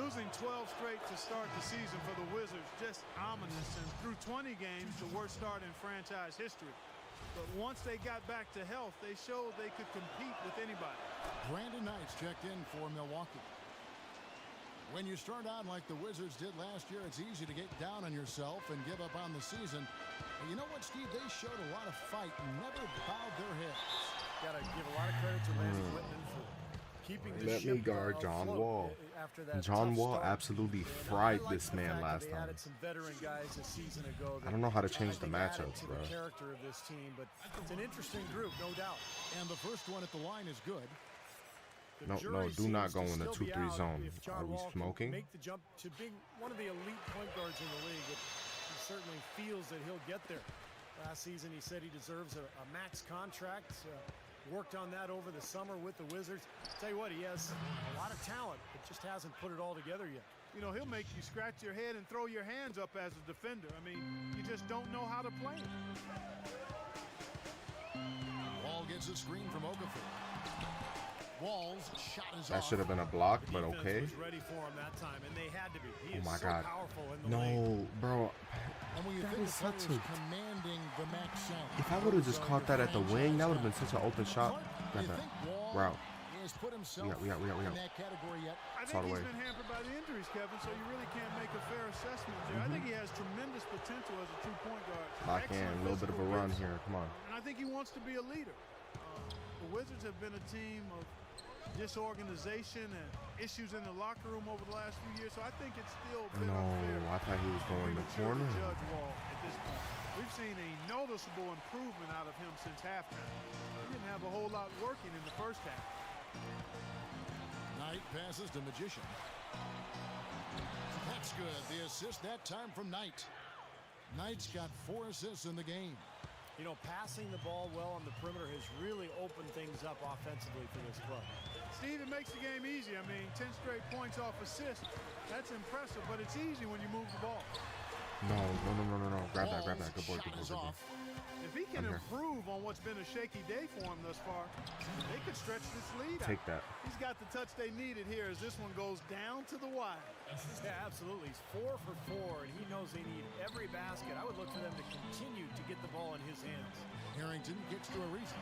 Losing 12 straight to start the season for the Wizards, just ominous. And through 20 games, the worst start in franchise history. But once they got back to health, they showed they could compete with anybody. Brandon Knight's checked in for Milwaukee. When you start out like the Wizards did last year, it's easy to get down on yourself and give up on the season. But you know what, Steve? They showed a lot of fight and never bowed their heads. Got to give a lot of credit to Randy Whitman for keeping the Let ship me guard John afloat Wall. after that John tough Wall start. absolutely And fried I like this the man fact that last they time. added some veteran guys a season ago. I don't know how to change the I think added matchups, to bro. The character of this team, but it's an interesting group, no doubt. And the first one at the line is good. The No, jury do not seems go to in the still be 2-3 out zone. if John Are we Wall can smoking? Make the jump to being one of the elite point guards in the league. He certainly feels that he'll get there. Last season, he said he deserves a max contract. Worked on that over the summer with the Wizards. Tell you what, he has a lot of talent, but just hasn't put it all together yet. You know, he'll make you scratch your head and throw your hands up as a defender. I mean, you just don't know how to play him. Wall gets a screen from Okafor. Wall's shot is That off. should have been a block, but okay. Was ready for him that time, and they had to be. He Oh is my so God. powerful in the lane. No, bro. And when you That think is the such players a... commanding the max sound, If I would have just caught that at the wing, that would have been such an open shot. Got you that. think Wall Route. has put himself We out. in that category yet? I It's all think the he's way. been hampered by the injuries, Kevin, so you really can't make a fair assessment there. I think he has tremendous potential as a two-point guard. Lock in. A little bit of a run here. Come on. And I think he wants to be a leader. The Wizards have been a team of disorganization and issues in the locker room over the last few years, so I think it's still a bit unfair. No, I thought he was going to the corner. Judge Wall at this point. We've seen a noticeable improvement out of him since halftime. He didn't have a whole lot working in the first half. Knight passes to Magician. That's good. The assist that time from Knight. Knight's got 4 assists in the game. You know, passing the ball well on the perimeter has really opened things up offensively for this club. Steve, it makes the game easy. I mean, 10 straight points off assist. That's impressive, but it's easy when you move the ball. No. Grab that. Good boy. If he can improve on what's been a shaky day for him thus far, they could stretch this lead out. Take that. He's got the touch they needed here as this one goes down to the wire. Yeah, absolutely. He's 4 for 4, and he knows they need every basket. I would look for them to continue to get the ball in his hands. Harrington gets to Ariza.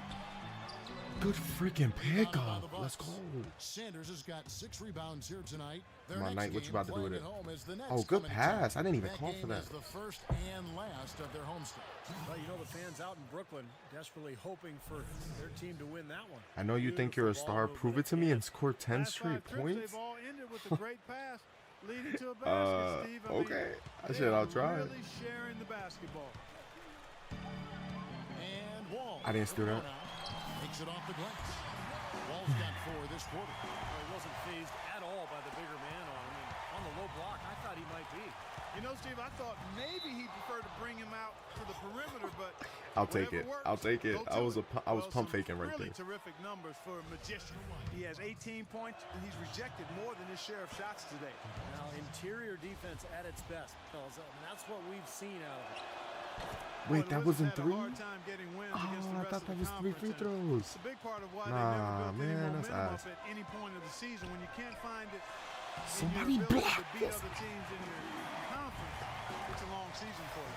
Good freaking pickup. Let's go. Sanders has got 6 rebounds here tonight. Come on, Knight. What you about to do with it? Oh, good pass. I didn't even call for that. That game is the first and last of their homestand. Well, you know, the fans out in Brooklyn desperately hoping for their team to win that one. I know you think you're a star. Prove it to me and score 10 straight points. They've all ended with a great pass leading to a basket, Steve. I okay. mean, I said I'll try. Really sharing the basketball. And Wall. I didn't steal that. Takes it off the glass. Wall's got 4 this quarter. Well, he wasn't phased at all by the bigger man on him. And on the low block, I thought he might be. You know, Steve, I thought maybe he preferred to bring him out to the perimeter, but I'll take it. I'll take it. I was pump faking right really there. Terrific numbers for Magician. He has 18 points, and he's rejected more than his share of shots today. Now, interior defense at its best, fellas. I mean, that's what we've seen out of it. Wait, that wasn't 3? Oh, I thought that was 3 free throws. It's a big part of why they Nah, never built any man, that's momentum ass. up at any point of the season. When you can't find it, Somebody in your ability block to beat this. other teams in your conference, it's a long season for you.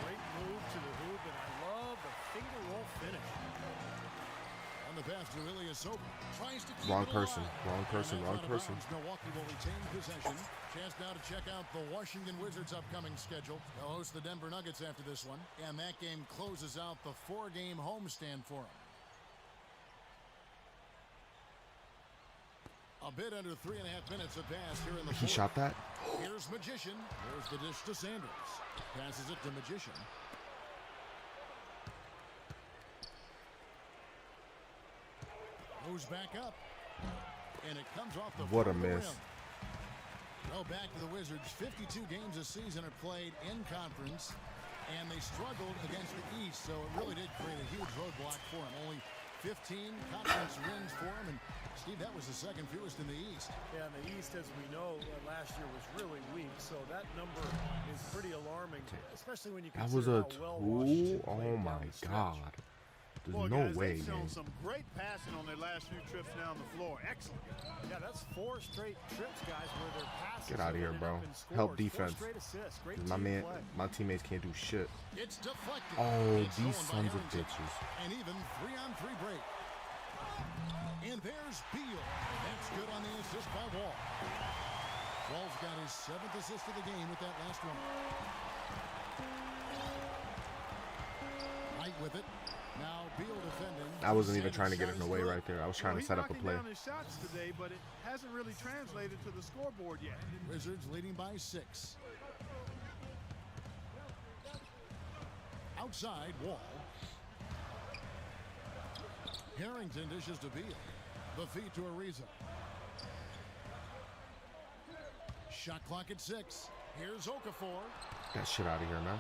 Great move to the hoop, and I love the finger roll finish. On the pass to Ilyasova. Tries to keep Wrong it person. alive. Wrong person. And Wrong that's out of person. bounds. Milwaukee will retain possession. Chance now to check out the Washington Wizards' upcoming schedule. They'll host the Denver Nuggets after this one, and that game closes out the 4-game homestand for them. A bit under 3.5 minutes have passed here in the He fourth. shot that? Here's Magician. There's the dish to Sanders. Passes it to Magician. Moves back up. And it comes off the What a front of the miss. rim. Well, back to the Wizards. 52 games this season are played in conference. And they struggled against the East, so it really did create a huge roadblock for them. Only 15 conference wins for them. And, Steve, that was the second fewest in the East. Yeah, and the East, as we know, last year was really weak, so that number is pretty alarming, especially when you That was consider a how well 2? Washington Oh played my down the stretch. God. There's Boy, no guys, way, they've shown man. some great passing on their last few trips down the floor. Excellent. Yeah, that's 4 straight trips, guys, where their passes Get out of have here, ended bro. up in scores. Help 4 defense. straight assists. Great My team man, play. my teammates can't do shit. It's deflected. Oh, It's these stolen sons by of Harrington. bitches. An even 3-on-3 break. And there's Beal. That's good on the assist by Wall. Wall's got his 7th assist of the game with that last one. Knight with it. Now Beal defending. I wasn't even Sanders trying to get shot in the is way good. right there. I was trying to He's set up a knocking play. down his shots today, but it hasn't really translated to the scoreboard yet. Wizards leading by 6. Outside, Wall. Harrington dishes to Beal. The feed to Ariza. Shot clock at 6. Here's Okafor. That shit out of here, man.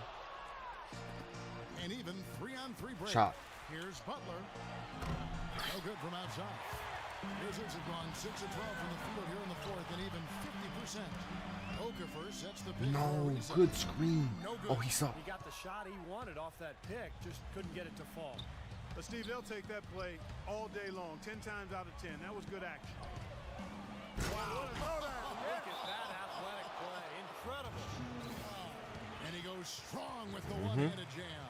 And even 3-on-3 break. Shot. Here's Butler. No good from outside. Wizards have gone 6 of 12 from the field here in the fourth, and even 50%. Okafor sets the pick. No, good screen. No good. Oh, he saw. He got the shot he wanted off that pick, just couldn't get it to fall. But Steve, they'll take that play all day long, 10 times out of 10. That was good action. Wow. Look at that athletic play. Incredible. And he goes strong with the one-handed jam.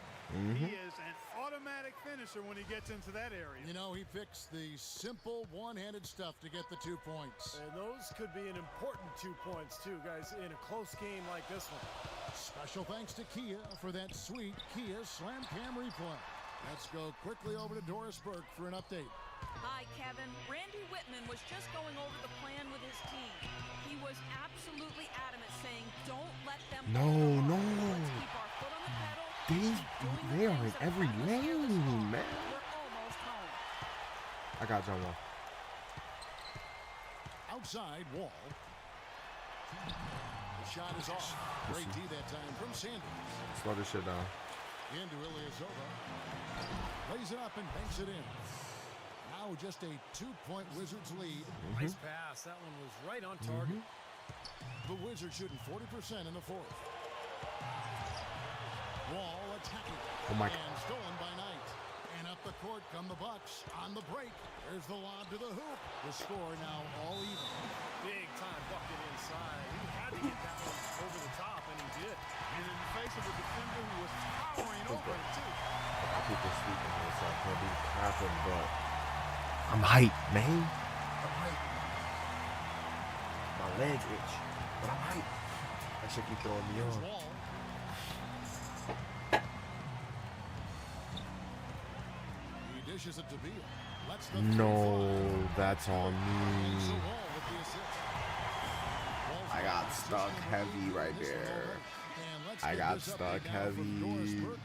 He is an automatic finisher when he gets into that area. You know, he picks the simple one-handed stuff to get the 2 points. And those could be an important 2 points, too, guys, in a close game like this one. Special thanks to Kia for that sweet Kia Slam Cam replay. Let's go quickly over to Doris Burke for an update. Hi, Kevin. Randy Whitman was just going over the plan with his team. He was absolutely adamant, saying, don't let them... No. Let's keep our foot on the pedal. They are in every lane, man. We're almost home. I got John Wall. Outside Wall. The shot is off. Great D that time from Sanders. Slow this shit down. Into Ilyasova. Lays it up and banks it in. Now just a 2-point Wizards lead. Nice pass. That one was right on target. The Wizards shooting 40% in the fourth. Wall attacking. Oh my And stolen by Knight. And up the court come the Bucks on the break. There's the lob to the hoop. The score now all even. Big time bucket inside. He had to get that one over the top, and he did. And in the face of a defender who was towering over it, too. People speaking on this side can't be happen, but I'm hyped, man. I'm hyped. My legs itch, but I'm hyped. That shit keep throwing me on. He dishes it to Beal. Lets the No, that's on me. I got stuck heavy right there. I got stuck heavy. Guys,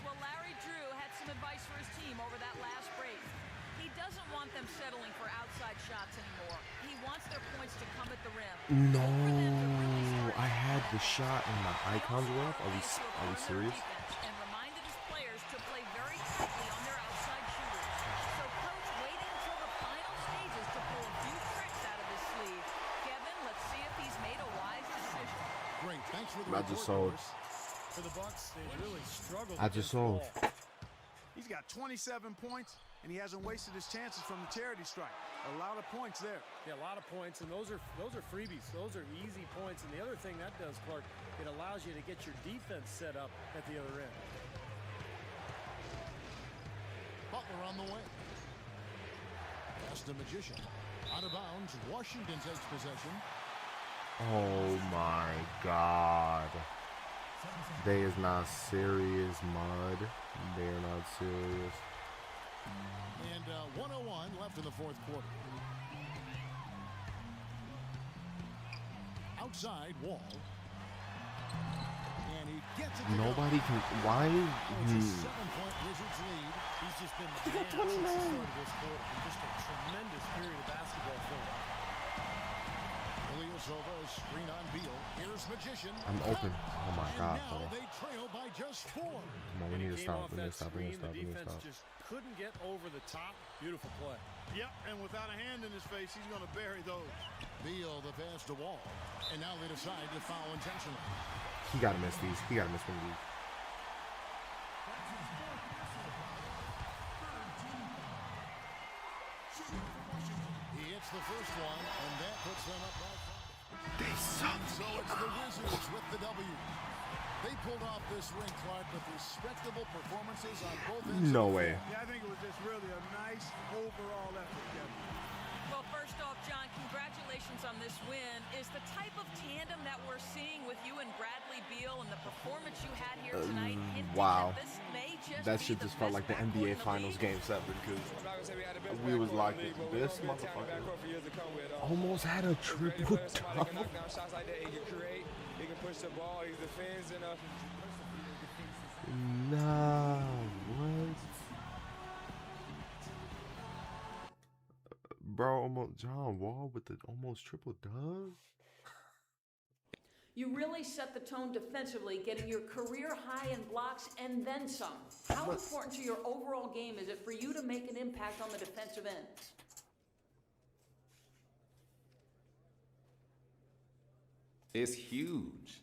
well, Larry Drew had some advice for his team over that last break. He doesn't want them settling for outside shots anymore. He wants their points to come at the rim. No, I had the shot and my icons were up. Are we serious? And reminded his players to play very tightly on their outside shooters. So coach waited until the final stages to pull a few tricks out of his sleeve. Kevin, let's see if he's made a wise decision. Great, thanks for the I just sold. For the Bucks, they really struggled. I just sold. He's got 27 points, and he hasn't wasted his chances from the charity strike. A lot of points there. Yeah, a lot of points, and those are freebies. Those are easy points. And the other thing that does, Clark, it allows you to get your defense set up at the other end. Butler on the way. Pass the Magician. Out of bounds. Washington takes possession. Oh my God. They is not serious, Mud. They are not serious. And 1:01 left in the fourth quarter. Outside Wall. And he gets it. Nobody can. Why? Just 7-point Wizards lead. He's just been the man since the start of this quarter. Just a tremendous period of basketball for him. Ilyasova, screen on Beal. Here's Magician. I'm open. Oh my God, Now bro. they trail by just 4. Come on, we need to stop. We need to stop. We need to stop. We The need to defense stop. just couldn't get over the top. Beautiful play. Yep, and without a hand in his face, he's going to bury those. Beal the pass to Wall. And now they decide to foul intentionally. He gotta miss these. He gotta miss one of these. He hits the first one, and that puts them up by 5. They suck. So it's the Wizards with the W. They pulled off this win, Clark, with respectable performances on both ends. No way. Yeah, I think it was just really a nice overall effort, Kevin. Well, first off, John, congratulations on this win. Is the type of tandem that we're seeing with you and Bradley Beal and the performance you had here tonight hinting wow. that this may just That be shit the just felt best like the backcourt in NBA the Finals league? Game 7 because we was like, this motherfucker almost had a triple double. He can push the ball, he defends enough. Nah, what? Bro, almost John Wall with the almost triple dub. You really set the tone defensively, getting your career high in blocks and then some. How important to your overall game is it for you to make an impact on the defensive end? It's huge.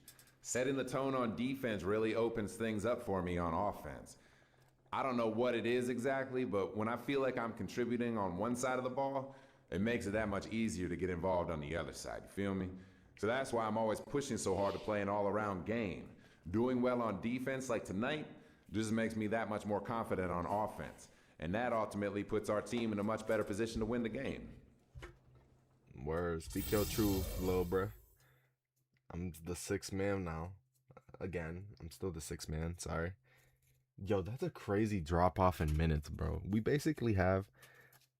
Setting the tone on defense really opens things up for me on offense. I don't know what it is exactly, but when I feel like I'm contributing on one side of the ball, it makes it that much easier to get involved on the other side, you feel me? So that's why I'm always pushing so hard to play an all-around game. Doing well on defense like tonight just makes me that much more confident on offense. And that ultimately puts our team in a much better position to win the game. Word, speak your truth, little bruh. I'm the sixth man now. Again, I'm still the sixth man, sorry. Yo, that's a crazy drop-off in minutes, bro. We basically have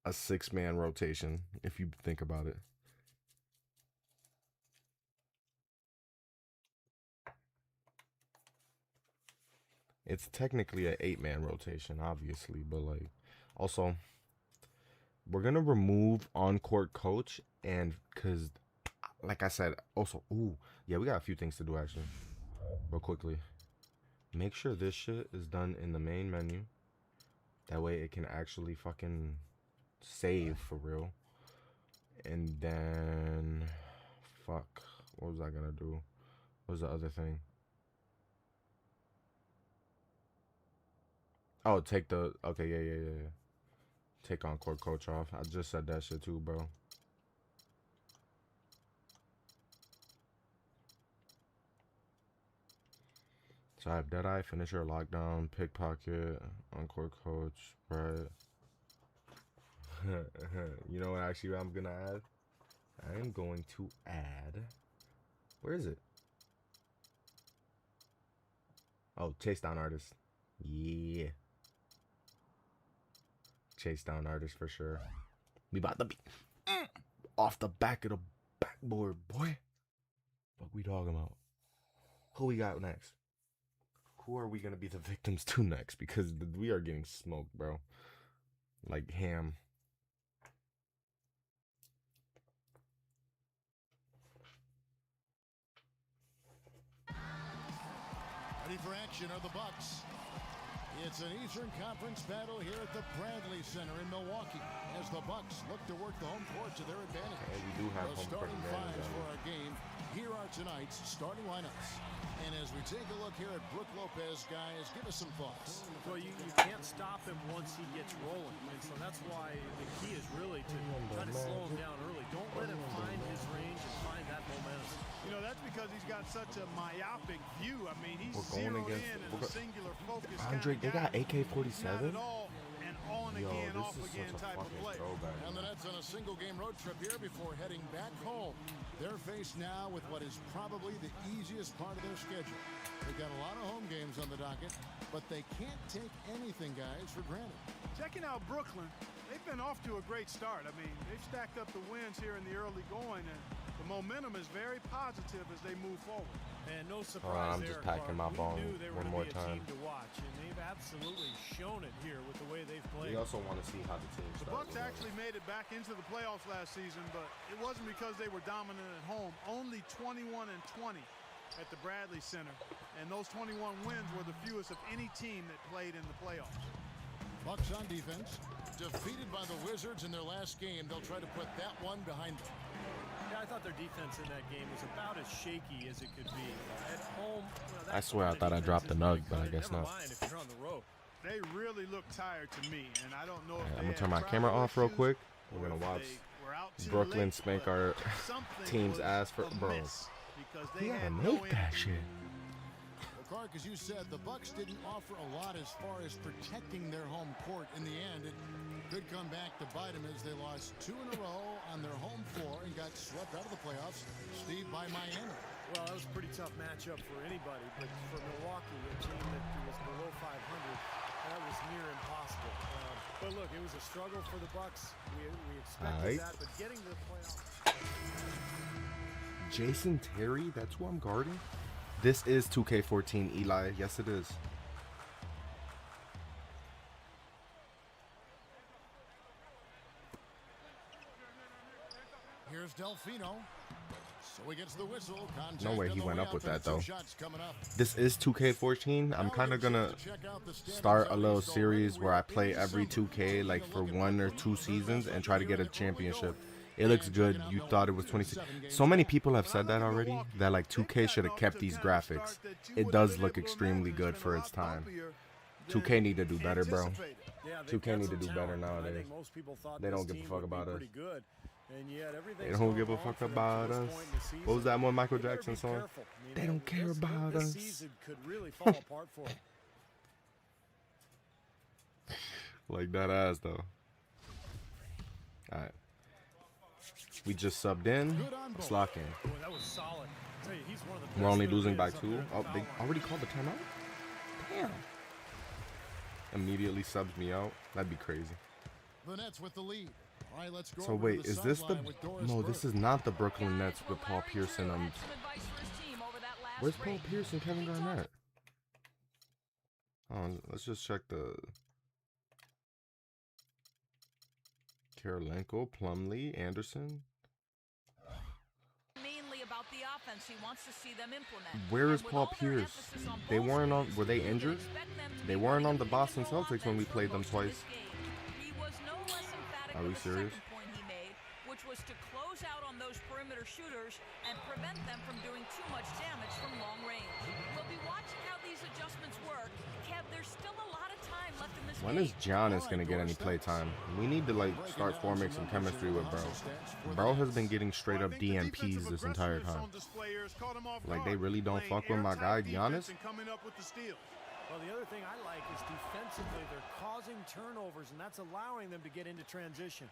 a six-man rotation, if you think about it. It's technically an 8-man rotation, obviously, but, like, also, we're going to remove on-court coach, and because, like I said, also, ooh, yeah, we got a few things to do, actually, real quickly. Make sure this shit is done in the main menu. That way it can actually fucking save for real. And then, fuck, what was I gonna do? What was the other thing? Oh, take the, okay, yeah. Take on court coach off. I just said that shit too, bro. So I have Deadeye, Finisher, Lockdown, Pickpocket, on-court coach, right? You know what actually I'm gonna add? I'm going to add, where is it? Oh, Chase Down Artist. Yeah. Chase Down Artist for sure. We about to be off the back of the backboard, boy. What we talking about? Who we got next? Who are we going to be the victims to next? Because we are getting smoked, bro. Like ham. Ready for action are the Bucks. It's an Eastern Conference battle here at the Bradley Center in Milwaukee as the Bucks look to work the home court to their advantage. And we do have the home court starting advantage fives for our game. Here are tonight's starting lineups. And as we take a look here at Brook Lopez, guys, give us some thoughts. Well, you can't stop him once he gets rolling. And so that's why the key is really to try to slow him down early. Don't let him find his range and find that momentum. You know, that's because he's got such a myopic view. I mean, he's zeroed in and a singular focus. Andre, they got AK-47? And on again, off again type of play. And the Nets on a single game road trip here before heading back home. They're faced now with what is probably the easiest part of their schedule. They've got a lot of home games on the docket, but they can't take anything, guys, for granted. Checking out Brooklyn, they've been off to a great start. I mean, they've stacked up the wins here in the early going, and the momentum is very positive as they move forward. And no surprise I'm just packing my bong one more time. To watch, and they've absolutely shown it here with the way they've played. We also want to see how the team starts. The Bucks actually made it back into the playoffs last season, but it wasn't because they were dominant at home. Only 21-20 at the Bradley Center, and those 21 wins were the fewest of any team that played in the playoffs. Bucks on defense, defeated by the Wizards in their last game. They'll try to put that one behind them. Yeah, I thought their defense in that game was about as shaky as it could be. At home, I swear I thought I dropped the nug, but I guess not. If you're on the road. They really look tired to me, and I don't know if I'm gonna turn my camera off real quick. We're gonna watch Brooklyn spank our team's ass for bro. We gotta make that shit. Well, Clark, as you said, the Bucks didn't offer a lot as far as protecting their home court. In the end, it could come back to bite them as they lost 2 in a row on their home floor and got swept out of the playoffs, Steve, by Miami. Well, that was a pretty tough matchup for anybody, but for Milwaukee, a team that was below 500, that was near impossible. But look, it was a struggle for the Bucks. We expected that, but getting to the playoffs. Jason Terry, that's who I'm guarding? This is 2K14, Eli. Yes, it is. Here's Delfino. So he gets the whistle. No way he went up with that, though. This is 2K14. I'm kind of going to start a little series where I play every 2K, like for 1 or 2 seasons, and try to get a championship. It looks good. You thought it was 26. So many people have said that already, that like 2K should have kept these graphics. It does look extremely good for its time. 2K need to do better, bro. 2K need to do better nowadays. They don't give a fuck about us. They don't give a fuck about us. What was that one Michael Jackson song? They don't care about us. Like that ass though. Alright. We just subbed in. Let's lock in. We're only losing by 2. Oh, they already called the timeout? Damn. Immediately subs me out. That'd be crazy. The Nets with the lead. All right, let's go so wait, is this the... No, this is not the Brooklyn Nets with Paul Pierce and where's Paul Pierce and Kevin Garnett? Oh, let's just check the... Karolinko, Plumlee, Anderson. Mainly about the offense he wants to see them implement. Where is Paul Pierce? They weren't on... Were they injured? They weren't on the Boston Celtics when we played them twice. Are we serious? Which was to close out on those perimeter shooters and prevent them from doing too much damage from long range. We'll be watching how these adjustments work. Kev, there's still a lot of time left in this game. When is Giannis gonna get any play time? We need to like start forming some chemistry with Bro. Bro has been getting straight up DMPs this entire time. Like they really don't fuck with my guy Giannis. Well, the other thing I like is defensively, they're causing turnovers, and that's allowing them to get into transition.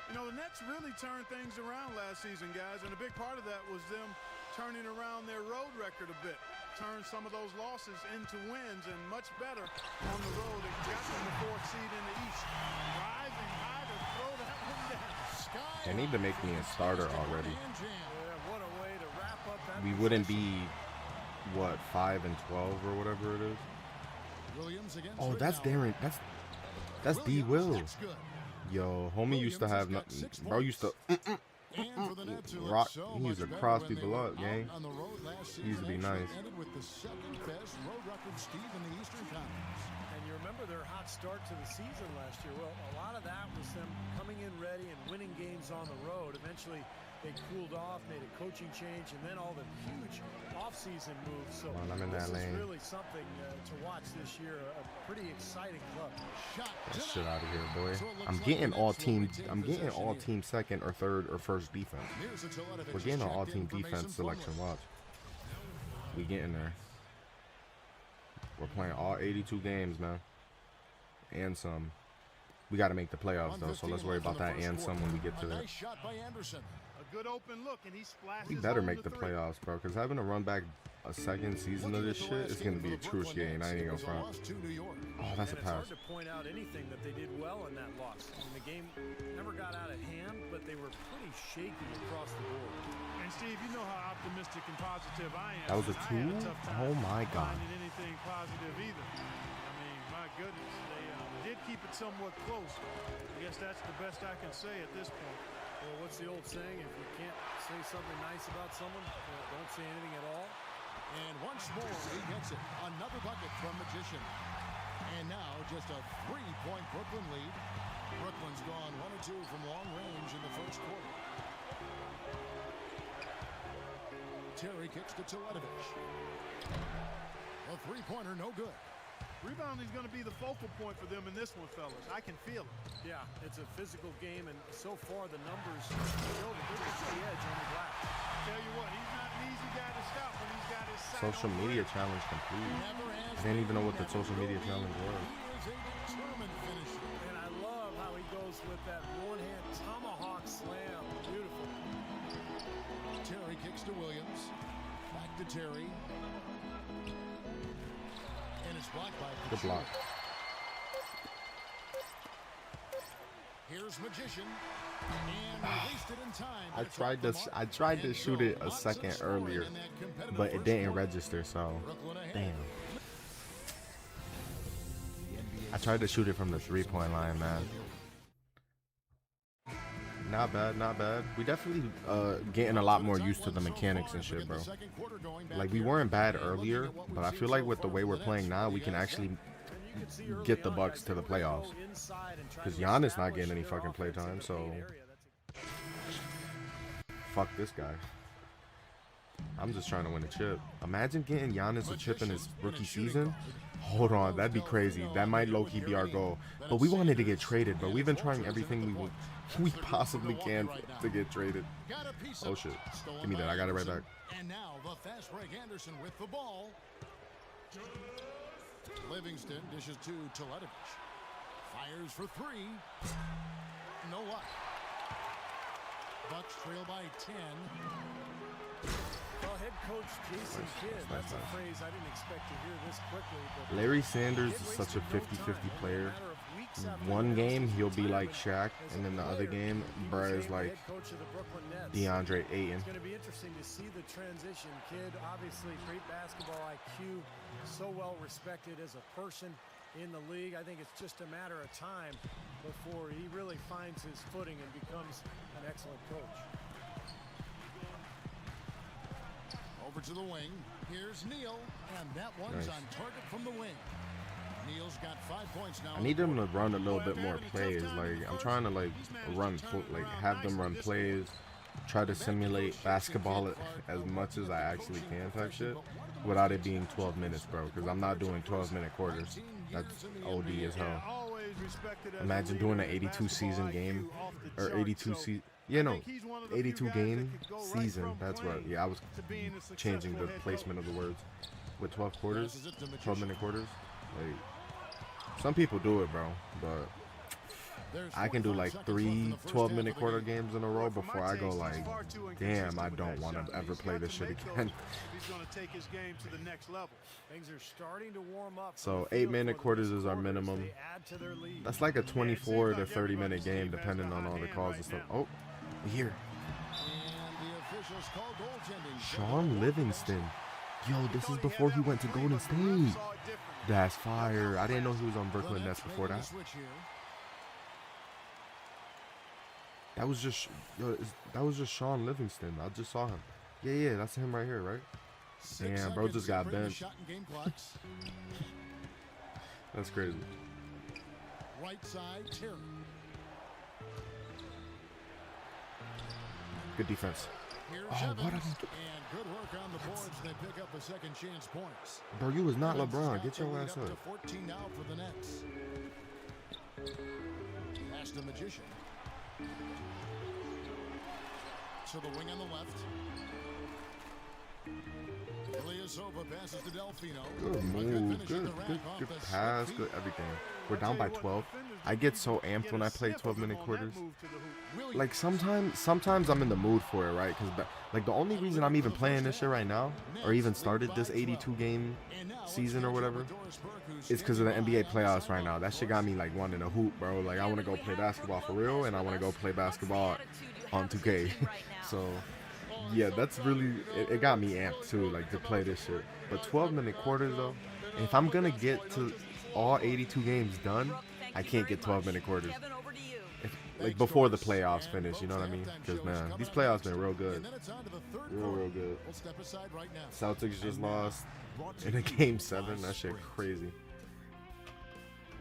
You know, the Nets really turned things around last season, guys, and a big part of that was them turning around their road record a bit. Turned some of those losses into wins, and much better on the road. It got them the 4th seed in the East. Rising high to throw that one down. They need to make me a starter already. Yeah, what a way to wrap up that. We wouldn't be... What, 5 and 12 or whatever it is? Oh, that's Darren. That's D. Will. Yo, homie used to have nothing. Bro used to rock. He used to cross people up, gang. He used to be nice. And you remember their hot start to the season last year. Well, a lot of that was them coming in ready and winning games on the road. Eventually, they cooled off, made a coaching change, and then all the huge offseason moves. So I'm in this that lane. is really something to watch this year. A pretty exciting club. Get shit out of here, boy. I'm getting all team. I'm getting all team second or third or first defense. We're getting an all team defense selection. Watch. We getting there. We're playing all 82 games, man. And some. We got to make the playoffs though, so let's worry about that and some when we get to it. Good open look, and he splashes. We better make the playoffs, bro, because having to run back a second season of this shit is going to be excruciating. I ain't gonna front. Oh, that's a pass. It's hard to point out anything that they did well in that loss. I mean, the game never got out of hand, but they were pretty shaky across the board. And Steve, you know how optimistic and positive I am. That was a 2? Oh my God. Anything positive either. I mean, my goodness, they did keep it somewhat close. I guess that's the best I can say at this point. Well, what's the old saying? If you can't say something nice about someone, don't say anything at all. And once more, he gets it. Another bucket from Magician. And now just a 3-point Brooklyn lead. Brooklyn's gone 1 or 2 from long range in the first quarter. Terry kicks to Teletovic. A 3-pointer, no good. Rebounding is going to be the focal point for them in this one, fellas. I can feel it. Yeah, it's a physical game, and so far the numbers show the biggest edge on the glass. Tell you what, he's not an easy guy to stop when he's got his sight social media challenge complete. I didn't even know what the social media challenge was. And I love how he goes with that one-hand tomahawk slam. Beautiful. Terry kicks to Williams. Back to Terry. And it's blocked by Good block. Here's Magician. And released it in time. I tried to shoot it a second earlier, but it didn't register, so damn. I tried to shoot it from the 3-point line, man. Not bad, not bad. We definitely getting a lot more used to the mechanics and shit, bro. Like, we weren't bad earlier, but I feel like with the way we're playing now, we can actually get the Bucks to the playoffs. Because Giannis not getting any fucking playtime, so fuck this guy. I'm just trying to win a chip. Imagine getting Giannis a chip in his rookie season. Hold on, that'd be crazy. That might low-key be our goal. But we wanted to get traded, but we've been trying everything we possibly can to get traded. Oh shit. Give me that. I got it right back. And now the fast break. Anderson with the ball. Livingston dishes to Teletovic. Fires for three. No luck. Bucks trail by 10. Well, head coach Jason Kidd, that's a phrase I didn't expect to hear this quickly. But Larry Sanders is such a 50-50 player. One game, he'll be like Shaq, and then the other game, bruh is like DeAndre Ayton. It's going to be interesting to see the transition. Kidd, obviously, great basketball IQ, so well respected as a person in the league. I think it's just a matter of time before he really finds his footing and becomes an excellent coach. Over to the wing. Here's Neal, and that one's on target from the wing. Neal's got 5 points now. I need them to run a little bit more plays. Like, I'm trying to like have them run plays, try to simulate basketball as much as I actually can type shit, without it being 12 minutes, bro. Because I'm not doing 12-minute quarters. That's OD as hell. Imagine doing an 82 season game, or 82 82 game season. That's right. Yeah, I was changing the placement of the words. With 12 quarters, 12-minute quarters. Like, some people do it, bro, but I can do like 3 12-minute quarter games in a row before I go like, damn, I don't want to ever play this shit again. So 8-minute quarters is our minimum. That's like a 24 to 30-minute game, depending on all the calls and stuff. Oh, here. Sean Livingston. Yo, this is before he went to Golden State. That's fire. I didn't know he was on Brooklyn Nets before that. That was just Sean Livingston. I just saw him. Yeah, that's him right here, right? Damn, bro just got benched. That's crazy. Right side, Terry. Good defense. Oh, what a... And good work on the boards. They pick up a second chance points. Bro, you was not LeBron. Get your ass up. 14 now for the Nets. Pass the Magician. To the wing on the left. Ilyasova passes to Delfino. Good move. Good pass. Good everything. We're down by 12. I get so amped when I play 12-minute quarters. Like sometimes I'm in the mood for it, right? Because like the only reason I'm even playing this shit right now, or even started this 82 game season or whatever, is because of the NBA playoffs right now. That shit got me like wanting to hoop, bro. Like I want to go play basketball for real, and I want to go play basketball on 2K. So yeah, that's really it got me amped too, like to play this shit. But 12-minute quarters though, if I'm gonna get to all 82 games done, I can't get 12-minute quarters. Like before the playoffs finish, you know what I mean? Because man, these playoffs been real good, real good. Celtics just lost in a game 7. That shit crazy.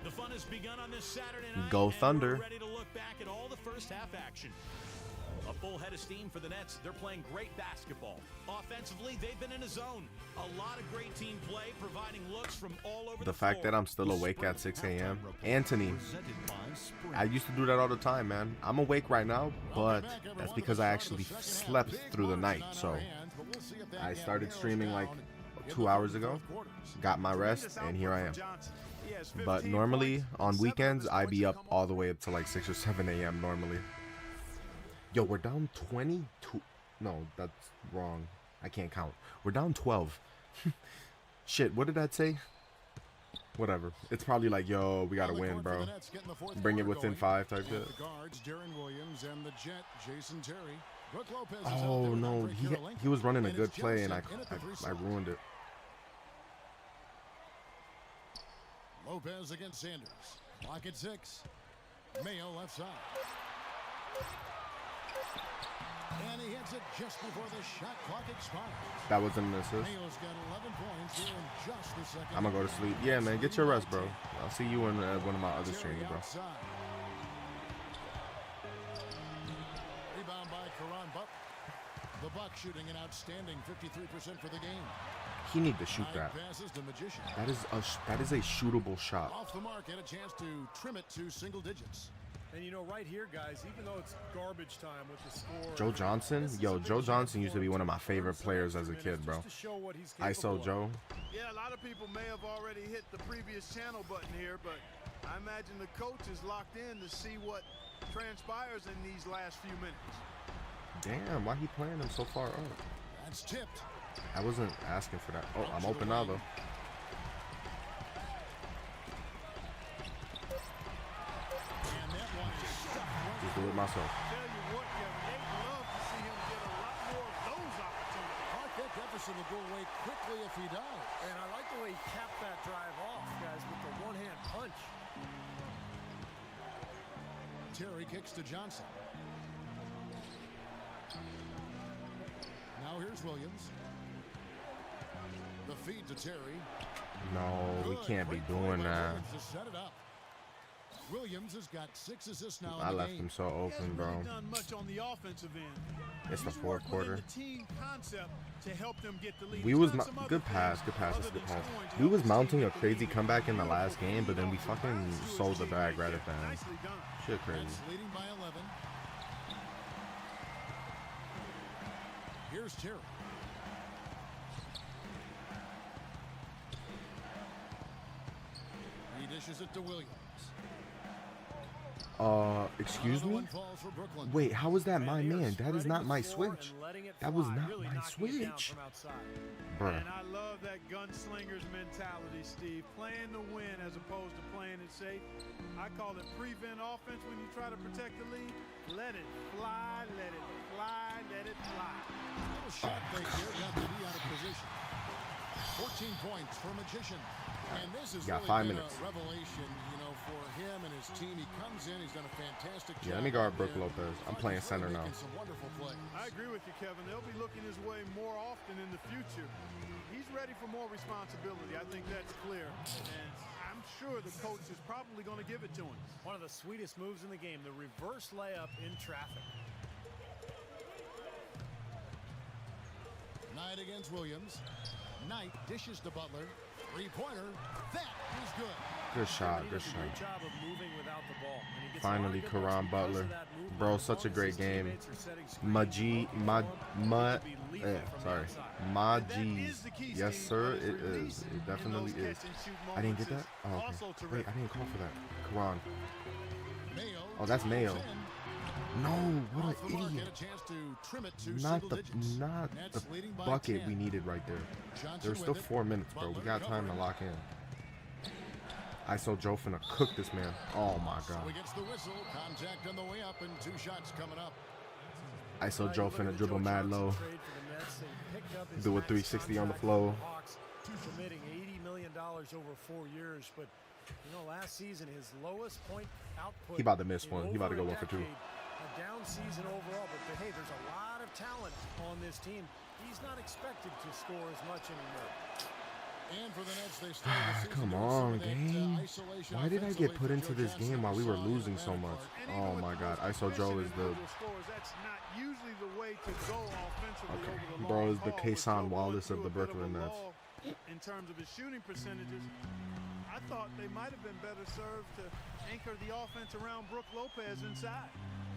The fun has begun on this Saturday night. Go Thunder. We're ready to look back at all the first half action. A full head of steam for the Nets. They're playing great basketball. Offensively, they've been in a zone. A lot of great team play, providing looks from all over the fact that I'm still awake at 6 a.m. Anthony, I used to do that all the time, man. I'm awake right now, but that's because I actually slept through the night. So I started streaming like 2 hours ago, got my rest, and here I am. But normally on weekends, I be up all the way up to like 6 or 7 a.m. normally. Yo, we're down 22. No, that's wrong. I can't count. We're down 12. Shit, what did that say? Whatever. It's probably like, yo, we gotta win, bro. Bring it within 5 type shit. Oh no, he was running a good play and I ruined it. Lopez against Sanders. Clock at 6. Mayo left side. And he hits it just before the shot clock expires. That was an assist. Mayo's got 11 points here in just the second. I'm gonna go to sleep. Yeah, man, get your rest, bro. I'll see you in one of my other streams, bro. Rebound by Karan Butler. The Bucks shooting an outstanding 53% for the game. He need to shoot that. Passes to Magician. That is a shootable shot. Off the mark and a chance to trim it to single digits. And you know, right here, guys, even though it's garbage time with the score. Joe Johnson? Yo, Joe Johnson used to be one of my favorite players as a kid, bro. ISO Joe. Yeah, a lot of people may have already hit the previous channel button here, but I imagine the coach is locked in to see what transpires in these last few minutes. Damn, why he playing him so far up? That's tipped. I wasn't asking for that. Oh, I'm open now, though. Just do it myself. Tell you what, Kevin, they'd love to see him get a lot more of those opportunities. Mark, that deficit will go away quickly if he does. And I like the way he capped that drive off, guys, with the one-hand punch. Terry kicks to Johnson. Now here's Williams. The feed to Terry. No, we can't be doing that. To set it up. Williams has got 6 assists now. I left him so open, bro. Really done much on the offensive end. It's the He's fourth worked within quarter. the team concept to help them get the lead. We He's was done some good other pass, things good pass, other good than pass. scoring to We help was his mounting team a get the crazy lead. comeback in the last game, but then we fucking sold the bag right at the end. Nicely done. Shit crazy. Nets leading by 11. Here's Terry. He dishes it to Williams. Excuse me? Wait, how was that my man? That is not my switch. That was not my switch. Bruh. And I love that gunslinger's mentality, Steve. Playing to win as opposed to playing it safe. I call it prevent offense when you try to protect the lead. Let it fly, let it fly, let it fly. Little shot fake here, got the D out of position. 14 points for Magician. And this is Got really 5 been minutes. a revelation, you know, for him and his team. He comes in, he's done a fantastic job. Yeah, let me guard Brook there. Lopez. I'm playing center now. Making some wonderful plays. I agree with you, Kevin. They'll be looking his way more often in the future. He's ready for more responsibility. I think that's clear. And I'm sure the coach is probably going to give it to him. One of the sweetest moves in the game, the reverse layup in traffic. Knight against Williams. Knight dishes to Butler. Three-pointer. That is good. Good shot, good He does a great shot. job of moving without the ball. And he gets Finally, a lot of good Karan looks because Butler. of that movement. Bro, As such long a as great his game. teammates are setting screens Yes, sir, it is. It definitely is. I didn't get that? Oh, okay. Wait, I didn't call for that. Karan. Oh, that's Mayo. No, what an idiot. Not the bucket we needed right there. There's still 4 minutes, bro. We got time to lock in. ISO Joe finna cook this man. Oh my So god. he gets the whistle. Contact on the way up and 2 shots coming up. ISO Joe finna dribble mad low. Do a 360 on the flow. Committing $80 million over 4 years, but you know, last season his lowest point output. He about to miss in one. He about to over go a 1 for 2. decade. A down season overall, but hey, there's a lot of talent on this team. He's not expected to score as much anymore. And for the Nets, they started the season Come doing on, some of that, game. isolation Why did I offensively get put for into Joe this Johnson. game while we were Saw losing so that much? part. Oh my god. ISO Joe is the... That's not usually the way to go offensively Okay. over the Bro long is the haul. Kason With Joe Wallace going of the through a bit Brooklyn a Nets. lull in terms of his shooting percentages, I thought they might have been better served to anchor the offense around Brook Lopez inside.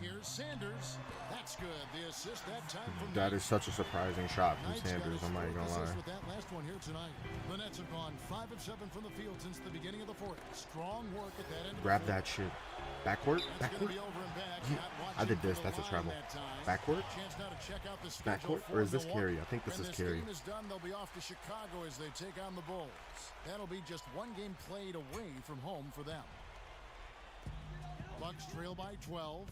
Here's Sanders. That's good. The assist that time from That is such a surprising shot from Sanders. I'm not even gonna lie. with that last one here tonight. The Nets have gone 5 of 7 from the field since the beginning of the fourth. Strong work at that end. Grab that shit. Backcourt? That's gonna Backcourt? be over and back. Yeah, Not I watching did this. for the That's a line travel. that time. Backcourt? Chance now to check out the schedule Backcourt? for Or is this Milwaukee. carry? I think this When is carry. This game is done, they'll be off to Chicago as they take on the Bulls. That'll be just 1 game played away from home for them. Bucks trail by 12.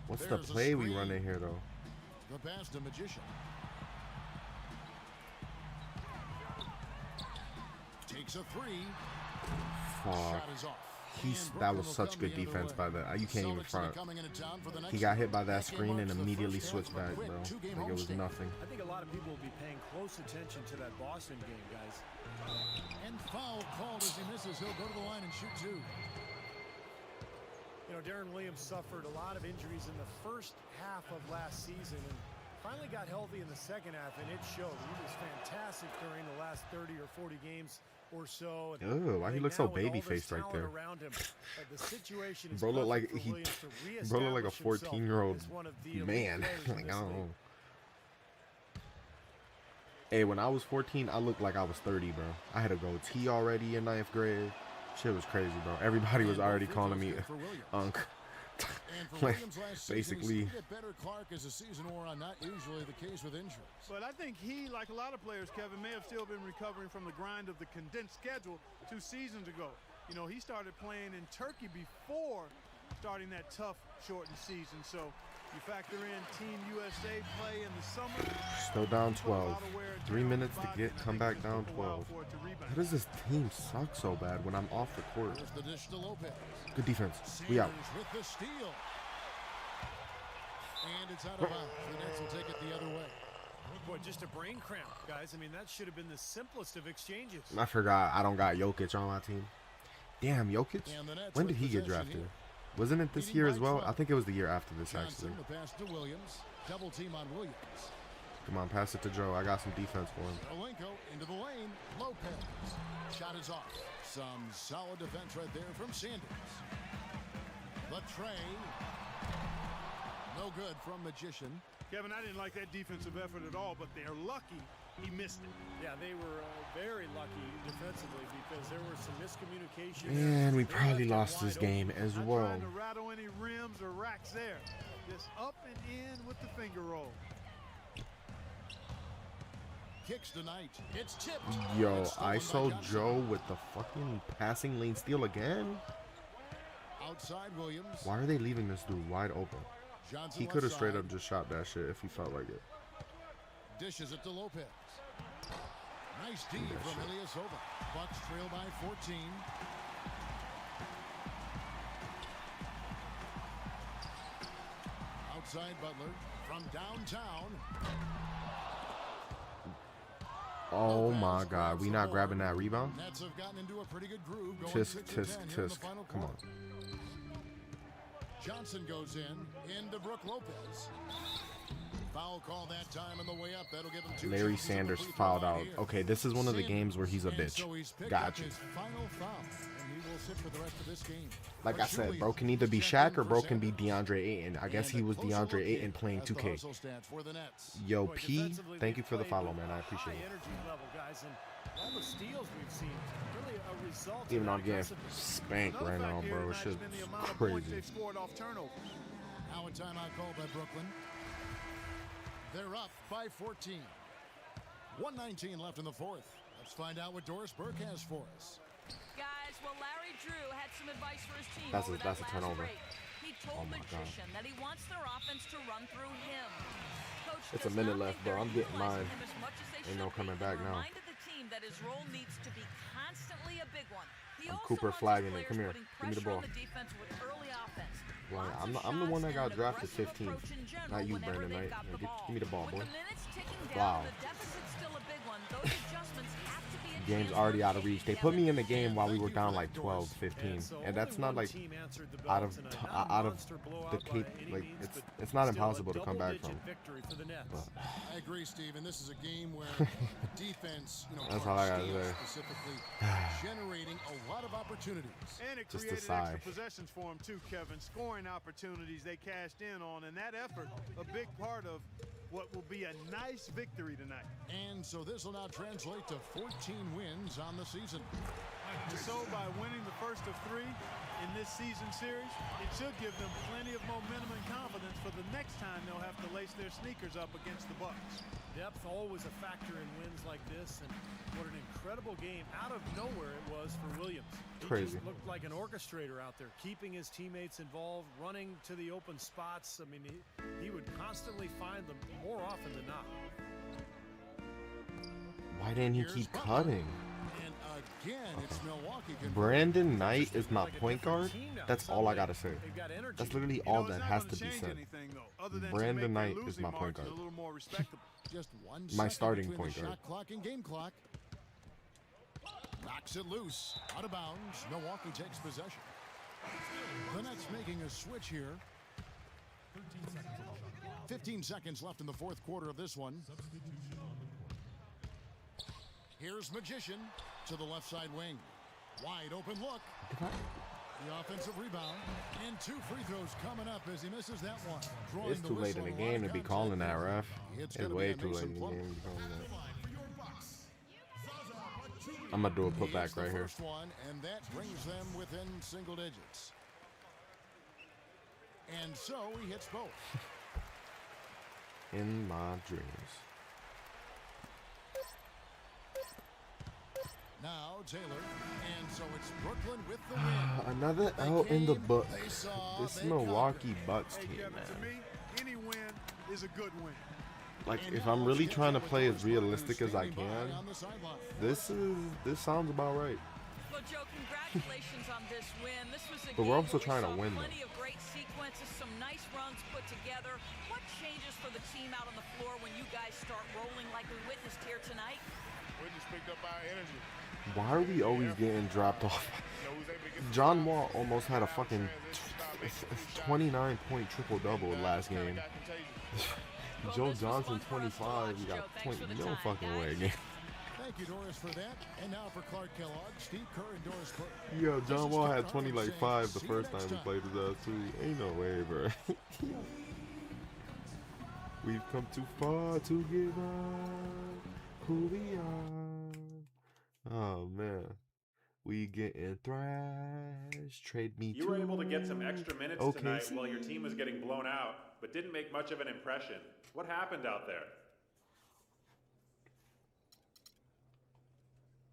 What's the There's a play we screen. run in here, though? The pass to Magician. Takes a 3. Fuck. Shot is off. That was such good defense by the... You can't even front. He got hit by that screen and immediately switched back, bro. Like it was nothing. I think a lot of people will be paying close attention to that Boston game, guys. And foul called as he misses. He'll go to the line and shoot 2. You know, Darren Williams suffered a lot of injuries in the first half of last season, and Finally got healthy in the second half, and it showed. He was fantastic during the last 30 or 40 games or so. Oh, why he looks so baby-faced right there? Bro look like bro look like a 14-year-old man. Like, I don't know. Hey, when I was 14, I looked like I was 30, bro. I had a goatee already in 9th grade. Shit was crazy, bro. Everybody was already calling me Unc. Like, basically. Better Clark as the season wore on, not usually the case with injuries. But I think he, like a lot of players, Kevin, may have still been recovering from the grind of the condensed schedule 2 seasons ago. You know, he started playing in Turkey before starting that tough, shortened season. So you factor in Team USA play in the summer. Still down 12. 3 minutes to come back down 12. How does this team suck so bad when I'm off the court? Good defense. We out. With the steal. And it's out of bounds. The Nets will take it the other way. Boy, just a brain cramp, guys. I mean, that should have been the simplest of exchanges. I forgot I don't got Jokic on my team. Damn, Jokic? When did he get drafted? Wasn't it this year as well? I think it was the year after this, actually. The pass to Williams. Double team on Williams. Come on, pass it to Joe. I got some defense for him. Olenko into the lane. Lopez. Shot is off. Some solid defense right there from Sanders. The tray. No good from Magician. Kevin, I didn't like that defensive effort at all, but they're lucky he missed it. Yeah, they were very lucky defensively because there was some miscommunication. And we probably lost this game as well. Not trying to rattle any rims or racks there. Just up and in with the finger roll. Kicks tonight. It's tipped. Yo, ISO Joe with the fucking passing lane steal again? Outside Williams. Why are they leaving this dude wide open? Johnson he could have straight up just shot that shit if he felt like it. Dishes it to Lopez. Nice D from Ilyasova. Bucks trail by 14. Outside Butler from downtown. Oh my God, we not grabbing that rebound? Nets have gotten into a pretty good groove. Tisk, tisk, tisk. Come on. Johnson goes into Brook Lopez. Foul call that time on the way up. That'll give him 2. Larry Sanders fouled out. Okay, this is one of the games where he's a bitch. Gotcha. Final foul, and he will sit for the rest of this game. Like I said, bro can either be Shaq or bro can be DeAndre Ayton. I guess he was DeAndre Ayton playing 2K. Yo, P, thank you for the follow, man. I appreciate it. All the steals we've seen, really a result. Even though I'm getting spanked right now, bro. Shit's crazy. Now a timeout called by Brooklyn. They're up by 14. 1:19 left in the fourth. Let's find out what Doris Burke has for us. Guys, well, Larry Drew had some advice for his team That's over a turnover. break. He told Magician that he wants their offense to run through him. Coach it's a minute left, bro. I'm getting mine. Ain't no coming back now. The team that his role needs to be constantly a big one. He I'm also Cooper wants flagging his it. Come here. players Give me the putting ball. pressure on the defense with early offense. Well, I'm the one that got drafted 15th. Not you, Brandon Knight. Give me the ball, boy. Wow. Game's already out of reach. They put me in the game while we were down like 12, 15, and that's not like out of the cape. Like it's not impossible to come back from. But. I agree, Steve. And this is a game where defense, that's all I gotta say. Specifically generating a lot of opportunities. And it just created extra possessions for him too, Kevin. Scoring opportunities they cashed in on, and that effort a big part of what will be a nice victory tonight. And so this will now translate to 14 wins on the season. And so by winning the first of 3 in this season series, it should give them plenty of momentum and confidence for the next time they'll have to lace their sneakers up against the Bucks. Depth always a factor in wins like this, and what an incredible game out of nowhere it was for Williams. Crazy. He just looked like an orchestrator out there, keeping his teammates involved, running to the open spots. I mean, he would constantly find them more often than not. Why didn't he keep cutting? And again, it's Milwaukee. Brandon Knight is my point guard. That's all I gotta say. That's literally all that has to be said. Brandon Knight is my point guard. Just one my starting point guard. Shot clock and game clock. Knocks it loose. Out of bounds. Milwaukee takes possession. The Nets making a switch here. 15 seconds left in the fourth quarter of this one. Here's Magician to the left side wing. Wide open look. The offensive rebound. And 2 free throws coming up as he misses that one. It's too late in the game to be calling that, ref. It's way too late in the game to be calling that. I'm going to do a putback right here. First one, and that brings them within single digits. And so he hits both. In my dreams. Now Taylor, and so it's Brooklyn with the win. Another L in the book. This Milwaukee Bucks team, Kevin, man. to me, any win is a good win. Like, if I'm really trying to play as realistic as I can, this sounds about right. Well, Joe, congratulations on this win. This was a But we're game also where we trying to saw win, plenty of great sequences, some nice runs put together. What changes for the team out on the floor when you guys start rolling like we witnessed here tonight? We just picked up our energy. Why are we always getting dropped off? John Wall almost had a fucking 29-point triple-double last game. Joe Johnson, 25. You got point. No fucking way again. Thank you, Doris, for that. And now for Clark Kellogg, Steve Kerr, and Doris Burke. Yo, John Wall had 5 the first time he played his ass too. Ain't no way, bro. We've come too far to give up who we are. Oh man, we getting thrashed. Trade me. You were able to get some extra minutes tonight while your team was getting blown out, but didn't make much of an impression. What happened out there?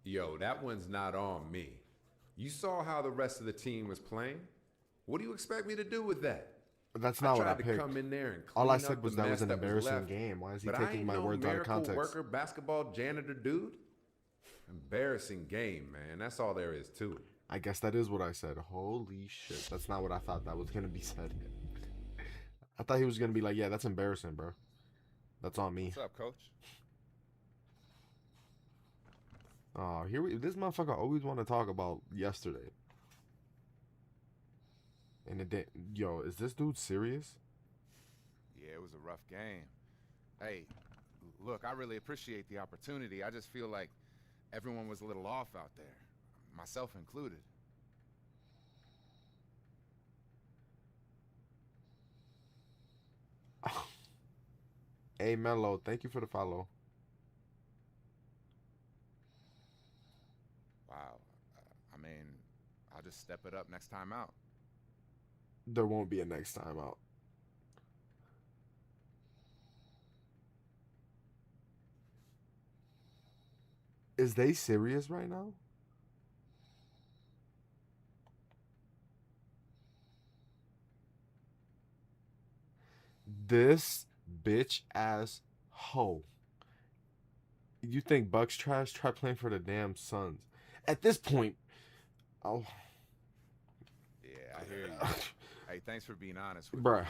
Yo, that one's not on me. You saw how the rest of the team was playing? What do you expect me to do with that? That's not what I tried to picked. come in there and All I clean said up was the that was mess an embarrassing left. game. Why is he But I taking ain't my no words out of miracle context? worker, basketball janitor dude. Embarrassing game, man. That's all there is to it. I guess that is what I said. Holy shit. That's not what I thought that was going to be said. I thought he was going to be like, yeah, that's embarrassing, bro. That's on me. What's up, coach? Oh, this motherfucker always want to talk about yesterday. And yo, is this dude serious? Yeah, it was a rough game. Hey, look, I really appreciate the opportunity. I just feel like everyone was a little off out there, myself included. Hey, Mello, thank you for the follow. Wow. I mean, I'll just step it up next time out. There won't be a next time out. Is they serious right now? This bitch ass hoe. You think Bucks trash? Try playing for the damn Suns. At this point, oh. Yeah, I hear you. Hey, thanks for being honest with Bruh. me,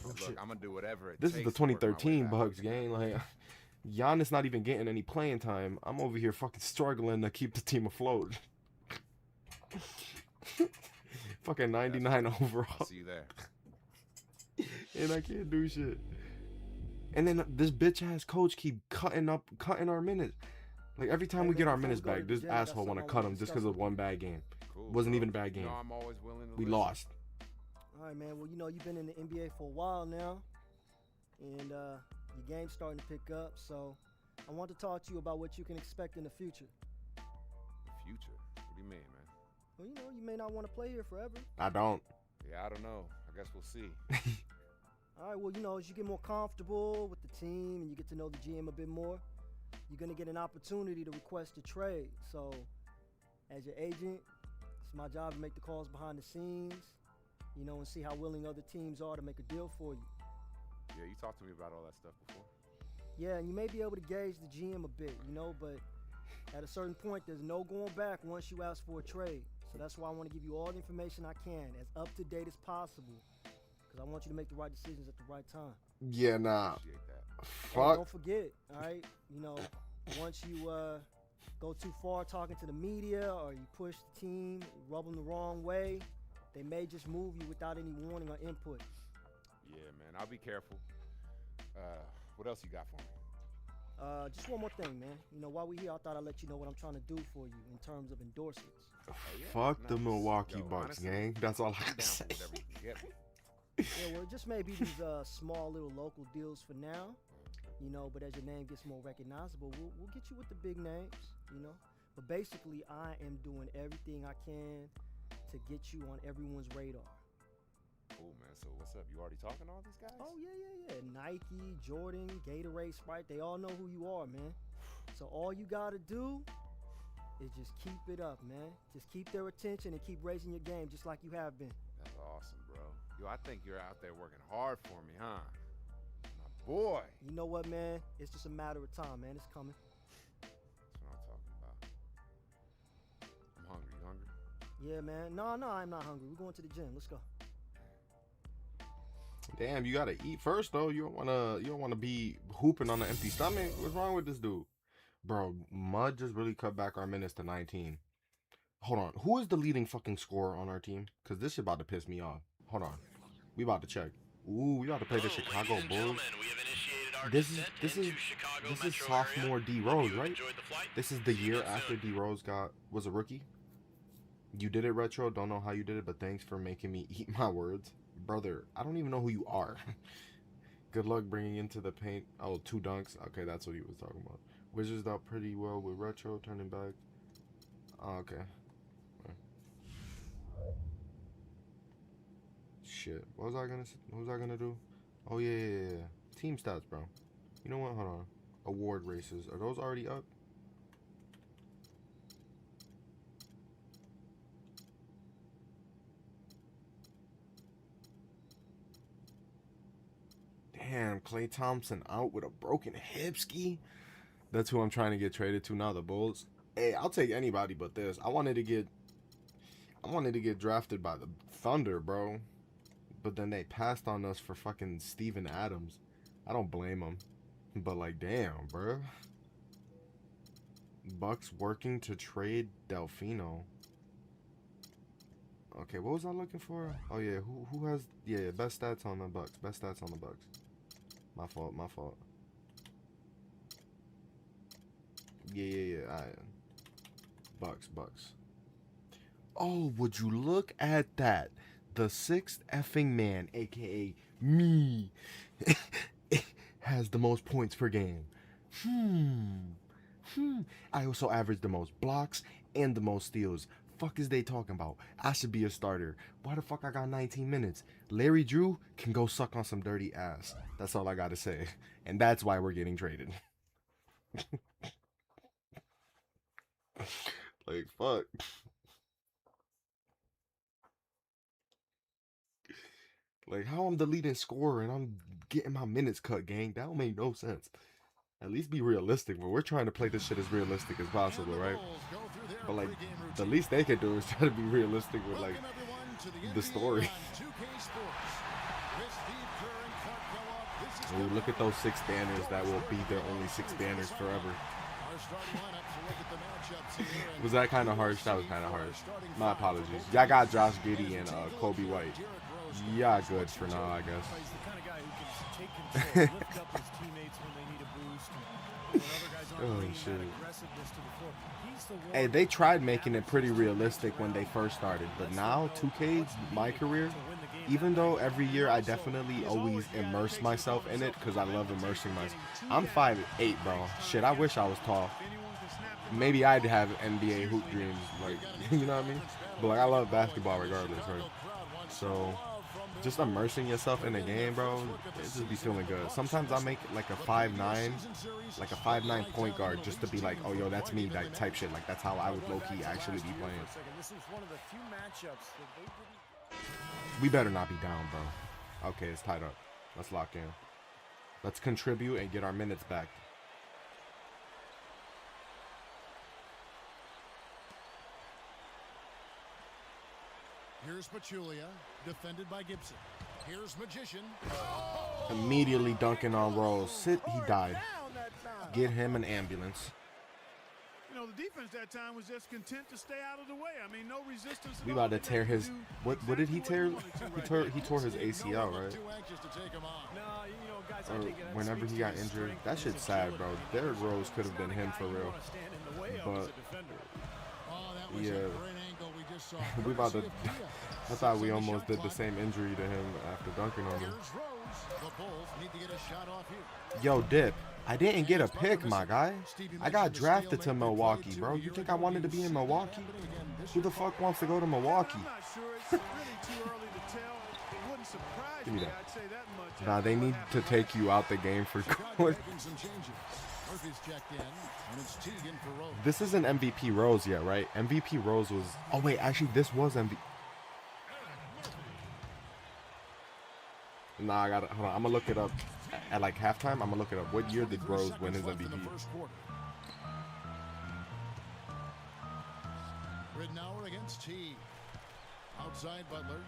coach. Look, I'm gonna do whatever it This takes. is the to work my way 2013 back. Bucks game. Like, Giannis not even getting any playing time. I'm over here fucking struggling to keep the team afloat. Fucking 99 overall. I'll see you there. And I can't do shit. And then this bitch ass coach keep cutting our minutes. Like every time we get our minutes back, this asshole want to cut him just because of one bad game. Cool, Wasn't bro. even a bad game. You know I'm always willing to We listen. lost. All right, man. Well, you know, you've been in the NBA for a while now, and your game's starting to pick up. So I want to talk to you about what you can expect in the future. The future? What do you mean, man? Well, you know, you may not want to play here forever. I don't. Yeah, I don't know. I guess we'll see. All right, well, you know, as you get more comfortable with the team and you get to know the GM a bit more, you're going to get an opportunity to request a trade. So as your agent, it's my job to make the calls behind the scenes, you know, and see how willing other teams are to make a deal for you. Yeah, you talked to me about all that stuff before. Yeah, and you may be able to gauge the GM a bit, you know, but at a certain point, there's no going back once you ask for a trade. So that's why I want to give you all the information I can, as up to date as possible, because I want you to make the right decisions at the right time. Yeah, nah. Appreciate that. And Fuck. don't forget, all right, you know, once you go too far talking to the media or you push the team, rub them the wrong way, they may just move you without any warning or input. Yeah, man, I'll be careful. What else you got for me? Just one more thing, man. You know, while we're here, I thought I'd let you know what I'm trying to do for you in terms of endorsements. Fuck the Milwaukee Bucks, gang. That's all I gotta say. Yeah, well, it just may be these small little local deals for now, you know, but as your name gets more recognizable, we'll get you with the big names, you know. But basically, I am doing everything I can to get you on everyone's radar. Cool, man. So what's up? You already talking to all these guys? Oh, yeah. Nike, Jordan, Gatorade, Sprite, they all know who you are, man. So all you gotta do is just keep it up, man. Just keep their attention and keep raising your game just like you have been. That's awesome, bro. Yo, I think you're out there working hard for me, huh? My boy. You know what, man? It's just a matter of time, man. It's coming. That's what I'm talking about. I'm hungry. You hungry? Yeah, man. No, I'm not hungry. We're going to the gym. Let's go. Damn, you gotta eat first though. You don't wanna be hooping on an empty stomach. What's wrong with this dude? Bro, Mud just really cut back our minutes to 19. Hold on. Who is the leading fucking scorer on our team? Because this shit about to piss me off. Hold on. We about to check. Ooh, we about to play the Chicago Bulls. This is sophomore D Rose, right? This is the year after D Rose was a rookie. You did it, Retro. Don't know how you did it, but thanks for making me eat my words. Brother, I don't even know who you are. Good luck bringing into the paint. Oh, 2 dunks. Okay, that's what he was talking about. Wizards out pretty well with Retro turning back. Oh, okay. Shit. What was I gonna do? Oh yeah. Team stats, bro. You know what? Hold on. Award races. Are those already up? Damn, Klay Thompson out with a broken hip ski. That's who I'm trying to get traded to now, the Bulls. Hey, I'll take anybody but this. I wanted to get drafted by the Thunder, bro. But then they passed on us for fucking Steven Adams. I don't blame them. But like, damn, bro. Bucks working to trade Delfino. Okay, what was I looking for? Oh yeah, who has best stats on the Bucks? Best stats on the Bucks. My fault. Yeah. Alright. Bucks. Oh, would you look at that? The 6th effing man, aka me, has the most points per game. I also average the most blocks and the most steals. Fuck is they talking about? I should be a starter. Why the fuck I got 19 minutes? Larry Drew can go suck on some dirty ass. That's all I gotta say. And that's why we're getting traded. Like, fuck. Like, how I'm the leading scorer and I'm getting my minutes cut, gang? That don't make no sense. At least be realistic, but we're trying to play this shit as realistic as possible, right? But like, the least they could do is try to be realistic with like the story. Ooh, look at those 6 banners that will be their only 6 banners forever. Was that kind of harsh? That was kind of harsh. My apologies. Y'all got Josh Giddey and Kobe White. Yeah, good for now, I guess. He's the kind of guy who can take control, lift up his teammates when they need a boost, and when other guys aren't bringing that aggressiveness to the floor. He's the one. Hey, they tried making it pretty realistic when they first started, but now 2K's MyCareer, even though every year I definitely always immerse myself in it because I love immersing myself. I'm 5'8", bro. Shit, I wish I was tall. Maybe I'd have NBA hoop dreams, like, you know what I mean? But like, I love basketball regardless, right? So just immersing yourself in the game, bro, it just be feeling good. Sometimes I make like a 5'9" point guard just to be like, oh yo, that's me, like type shit. Like that's how I would low-key actually be playing. We better not be down, bro. Okay, it's tied up. Let's lock in. Let's contribute and get our minutes back. Here's Pachulia, defended by Gibson. Here's Magician. Immediately dunking on Rose. He died. Get him an ambulance. You know, the defense that time was just content to stay out of the way. I mean, no resistance. We about to tear his. What did he tear? He tore his ACL, right? Or whenever he got injured. That shit's sad, bro. Derrick Rose could have been him for real. But yeah, we about to. I thought we almost did the same injury to him after dunking on him. Yo, Dip, I didn't get a pick, my guy. I got drafted to Milwaukee, bro. You think I wanted to be in Milwaukee? Who the fuck wants to go to Milwaukee? Give me that. Nah, they need to take you out the game for going. This isn't MVP Rose yet, right? MVP Rose was. Oh wait, actually, this was MVP. Nah, I got it. Hold on, I'm gonna look it up at like halftime. I'm gonna look it up. What year did Rose win his MVP? Ridnour against T. Outside Butler.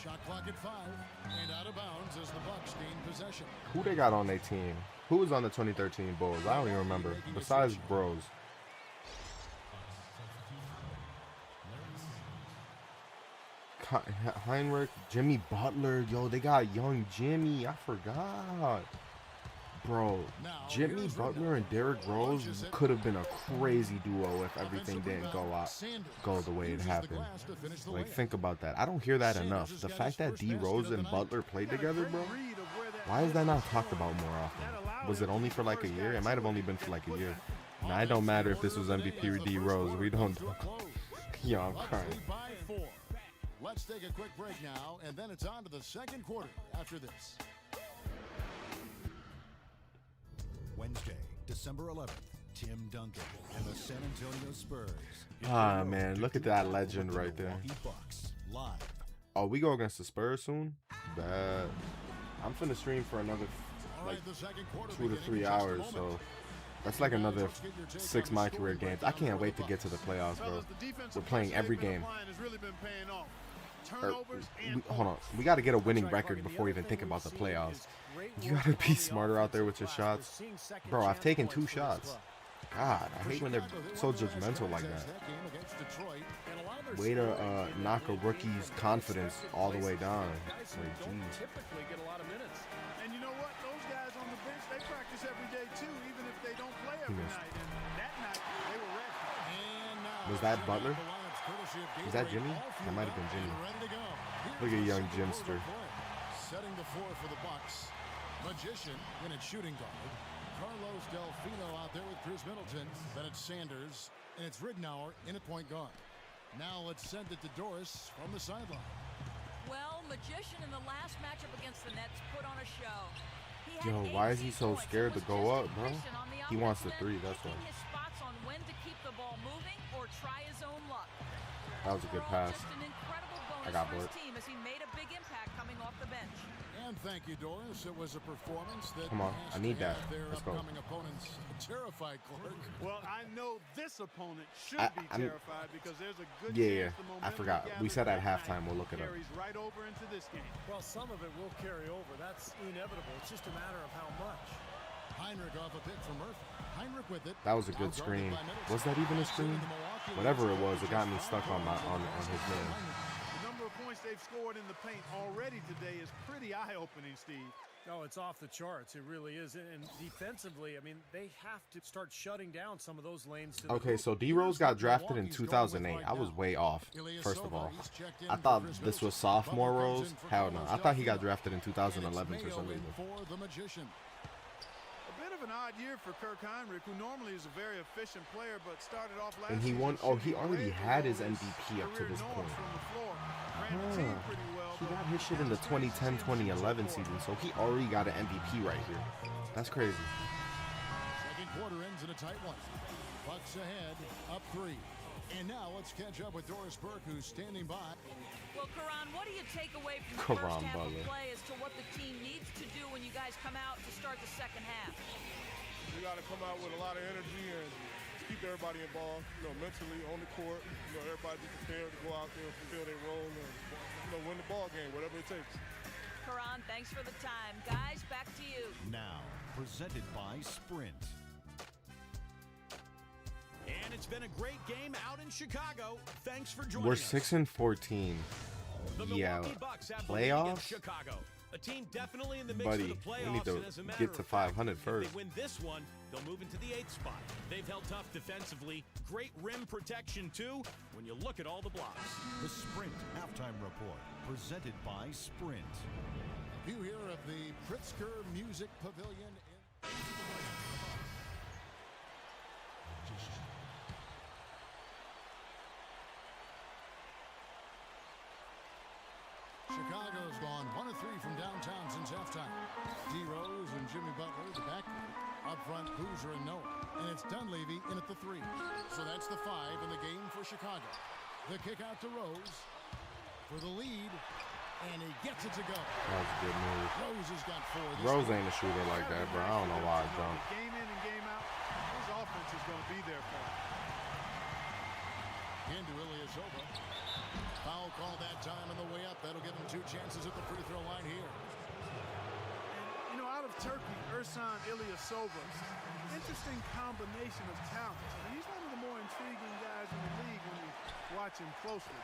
Shot clock at 5 and out of bounds as the Bucks gain possession. Who they got on their team? Who was on the 2013 Bulls? I don't even remember. Besides Bros. Heinrich, Jimmy Butler. Yo, they got young Jimmy. I forgot. Bro, Jimmy Butler and Derrick Rose could have been a crazy duo if everything didn't go the way it happened. Like, think about that. I don't hear that enough. The fact that D Rose and Butler played together, bro, why is that not talked about more often? Was it only for like a year? It might have only been for like a year. Now, it don't matter if this was MVP or D Rose. We don't. Yo, I'm crying. Let's take a quick break now, and then it's on to the second quarter after this. Wednesday, December 11th, Tim Duncan and the San Antonio Spurs. Ah, man, look at that legend right there. Oh, we go against the Spurs soon? Bad. I'm finna stream for another like 2 to 3 hours, so that's like another 6 MyCareer games. I can't wait to get to the playoffs, bro. We're playing every game. Hold on. We got to get a winning record before we even think about the playoffs. You got to be smarter out there with your shots. Bro, I've taken 2 shots. God, I hate when they're so judgmental like that. Way to knock a rookie's confidence all the way down. Like, geez. And you know what? Those guys on the bench, they practice every day too, even if they don't play every night. And that night, they were ready. Was that Butler? Was that Jimmy? That might have been Jimmy. Look at young Jimster. Setting the floor for the Bucks. Magician in at shooting guard. Carlos Delfino out there with Chris Middleton. Then it's Sanders, and it's Ridnour in at point guard. Now let's send it to Doris from the sideline. Well, Magician in the last matchup against the Nets put on a show. Yo, why is he so scared to go up, bro? He wants the 3, that's why. His spots on when to keep the ball moving or try his own luck. That was a good pass. I got bored. Team as he made a big impact coming off the bench. And thank you, Doris. It was a performance that come on, I need that. Let's go. Opponents terrified, Clark. Well, I know this opponent should be terrified because there's a good chance the I forgot. We said at halftime we'll look it up. Carries right over into this game. Well, some of it will carry over. That's inevitable. It's just a matter of how much. Heinrich off a pick from Murphy. Heinrich with it. That was a good screen. Was that even a screen? Whatever it was, it got me stuck on his man. The number of points they've scored in the paint already today is pretty eye-opening, Steve. Oh, it's off the charts. It really is. And defensively, I mean, they have to start shutting down some of those lanes. Okay, so D Rose got drafted in 2008. I was way off, first of all. I thought this was sophomore Rose. Hell no. I thought he got drafted in 2011 for some reason. An odd year for Kirk Heinrich, who normally is a very efficient player, but started off last and he won. Oh, he already had his MVP up to this point. He got his shit in the 2010-2011 season, so he already got an MVP right here. That's crazy. Second quarter ends in a tight one. Bucks ahead, up 3. And now let's catch up with Doris Burke, who's standing by. Well, Karan, what do you take away from the first half of play as to what the team needs to do when you guys come out to start the second half? We got to come out with a lot of energy and keep everybody involved, mentally on the court. Everybody be prepared to go out there and fulfill their role and, win the ball game, whatever it takes. Karan. Thanks for the time. Guys, back to you. Now, presented by Sprint. And it's been a great game out in Chicago. Thanks for joining We're us. 6-14. The Yeah, Milwaukee Bucks have the lead against playoffs. Chicago. A team definitely in the mix Buddy, for the playoffs. we need to and as a matter get to of fact, 500 if first. they win this one, they'll move into the 8th spot. They've held tough defensively. Great rim protection, too, when you look at all the blocks. The Sprint Halftime Report, presented by Sprint. View here of the Pritzker Music Pavilion in Chicago's gone 1 of 3 from downtown since halftime. D. Rose and Jimmy Butler, the back. Up front, Boozer and Noah. And it's Dunleavy in at the 3. So that's the 5 in the game for Chicago. The kick out to Rose for the lead. And he gets it to go. That was a good move. Rose has got 4. Rose ain't a shooter like that, bro. I don't know why I don't. Game in and game out, his offense is going to be there for him. Into Ilyasova. Foul call that time on the way up. That'll give him 2 chances at the free throw line here. And, you know, out of Turkey, Ersan Ilyasova, interesting combination of talents. I mean, he's one of the more intriguing guys in the league when you watch him closely.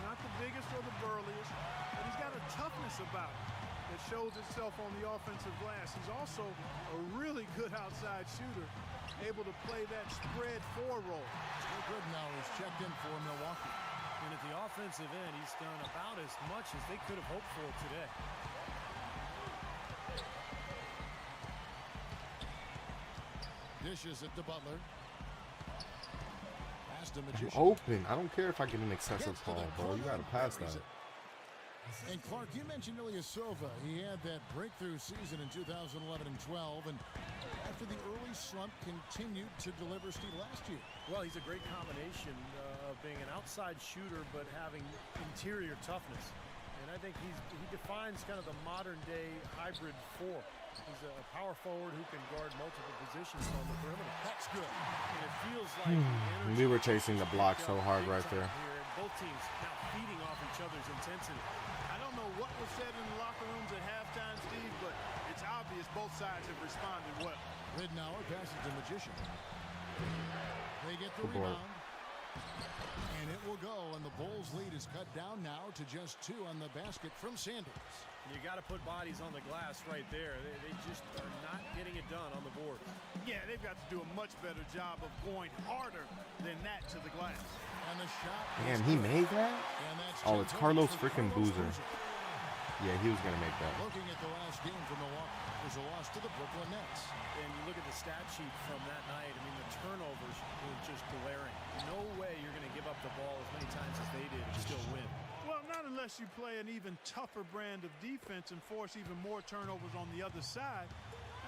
Not the biggest or the burliest, but he's got a toughness about him that shows itself on the offensive glass. He's also a really good outside shooter, able to play that spread 4 role. Good now is checked in for Milwaukee. And at the offensive end, he's done about as much as they could have hoped for today. Dishes it to Butler. Pass to You Magician. open. I don't care if I get an excessive call, bro. You gotta pass that. And Clark, you mentioned Ilyasova. He had that breakthrough season in 2011 and 12, and after the early slump, continued to deliver Steve last year. Well, he's a great combination of being an outside shooter but having interior toughness. And I think he defines kind of the modern-day hybrid 4. He's a power forward who can guard multiple positions on the perimeter. That's good. And it feels like the energy We were chasing the block so hard right there. here, and both teams now feeding off each other's intensity. I don't know what was said in the locker rooms at halftime, Steve, but it's obvious both sides have responded well. Ridnour passes to Magician. They get the Good board. rebound. And it will go, and the Bulls' lead is cut down now to just 2 on the basket from Sanders. You got to put bodies on the glass right there. They just are not getting it done on the board. Yeah, they've got to do a much better job of going harder than that to the glass. And the shot. Damn, he made that? And that's Oh, it's 10 Carlos points for freaking Carlos Boozer. Yeah, he was gonna make that. Looking at the last game for Milwaukee, there's a loss to the Brooklyn Nets. And you look at the stat sheet from that night, I mean, the turnovers were just glaring. No way you're going to give up the ball as many times as they did and still win. Well, not unless you play an even tougher brand of defense and force even more turnovers on the other side.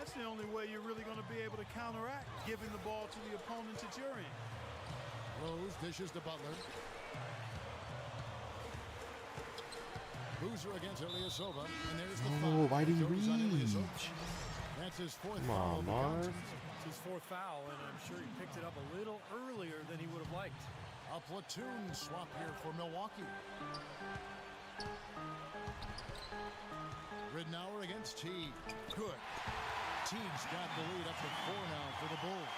That's the only way you're really going to be able to counteract giving the ball to the opponents at your end. Rose dishes to Butler. Boozer against Ilyasova, and there's the foul. Oh, why did he Goes on reach? Ilyasova. That's his 4th Come foul. on, Mars. It's his 4th foul, and I'm sure he picked it up a little earlier than he would have liked. A platoon swap here for Milwaukee. Ridnour against Teague. Good. Teague's got the lead up to 4 now for the Bulls.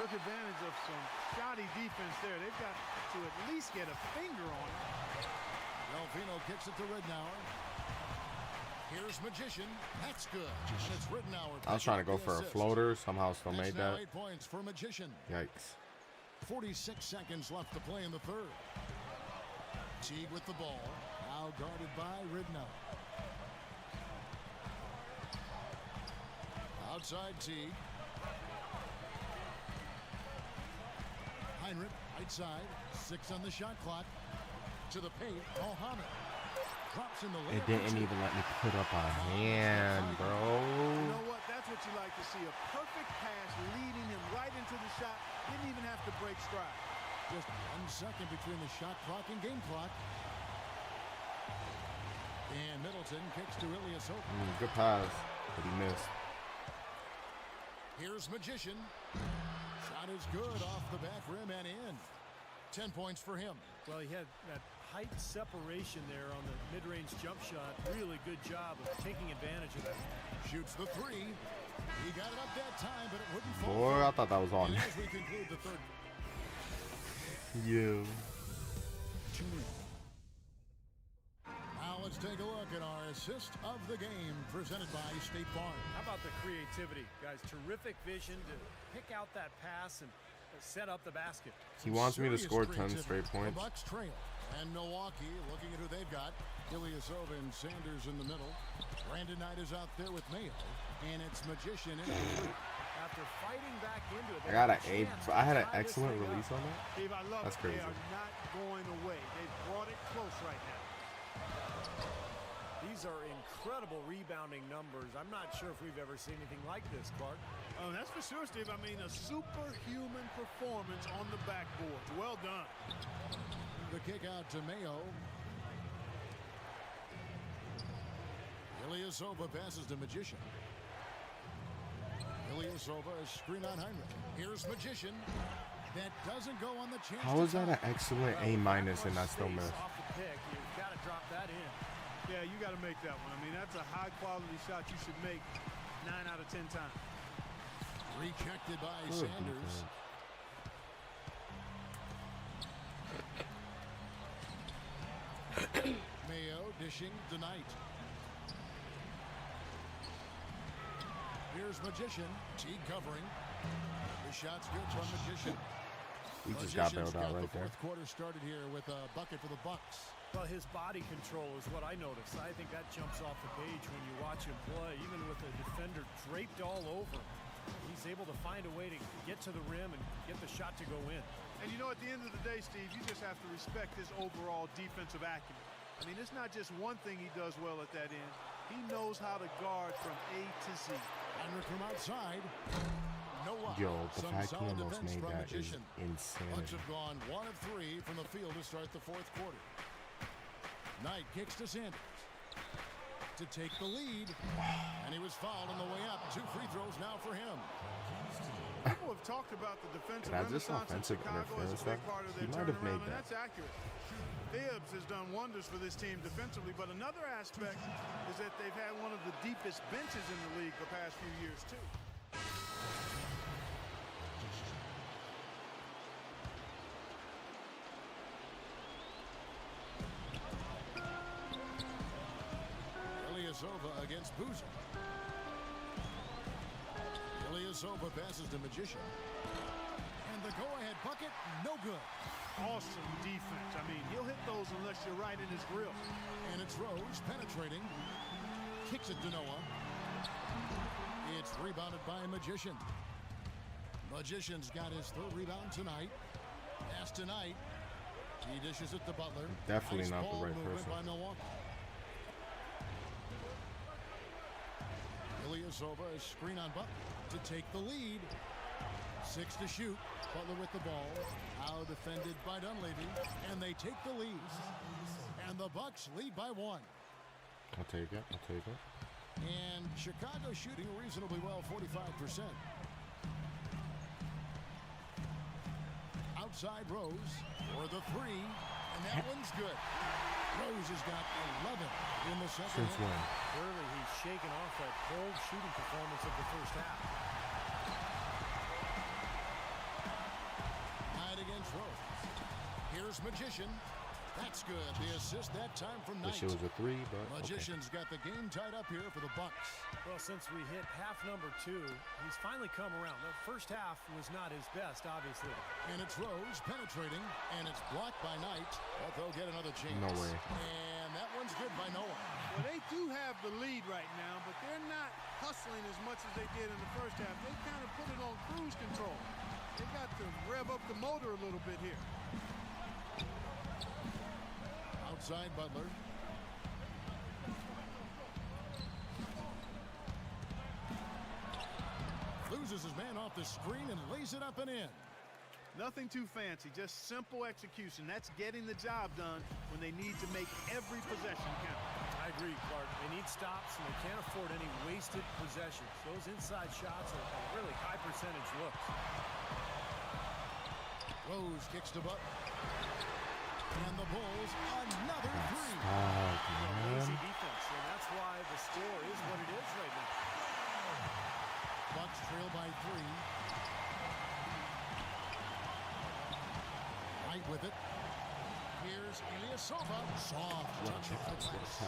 Took advantage of some shoddy defense there. They've got to at least get a finger on it. Delfino kicks it to Ridnour. Here's Magician. That's good. And it's Ridnour. I was trying to go for a floater. Somehow still made Now that. 8 points for Magician. Yikes. 46 seconds left to play in the 3rd. Teague with the ball. Now guarded by Ridnour. Outside Teague. Heinrich, right side. 6 on the shot clock. To the paint. Mohammed. Drops in the lane. It didn't even let me put up a hand, bro. You know what? That's what you like to see. A perfect pass leading him right into the shot. Didn't even have to break stride. Just 1 second between the shot clock and game clock. And Middleton kicks to Ilyasova. Good pass, but he missed. Here's Magician. Shot is good off the back rim and in. 10 points for him. Well, he had that height separation there on the mid-range jump shot. Really good job of taking advantage of that. Shoots the three. He got it up that time, but it wouldn't fall. Boy, I thought that was on. And as we conclude the third. Yeah. Now let's take a look at our assist of the game presented by State Farm. How about the creativity, guys? Terrific vision to pick out that pass and set up the basket. He wants me to score 10 straight points. The Bucks trail. And Milwaukee, looking at who they've got, Ilyasova and Sanders in the middle. Brandon Knight is out there with Mayo, and it's Magician in the After fighting back into it, I got an A. I had an excellent release on that. Steve, I love That's it. crazy. They are not going away. They've brought it close right now. These are incredible rebounding numbers. I'm not sure if we've ever seen anything like this, Clark. Oh, that's for sure, Steve. I mean, a superhuman performance on the backboard. Well done. The kick out to Mayo. Ilyasova passes to Magician. Ilyasova is screen on Heinrich. Here's Magician. That doesn't go on the chance. How is that an excellent A- and I still missed? Off the pick, you've got to drop that in. Yeah, you got to make that one. I mean, that's a high-quality shot you should make 9 out of 10 times. Rejected by Sanders. Mayo dishing tonight. Here's Magician. Teague covering. The shot's good from Magician. He just got bailed out right the there. fourth quarter started here with a bucket for the Bucks. Well, his body control is what I noticed. I think that jumps off the page when you watch him play. Even with the defender draped all over, he's able to find a way to get to the rim and get the shot to go in. And you know, at the end of the day, Steve, you just have to respect his overall defensive acumen. I mean, it's not just one thing he does well at that end. He knows how to guard from A to Z. Heinrich from outside. Noah. Yo, the Some fact he solid almost defense made from that is Magician. insane. Bucks have gone 1 of 3 from the field to start the fourth quarter. Knight kicks to Sanders to take the lead, and he was fouled on the way up. 2 free throws now for him. People have talked about the defensive renaissance in Chicago as a big part of their turnaround, and that's accurate. Bibbs has done wonders for this team defensively, but another aspect is that they've had one of the deepest benches in the league the past few years, too. Ilyasova against Boozer. Ilyasova passes to Magician. And the go-ahead bucket, no good. Awesome defense. I mean, he'll hit those unless you're right in his grill. And it's Rose penetrating. Kicks it to Noah. It's rebounded by Magician. Magician's got his 3rd rebound tonight. Pass tonight. He dishes it to Butler. Definitely nice not the ball right movement person. by Milwaukee. Ilyasova is screen on Butler to take the lead. 6 to shoot. Butler with the ball. Now defended by Dunleavy. And they take the lead. And the Bucks lead by 1. I'll take it. I'll take it. And Chicago shooting reasonably well, 45%. Outside Rose for the 3. And that one's good. Rose has got 11 in the second. Since when? Clearly, he's shaken off that cold shooting performance of the first half. Knight against Rose. Here's Magician. That's good. The assist that time from Knight. Wish it was a 3, but Magician's got the game tied up here for the Bucks. Well, since we hit half number 2, he's finally come around. The first half was not his best, obviously. And it's Rose penetrating, and it's blocked by Knight. But they'll get another chance. No way. And that one's good by Noah. Well, they do have the lead right now, but they're not hustling as much as they did in the first half. They kind of put it on cruise control. They got to rev up the motor a little bit here. Outside Butler. Loses his man off the screen and lays it up and in. Nothing too fancy, just simple execution. That's getting the job done when they need to make every possession count. I agree, Clark. They need stops, and they can't afford any wasted possessions. Those inside shots are really high percentage looks. Rose kicks to Butler. And the Bulls another three. Lazy defense, and that's why the score is what it is right now. Bucks trail by 3. Right with it. Here's Ilyasova. Soft touch of the glass.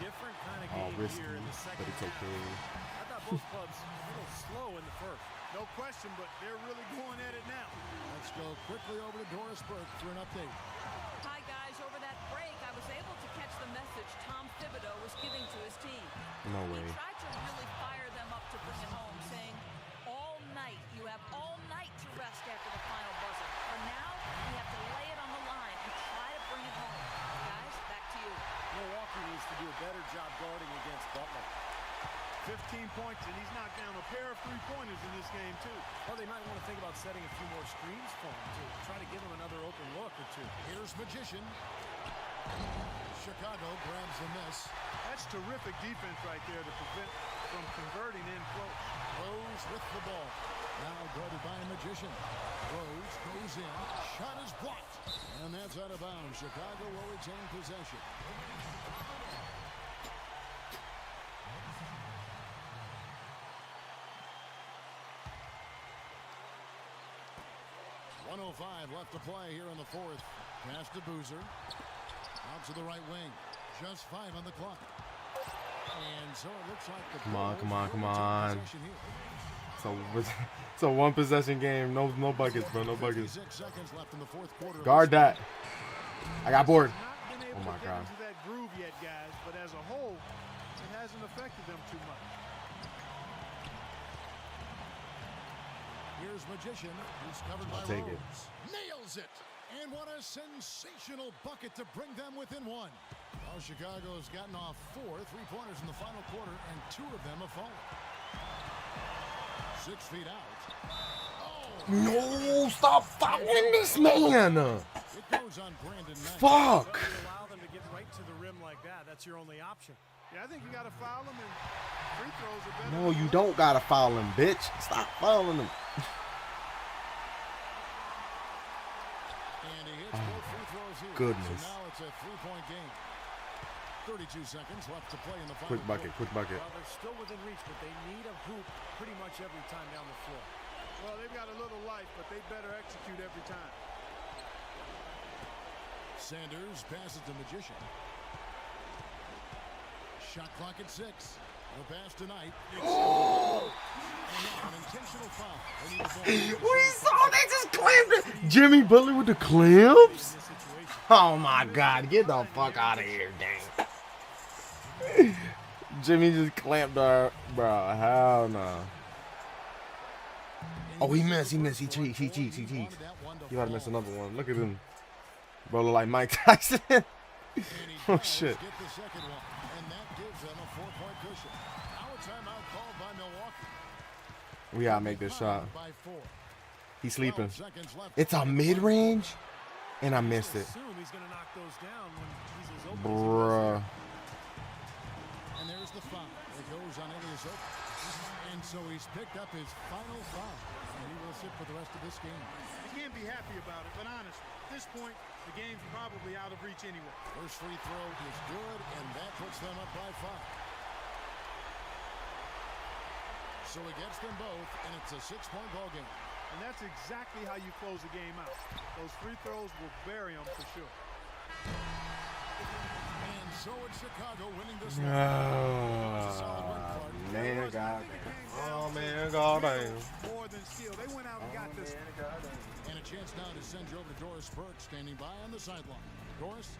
Different kind of game risky, here in the second. but it's okay. I thought both clubs a little slow in the first. No question, but they're really going at it now. Let's go quickly over to Doris Burke for an update. Hi, guys. Over that break, I was able to catch the message Tom Thibodeau was giving to his team. No way. He tried to really fire them up to bring it home, saying, all night, you have all night to rest after the final buzzer. For now, we have to lay it on the line and try to bring it home. Guys, back to you. Milwaukee needs to do a better job guarding against Butler. 15 points, and he's knocked down a pair of three-pointers in this game, too. Well, they might want to think about setting a few more screens for him, too. Try to give him another open look or two. Here's Magician. Chicago grabs the miss. That's terrific defense right there to prevent from converting in close. Rose with the ball. Now guarded by a Magician. Rose goes in. Shot is blocked. And that's out of bounds. Chicago will retain possession. .105 left to play here in the fourth. Pass to Boozer. Out to the right wing. Just 5 on the clock. And so it looks like the Come on. It's a one possession game. No buckets, bro. No buckets. 6 seconds left in the fourth quarter. Guard that. I got bored. Oh my God. Into that groove yet, guys, but as a whole, it hasn't affected them too much. Here's Magician. He's covered by take it. Rose. Nails it. And what a sensational bucket to bring them within 1. Well, Chicago has gotten off 4 3-pointers in the final quarter, and 2 of them have fallen. 6 feet out. Oh. No, stop fouling this man. It goes on Brandon Knight. Fuck. You allow them to get right to the rim like that. That's your only option. Yeah, I think you got to foul them, and free throws are better. No, you don't gotta foul him, bitch. Stop fouling him. And he hits both free throws here. Goodness. So now it's a 3-point game. 32 seconds left to play in the final. Quick bucket. Well, they're still within reach, but they need a hoop pretty much every time down the floor. Well, they've got a little life, but they better execute every time. Sanders passes to Magician. Shot clock at 6. The pass tonight. An intentional foul. We saw they just clamped it. Jimmy Butler with the clamps? Oh my God. Get the fuck out of here, dang. Jimmy just clamped our bro. Hell no. Oh, he missed. He cheats. He gotta miss another one. Look at him. Bro, look like Mike Tyson. Oh shit. We gotta make this shot. He's sleeping. It's a mid-range, and I missed it. Bruh. And there's the foul. It goes on Ilyasova. And so he's picked up his final foul. And he will sit for the rest of this game. You can't be happy about it, but honestly, at this point, the game's probably out of reach anyway. First free throw is good, and that puts them up by 5. So he gets them both, and it's a 6-point ball game. And that's exactly how you close a game out. Those free throws will bury them for sure. And so it's Chicago winning this Man, God. Oh, man, God. More than skill. They went out and got this. And a chance now to send you over to Doris Burke, standing by on the sideline. Doris?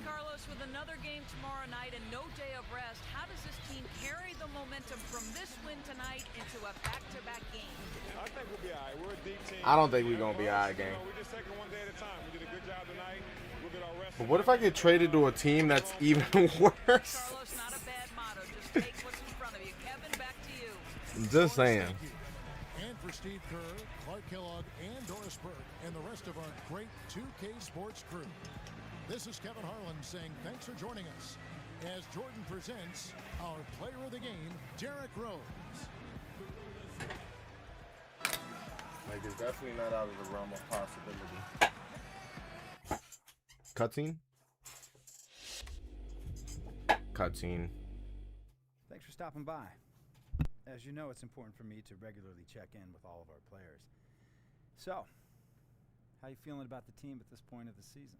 Carlos, with another game tomorrow night and no day of rest, how does this team carry the momentum from this win tonight into a back-to-back game? I think we'll be all right. We're a deep team. I don't think we're going to be all right, gang. We're just taking one day at a time. We did a good job tonight. We'll get our rest. But what if I get traded to a team that's even worse? Carlos, not a bad motto. Just take what's in front of you. Kevin, back to you. Just saying. And for Steve Kerr, Clark Kellogg, and Doris Burke, and the rest of our great 2K Sports crew. This is Kevin Harlan saying thanks for joining us as Jordan presents our player of the game, Derrick Rose. Like, it's definitely not out of the realm of possibility. Cutscene? Cutscene. Thanks for stopping by. As you know, it's important for me to regularly check in with all of our players. So, how you feeling about the team at this point of the season?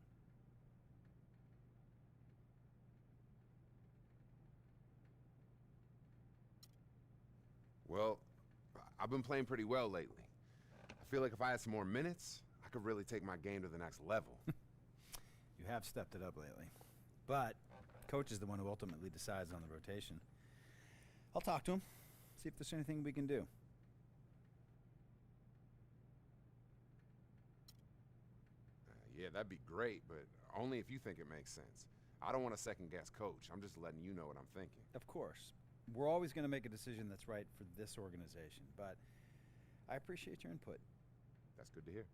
Well, I've been playing pretty well lately. I feel like if I had some more minutes, I could really take my game to the next level. You have stepped it up lately. But coach is the one who ultimately decides on the rotation. I'll talk to him, see if there's anything we can do. Yeah, that'd be great, but only if you think it makes sense. I don't want to second-guess coach. I'm just letting you know what I'm thinking. Of course. We're always going to make a decision that's right for this organization, but I appreciate your input. That's good to hear.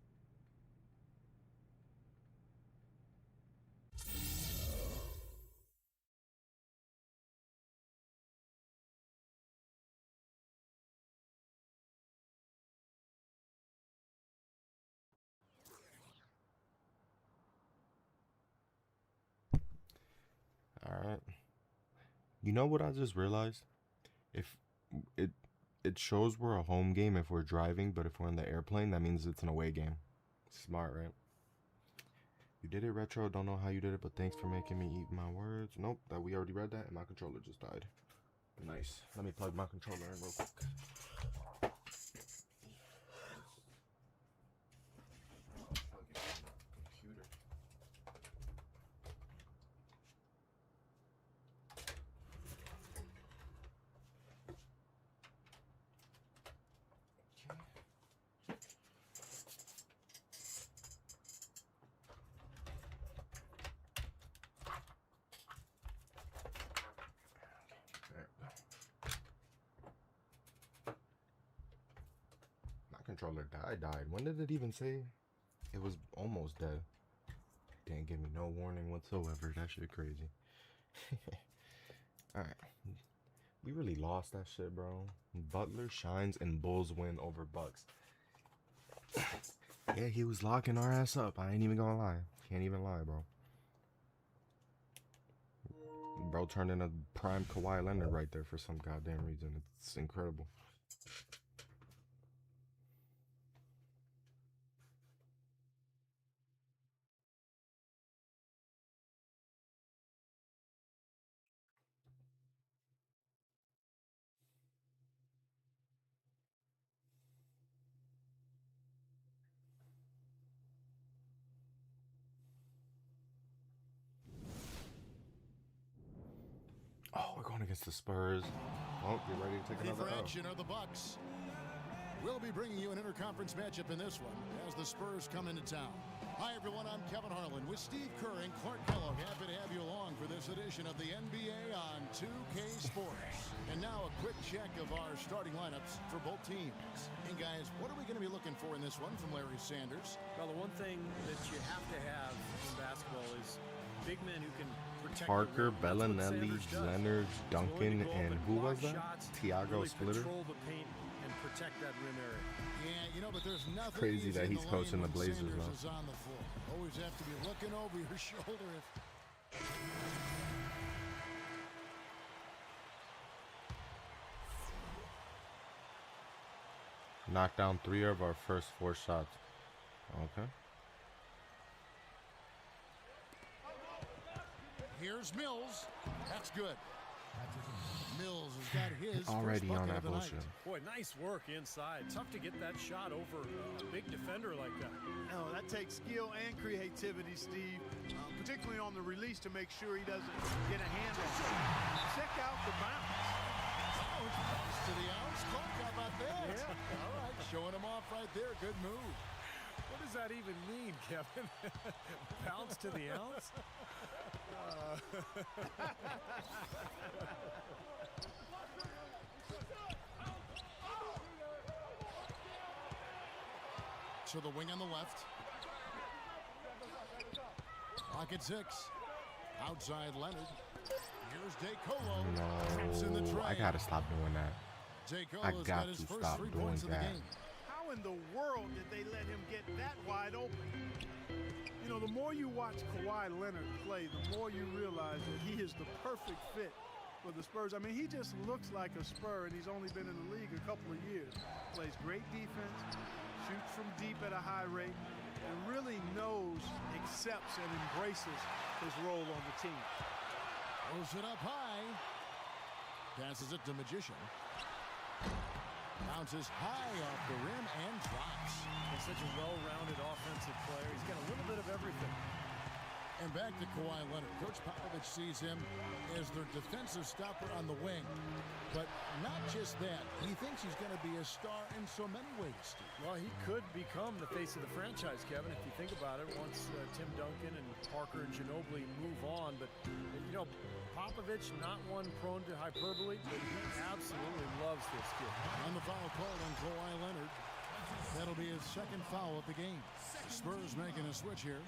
Alright. You know what I just realized? If it shows we're a home game if we're driving, but if we're in the airplane, that means it's an away game. Smart, right? You did it, Retro. Don't know how you did it, but thanks for making me eat my words. Nope, that we already read that, and my controller just died. Nice. Let me plug my controller in real quick. Controller died. When did it even say it was almost dead? Didn't give me no warning whatsoever. That shit crazy. Alright. We really lost that shit, bro. Butler shines and Bulls win over Bucks. Yeah, he was locking our ass up. I ain't even gonna lie. Can't even lie, bro. Bro turned into prime Kawhi Leonard right there for some goddamn reason. It's incredible. Oh, we're going against the Spurs. Oh, get ready to take Ready another for L. action are the Bucks. We'll be bringing you an interconference matchup in this one as the Spurs come into town. Hi, everyone. I'm Kevin Harlan with Steve Kerr and Clark Kellogg. Happy to have you along for this edition of the NBA on 2K Sports. And now a quick check of our starting lineups for both teams. And guys, what are we going to be looking for in this one from Larry Sanders? Well, the one thing that you have to have in basketball is big men who can protect Parker, the rim. That's what Bellinelli, Sanders does. Leonard, He's willing Duncan, to go up and who block was that? shots, Tiago really Splitter. Control the paint and protect that rim area. Yeah, you know, but there's nothing Crazy easy that in he's the coaching lane the when Blazers Sanders now. is on the floor. Always have to be looking over your shoulder if Knocked down 3 of our first 4 shots. Okay. here's Mills. That's good. Mills has got his Already first on bucket that of the night. bullshit. Boy, nice work inside. Tough to get that shot over a big defender like that. No, that takes skill and creativity, Steve, particularly on the release to make sure he doesn't get a hand on it. Check out the bounce. Oh, it's bounce to the ounce. Clark, how about that? Yeah. All right, showing him off right there. Good move. What does that even mean, Kevin? Bounce to the ounce? To the wing on the left. Pocket 6. Outside Leonard. Here's DeColo. Trips in the No, tray. I gotta stop doing that. I DeColo's got his to first stop 3 doing points of the that. game. How how in the world did they let him get that wide open? You know, the more you watch Kawhi Leonard play, the more you realize that he is the perfect fit for the Spurs. I mean, he just looks like a Spur, and he's only been in the league a couple of years. Plays great defense, shoots from deep at a high rate, and really knows, accepts, and embraces his role on the team. Throws it up high. Passes it to Magician. Bounces high off the rim and drops. He's such a well-rounded offensive player. He's got a little bit of everything. And back to Kawhi Leonard. Coach Popovich sees him as their defensive stopper on the wing. But not just that. He thinks he's going to be a star in so many ways, Steve. Well, he could become the face of the franchise, Kevin, if you think about it, once Tim Duncan and Parker and Ginobili move on. But, you know, Popovich, not one prone to hyperbole, but he absolutely loves this kid. On the foul call on Kawhi Leonard. That'll be his second foul of the game. Spurs making a switch here.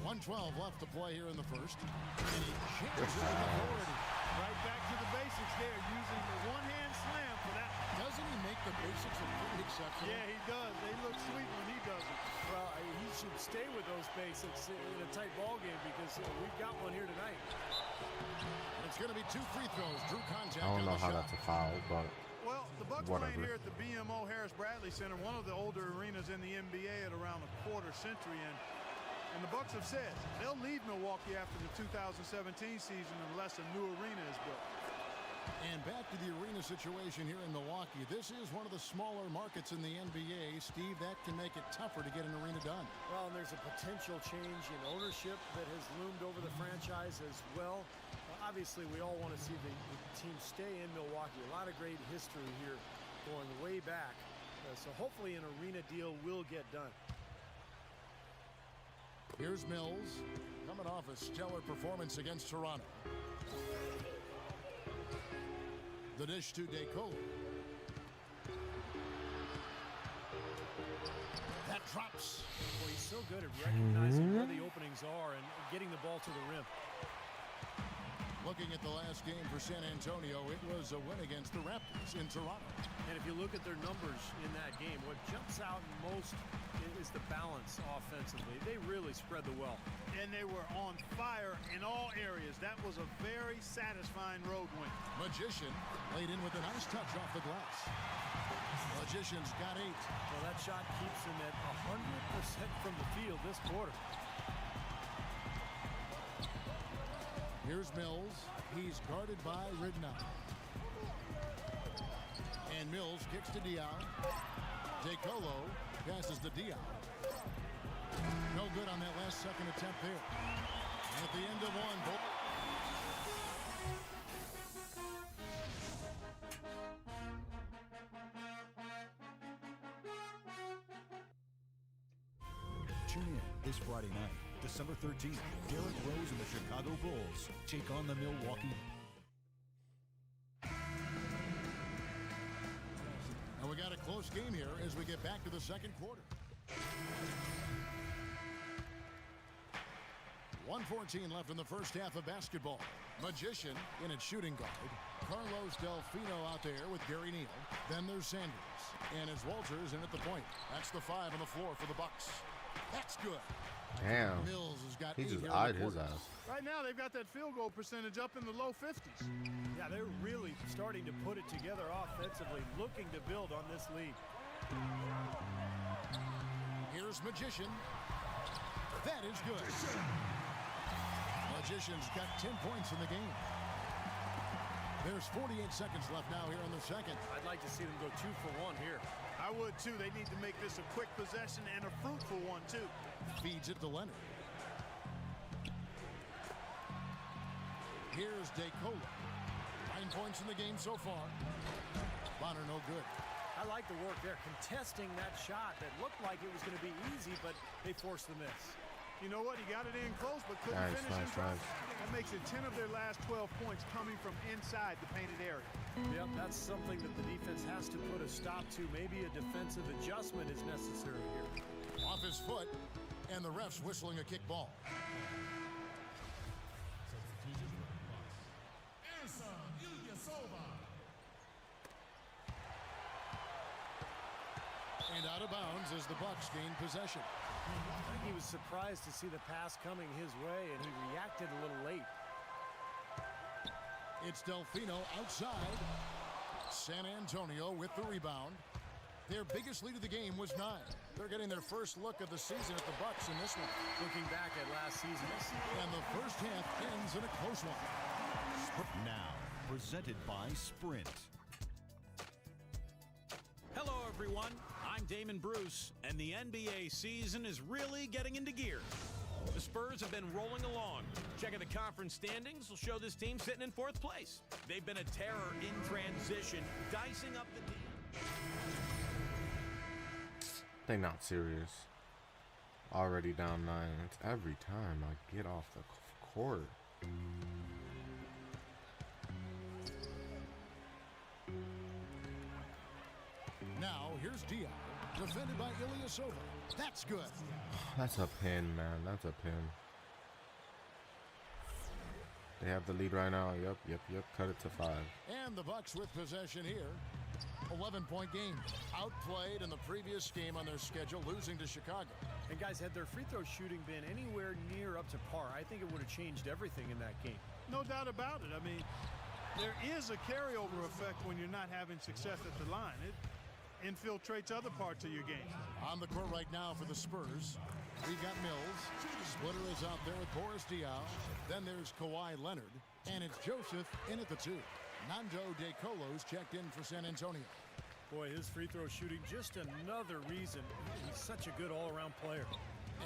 1:12 left to play here in the first. And he jams it with authority. Right back to the basics there, using the one-hand slam for that. Doesn't he make the basics look pretty exceptional? Yeah, he does. They look sweet when he does it. Well, he should stay with those basics in a tight ball game because we've got one here tonight. It's going to be 2 free throws. Drew contact. I don't know how that's a foul, but well, the Bucks whatever. playing here at the BMO Harris Bradley Center, one of the older arenas in the NBA at around a quarter century. And the Bucks have said they'll leave Milwaukee after the 2017 season unless a new arena is built. And back to the arena situation here in Milwaukee. This is one of the smaller markets in the NBA. Steve, that can make it tougher to get an arena done. Well, and there's a potential change in ownership that has loomed over the franchise as well. Obviously, we all want to see the team stay in Milwaukee. A lot of great history here going way back. So hopefully an arena deal will get done. Here's Mills, coming off a stellar performance against Toronto. The dish to DeColo. That drops. Well, he's so good at recognizing where the openings are and getting the ball to the rim. Looking at the last game for San Antonio, it was a win against the Raptors in Toronto. And if you look at their numbers in that game, what jumps out most is the balance offensively. They really spread the wealth. And they were on fire in all areas. That was a very satisfying road win. Magician laid in with a nice touch off the glass. Magician's got 8. Well, that shot keeps him at 100% from the field this quarter. Here's Mills. He's guarded by Ridnow. And Mills kicks to Diaw. DeColo passes to Diaw. No good on that last second attempt there. And at the end of one, Tune in this Friday night, December 13th. Derrick Rose and the Chicago Bulls take on the Milwaukee. And we got a close game here as we get back to the second quarter. 1:14 left in the first half of basketball. Magician in at shooting guard. Carlos Delfino out there with Gary Neal. Then there's Sanders. And it's Walters in at the point. That's the 5 on the floor for the Bucks. That's good. Damn. Mills has got He 8 just here eyed in the his quarter. ass. Right now, they've got that field goal percentage up in the low 50s. Yeah, they're really starting to put it together offensively, looking to build on this lead. Here's Magician. That is good. Magician's got 10 points in the game. There's 48 seconds left now here in the second. I'd like to see them go 2 for 1 here. I would too. They need to make this a quick possession and a fruitful one too. Feeds it to Leonard. Here's DeColo. 9 points in the game so far. Bonner no good. I like the work there, contesting that shot that looked like it was going to be easy, but they forced the miss. You know what? He got it in close, but couldn't finish in front. That makes it 10 of their last 12 points coming from inside the painted area. Yep, that's something that the defense has to put a stop to. Maybe a defensive adjustment is necessary here. Off his foot, and the ref's whistling a kick ball. And out of bounds as the Bucks gain possession. I think he was surprised to see the pass coming his way, and he reacted a little late. It's Delfino outside. San Antonio with the rebound. Their biggest lead of the game was 9. They're getting their first look of the season at the Bucks in this one. Looking back at last season. And the first half ends in a close one. Now, presented by Sprint. Hello, everyone. I'm Damon Bruce, and the NBA season is really getting into gear. The Spurs have been rolling along. Checking the conference standings will show this team sitting in 4th place. They've been a terror in transition, dicing up the team. They not serious. Already down 9. It's every time I get off the court. Now, here's Dion, defended by Ilyasova. That's good. That's a pin, man. That's a pin. They have the lead right now. Yep. Cut it to 5. And the Bucks with possession here. 11-point game. Outplayed in the previous game on their schedule, losing to Chicago. And guys, had their free throw shooting been anywhere near up to par, I think it would have changed everything in that game. No doubt about it. I mean, there is a carryover effect when you're not having success at the line. It infiltrates other parts of your game. On the court right now for the Spurs, we've got Mills. Splitter is out there with Boris Diaw. Then there's Kawhi Leonard. And it's Joseph in at the 2. Nando De Colo's checked in for San Antonio. Boy, his free throw shooting, just another reason he's such a good all-around player.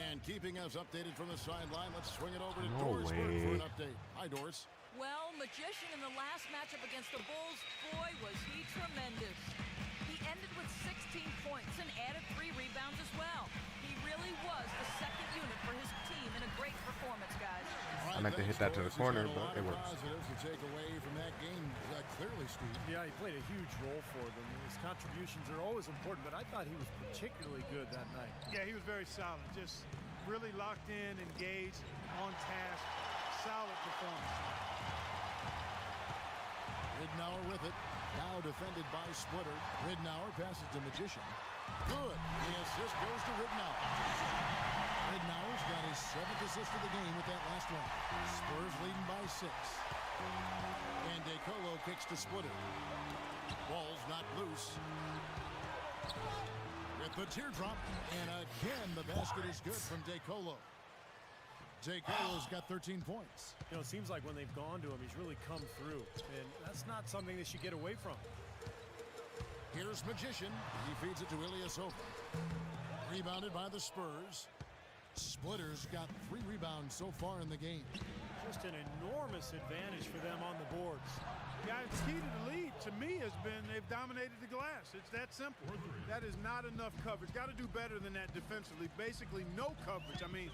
And keeping us updated from the sideline, let's swing it over to No Doris way. for an update. Hi, Doris. Well, Magician in the last matchup against the Bulls, boy, was he tremendous. He ended with 16 points and added 3 rebounds as well. He really was the second unit for his team in a great performance, guys. I meant to hit that to the corner, but it works. Positives to take away from that game, clearly, Steve. Yeah, he played a huge role for them. His contributions are always important, but I thought he was particularly good that night. Yeah, he was very solid. Just really locked in, engaged, on task. Solid performance. Ridnour with it. Now defended by Splitter. Ridnour passes to Magician. Good. The assist goes to Ridnour. Ridnour's got his 7th assist of the game with that last one. Spurs leading by 6. And De Colo kicks to Splitter. Ball's not loose. With the teardrop. And again, the basket is good from De Colo. De Colo's got 13 points. You know, it seems like when they've gone to him, he's really come through. And that's not something they should get away from. Here's Magician. He feeds it to Ilyasova. Rebounded by the Spurs. Splitter's got 3 rebounds so far in the game. Just an enormous advantage for them on the boards. Guys, the key to the lead, to me, has been they've dominated the glass. It's that simple. That is not enough coverage. Got to do better than that defensively. Basically, no coverage. I mean,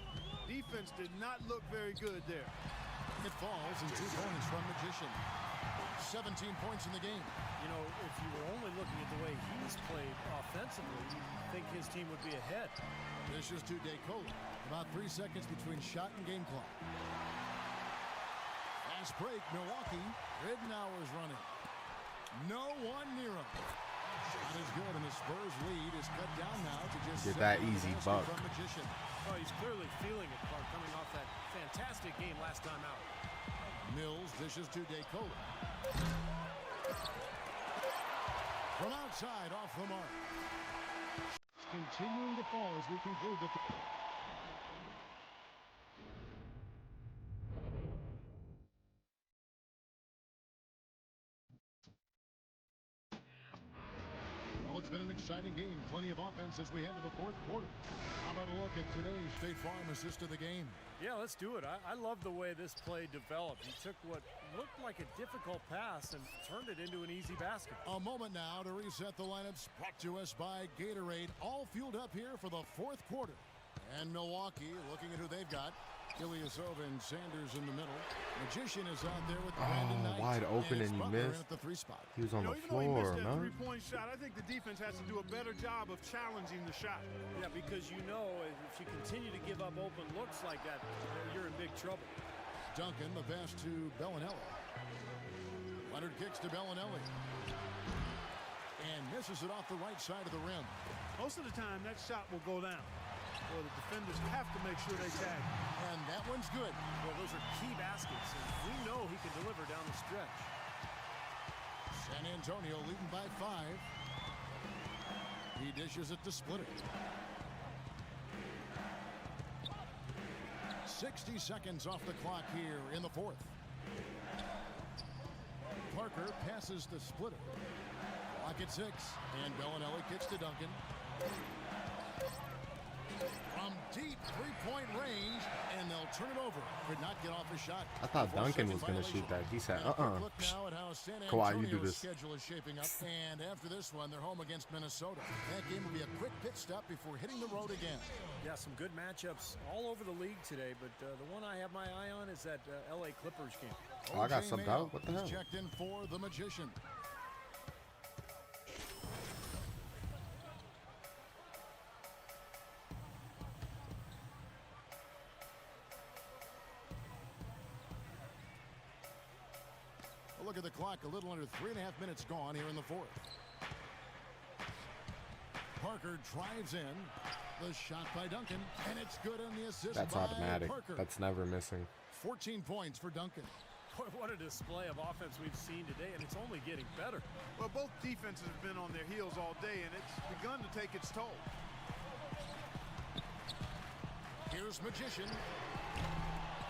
defense did not look very good there. It falls and 2 points from Magician. 17 points in the game. You know, if you were only looking at the way he's played offensively, you'd think his team would be ahead. This is to De Colo. About 3 seconds between shot and game clock. Fast break, Milwaukee. Ridnour's running. No one near him. Shot is good, and the Spurs lead is cut down now to just Get that easy buck. from Magician. Oh, he's clearly feeling it, Clark, coming off that fantastic game last time out. Mills dishes to De Colo. From outside, off the mark. Continuing to fall as we conclude the... Well, it's been an exciting game. Plenty of offense as we head to the 4th quarter. How about a look at today's State Farm assist of the game? Yeah, let's do it. I love the way this play developed. He took what looked like a difficult pass and turned it into an easy basket. A moment now to reset the lineups, brought to us by Gatorade. All fueled up here for the 4th quarter. And Milwaukee, looking at who they've got. Ilyasova and Sanders in the middle. Magician is out there with Brandon Knight. Wide open and you missed. At the 3 spot. He was on the Even floor, though he missed that man. three-point shot, I think the defense has to do a better job of challenging the shot. Yeah, because you know if you continue to give up open looks like that, you're in big trouble. Duncan, the pass to Bellinelli. Leonard kicks to Bellinelli. and misses it off the right side of the rim. Most of the time, that shot will go down. Well, the defenders have to make sure they tag. And that one's good. Well, those are key baskets, and we know he can deliver down the stretch. San Antonio leading by 5. He dishes it to Splitter. 60 seconds off the clock here in the fourth. Parker passes to Splitter. Clock at 6, and Bellinelli kicks to Duncan. From deep three-point range, and they'll turn it over. Could not get off a shot. I thought Duncan was going to shoot that. He said, Look now at how San Kawhi, you do Antonio's this. schedule is shaping up, and after this one, they're home against Minnesota. That game will be a quick pit stop before hitting the road again. Yeah, some good matchups all over the league today, but the one I have my eye on is that LA Clippers game. Oh, I got O.J. subbed Mayo out. What the is hell? checked in for the Magician. A look at the clock, a little under 3.5 minutes gone here in the fourth. Parker drives in. The shot by Duncan, and it's good on the assist That's by automatic. Parker. That's never missing. 14 points for Duncan. What a display of offense we've seen today, and it's only getting better. Well, both defenses have been on their heels all day, and it's begun to take its toll. Here's Magician.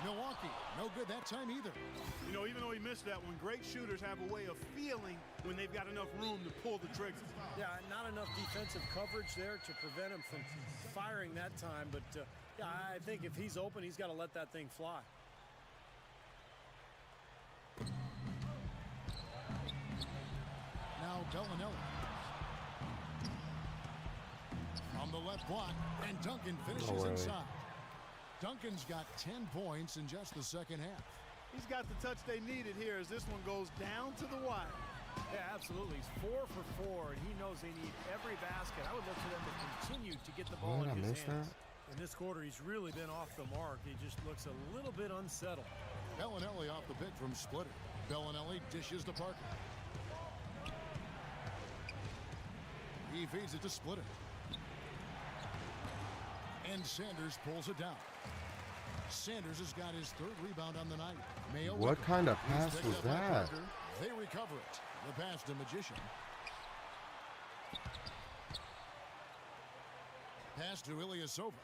Milwaukee, no good that time either. You know, even though he missed that one, great shooters have a way of feeling when they've got enough room to pull the trigger. Yeah, not enough defensive coverage there to prevent him from firing that time, but yeah, I think if he's open, he's got to let that thing fly. Now Bellinelli. From the left block, and Duncan finishes inside. Duncan's got 10 points in just the second half. He's got the touch they needed here as this one goes down to the wire. Yeah, absolutely. He's 4 for 4, and he knows they need every basket. I would look for them to continue to get the ball in his hands. In this quarter, he's really been off the mark. He just looks a little bit unsettled. Bellinelli off the pick from Splitter. Bellinelli dishes to Parker. He feeds it to Splitter. And Sanders pulls it down. Sanders has got his 3rd rebound on the night. Mayo What kind of pass was that? They recover it. The pass to Magician. Pass to Ilyasova.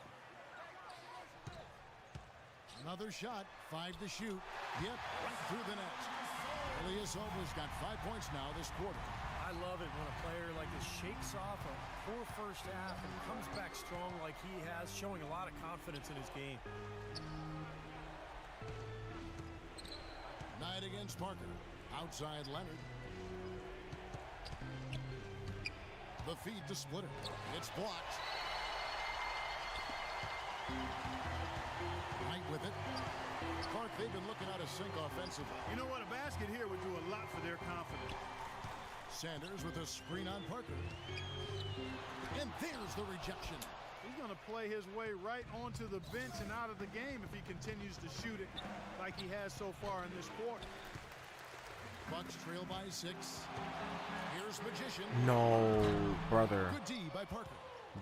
Another shot. 5 to shoot. Yep, right through the net. Ilyasova's got 5 points now this quarter. I love it when a player like this shakes off a poor first half and comes back strong like he has, showing a lot of confidence in his game. Knight against Parker. Outside Leonard. The feed to Splitter. It's blocked. Knight with it. Clark, they've been looking out of sync offensively. You know what? A basket here would do a lot for their confidence. Sanders with a screen on Parker. And there's the rejection. He's going to play his way right onto the bench and out of the game if he continues to shoot it like he has so far in this quarter. Bucks trail by 6. Here's Magician. No, brother. Good D by Parker.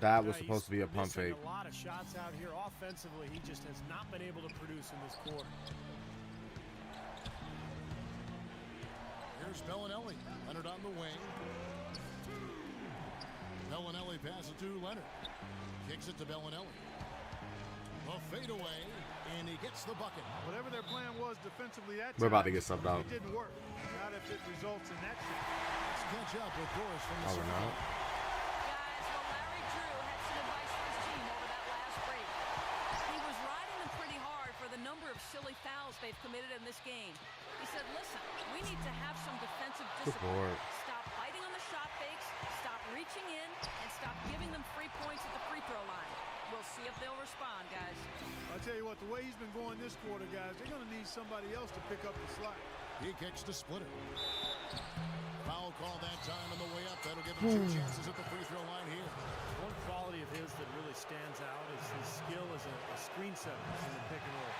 That was supposed to be a pump fake. A lot of shots out here offensively. He just has not been able to produce in this quarter. Here's Bellinelli. Leonard on the wing. Bellinelli passes to Leonard. Kicks it to Bellinelli. A fadeaway, and he gets the bucket. Whatever their plan was defensively that We're time, about to get subbed out. it didn't work. Not if it results in that shot. Let's catch up with Boris from the Oh, we're circle. not. Guys, well, Larry Drew had some advice for his team over that last break. He was riding them pretty hard for the number of silly fouls they've committed in this game. He said, listen, we need to have some defensive Good discipline. board. Stop biting on the shot fakes, stop reaching in, and stop giving them free points at the free throw line. We'll see if they'll respond, guys. I'll tell you what, the way he's been going this quarter, guys, they're going to need somebody else to pick up the slack. He kicks to Splitter. Foul call that time on the way up. That'll give him 2 chances at the free throw line here. One quality of his that really stands out is his skill as a screen setter in the pick and roll.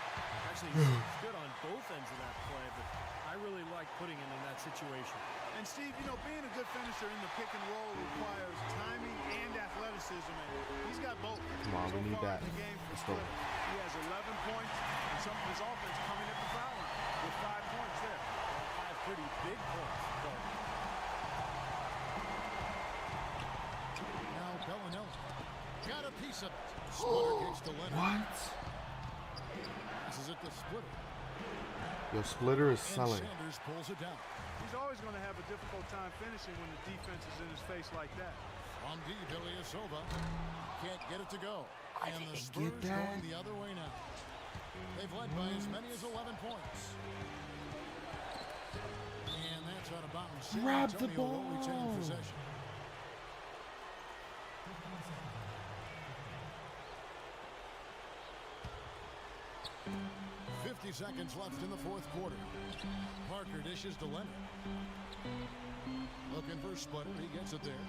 Actually, he's good on both ends of that play, but I really like putting him in that situation. And Steve, you know, being a good finisher in the pick and roll requires timing and athleticism, and he's got both. Come on, so we need far that. in the game for Let's go. Splitter, he has 11 points, and some of his offense coming at the foul line with 5 points there. Well, 5 pretty big points, but Now Bellinelli got a piece of it. Splitter kicks to Leonard. What? This is it to Splitter. Your Splitter is And selling. Sanders pulls it down. He's always going to have a difficult time finishing when the defense is in his face like that. From D, Ilyasova can't get it to go. And the didn't Spurs get that. going the other way now. They've led by as many as 11 points. And that's out of bounds. San Grab the Antonio will retain ball. possession. Seconds left in the fourth quarter. Parker dishes to Leonard. Looking for Splitter. He gets it there.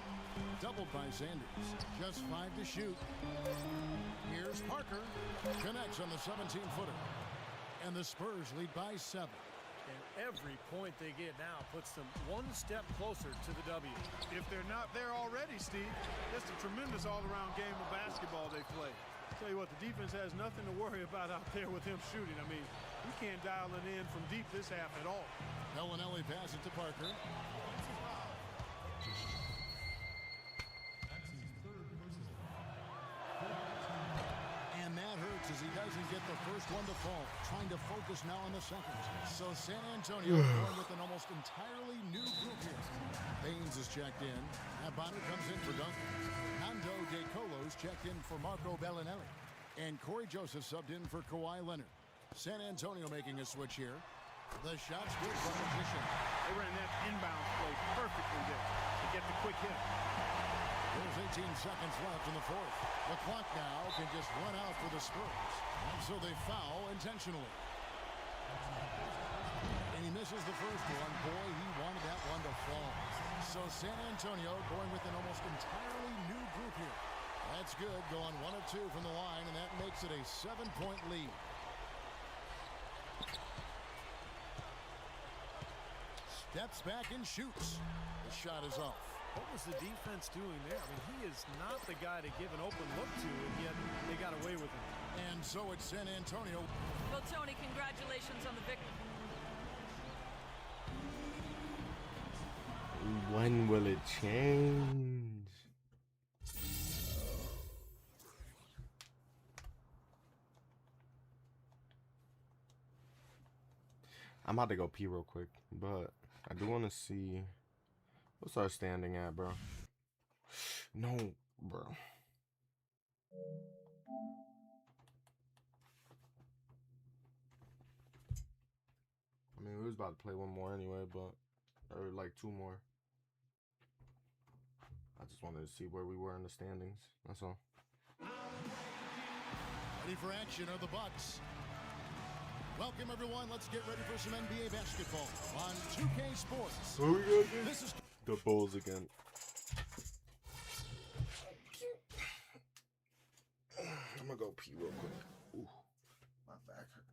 Doubled by Sanders. Just 5 to shoot. Here's Parker. Connects on the 17-footer. And the Spurs lead by 7. And every point they get now puts them one step closer to the W. If they're not there already, Steve, that's a tremendous all-around game of basketball they play. Tell you what, the defense has nothing to worry about out there with him shooting. I mean, he can't dial it in from deep this half at all. Bellinelli passes to Parker. And that hurts as he doesn't get the first one to fall. Trying to focus now on the second. So San Antonio going with an almost entirely new group here. Baines is checked in. Bonner comes in for Duncan. Nando De Colo's checked in for Marco Bellinelli. And Corey Joseph subbed in for Kawhi Leonard. San Antonio making a switch here. The shot's good from position. They ran that inbound play perfectly there to get the quick hit. There's 18 seconds left in the fourth. The clock now can just run out for the Spurs. And so they foul intentionally. And he misses the first one. Boy, he wanted that one to fall. So San Antonio going with an almost entirely new group here. That's good, going 1 of 2 from the line, and that makes it a 7-point lead. Steps back and shoots. The shot is off. What was the defense doing there? I mean, he is not the guy to give an open look to, and yet they got away with it. And so it's San Antonio. Well, Tony, congratulations on the victory. When will it change? I'm about to go pee real quick, but I do want to see what's our standing at, bro. No, bro. I mean, we was about to play one more anyway, but or like 2 more. I just wanted to see where we were in the standings. That's all. Ready for action are the Bucks. Welcome, everyone. Let's get ready for some NBA basketball on 2K Sports. Who we got again? This is The Bulls again. I'm gonna go pee real quick. Ooh, my back hurt.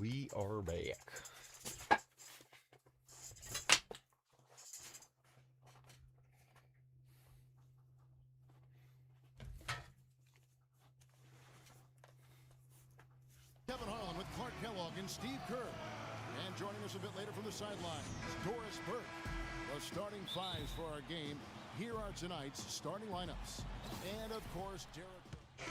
we are back. Kevin Harlan with Clark Kellogg and Steve Kerr. And joining us a bit later from the sidelines, Doris Burke. The starting fives for our game. Here are tonight's starting lineups. And, of course, Derek.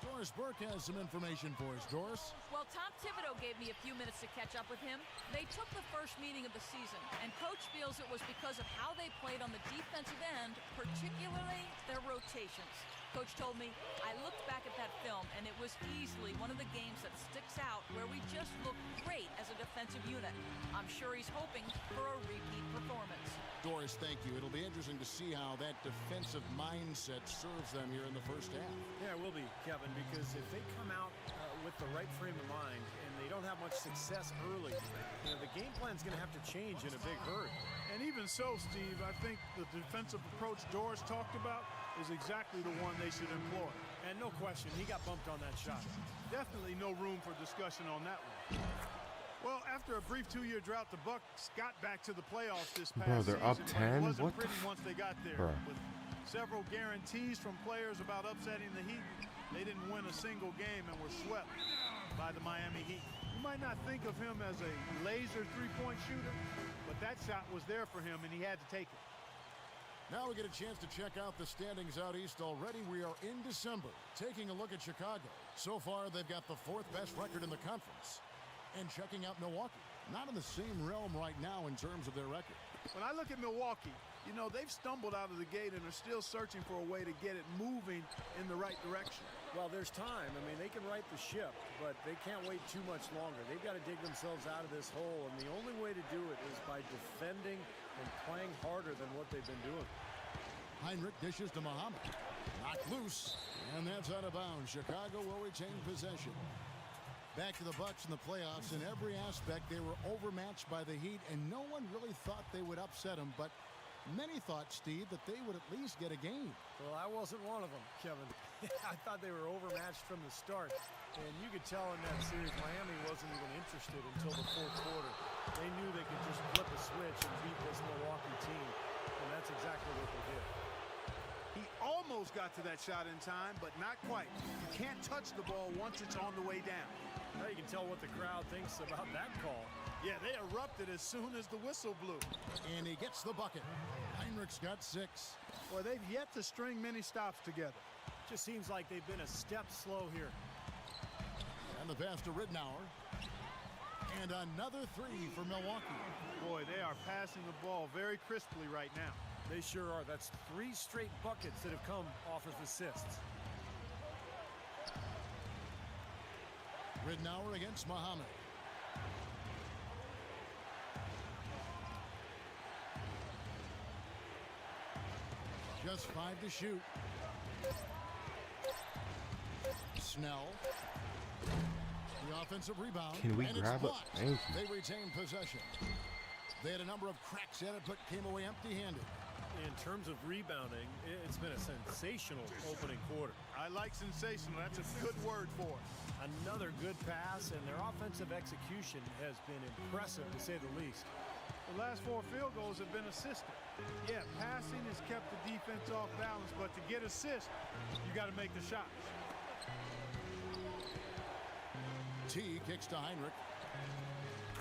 Doris Burke has some information for us. Doris? Well, Tom Thibodeau gave me a few minutes to catch up with him. They took the first meeting of the season, and Coach feels it was because of how they played on the defensive end, particularly their rotations. Coach told me, I looked back at that film, and it was easily one of the games that sticks out where we just looked great as a defensive unit. I'm sure he's hoping for a repeat performance. Doris, thank you. It'll be interesting to see how that defensive mindset serves them here in the first half. Yeah, it will be, Kevin, because if they come out with the right frame of mind and they don't have much success early, the game plan's going to have to change in a big hurry. And even so, Steve, I think the defensive approach Doris talked about is exactly the one they should employ. And no question, he got bumped on that shot. Definitely no room for discussion on that one. Well, after a brief 2-year drought, the Bucks got back to the playoffs this past Bro, they're season, up but 10? it wasn't What the pretty once they got there. Bro. With several guarantees from players about upsetting the Heat, they didn't win a single game and were swept by the Miami Heat. You might not think of him as a laser three-point shooter, but that shot was there for him, and he had to take it. Now we get a chance to check out the standings out east already. We are in December, taking a look at Chicago. So far, they've got the 4th best record in the conference. And checking out Milwaukee, not in the same realm right now in terms of their record. When I look at Milwaukee, you know, they've stumbled out of the gate and are still searching for a way to get it moving in the right direction. Well, there's time. I mean, they can right the ship, but they can't wait too much longer. They've got to dig themselves out of this hole, and the only way to do it is by defending and playing harder than what they've been doing. Heinrich dishes to Muhammad. Knocked loose, and that's out of bounds. Chicago will retain possession. Back to the Bucks in the playoffs. In every aspect, they were overmatched by the Heat, and no one really thought they would upset them, but many thought, Steve, that they would at least get a game. Well, I wasn't one of them, Kevin. I thought they were overmatched from the start, and you could tell in that series Miami wasn't even interested until the 4th quarter. They knew they could just flip a switch and beat this Milwaukee team, and that's exactly what they did. He almost got to that shot in time, but not quite. You can't touch the ball once it's on the way down. Now you can tell what the crowd thinks about that call. Yeah, they erupted as soon as the whistle blew. And he gets the bucket. Heinrich's got 6. Well, they've yet to string many stops together. Just seems like they've been a step slow here. And the pass to Ridnour. And another 3 for Milwaukee. Boy, they are passing the ball very crisply right now. They sure are. That's 3 straight buckets that have come off of assists. Ridnour against Muhammad. Just 5 to shoot. Snell. The offensive rebound. Can we and grab it's it? blocked. Thank you. They retain possession. They had a number of cracks at it, but came away empty-handed. In terms of rebounding, it's been a sensational opening quarter. I like sensational. That's a good word for it. Another good pass, and their offensive execution has been impressive, to say the least. The last 4 field goals have been assisted. Yeah, passing has kept the defense off balance, but to get assists, you got to make the shots. Teague kicks to Heinrich.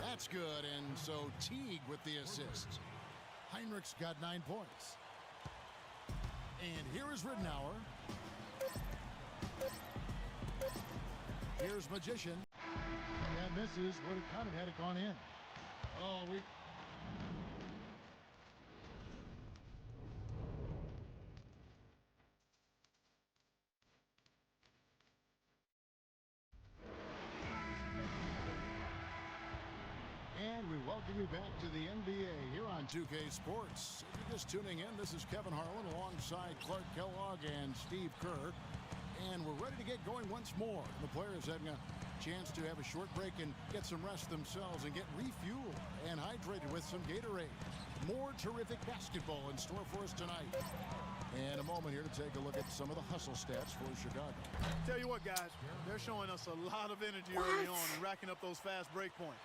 That's good, and so Teague with the assist. Heinrich's got 9 points. And here is Ridnour. Here's Magician. That misses. Would have kind of had it gone in. Oh, we... And we welcome you back to the NBA here on 2K Sports. If you're just tuning in, this is Kevin Harlan alongside Clark Kellogg and Steve Kerr. And we're ready to get going once more. The players having a chance to have a short break and get some rest themselves and get refueled and hydrated with some Gatorade. More terrific basketball in store for us tonight. And a moment here to take a look at some of the hustle stats for Chicago. Tell you what, guys, they're showing us a lot of energy early on and racking up those fast break points.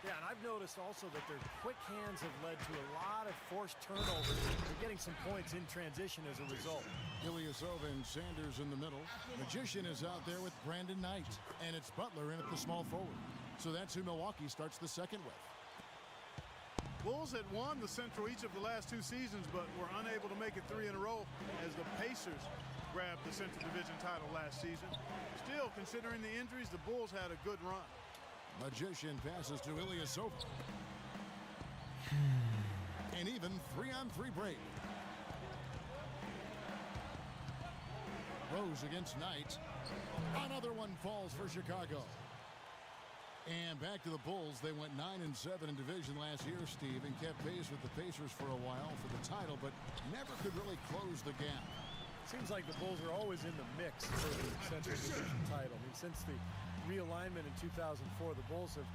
Yeah, and I've noticed also that their quick hands have led to a lot of forced turnovers. They're getting some points in transition as a result. Ilyasova and Sanders in the middle. Magician is out there with Brandon Knight. And it's Butler in at the small forward. So that's who Milwaukee starts the second with. Bulls had won the Central each of the last 2 seasons, but were unable to make it 3 in a row as the Pacers grabbed the Central Division title last season. Still, considering the injuries, the Bulls had a good run. Magician passes to Ilyasova. An even 3-on-3 break. Rose against Knight. Another one falls for Chicago. And back to the Bulls. They went 9-7 in division last year, Steve, and kept pace with the Pacers for a while for the title, but never could really close the gap. Seems like the Bulls are always in the mix for the Central Division title. I mean, since the realignment in 2004, the Bulls have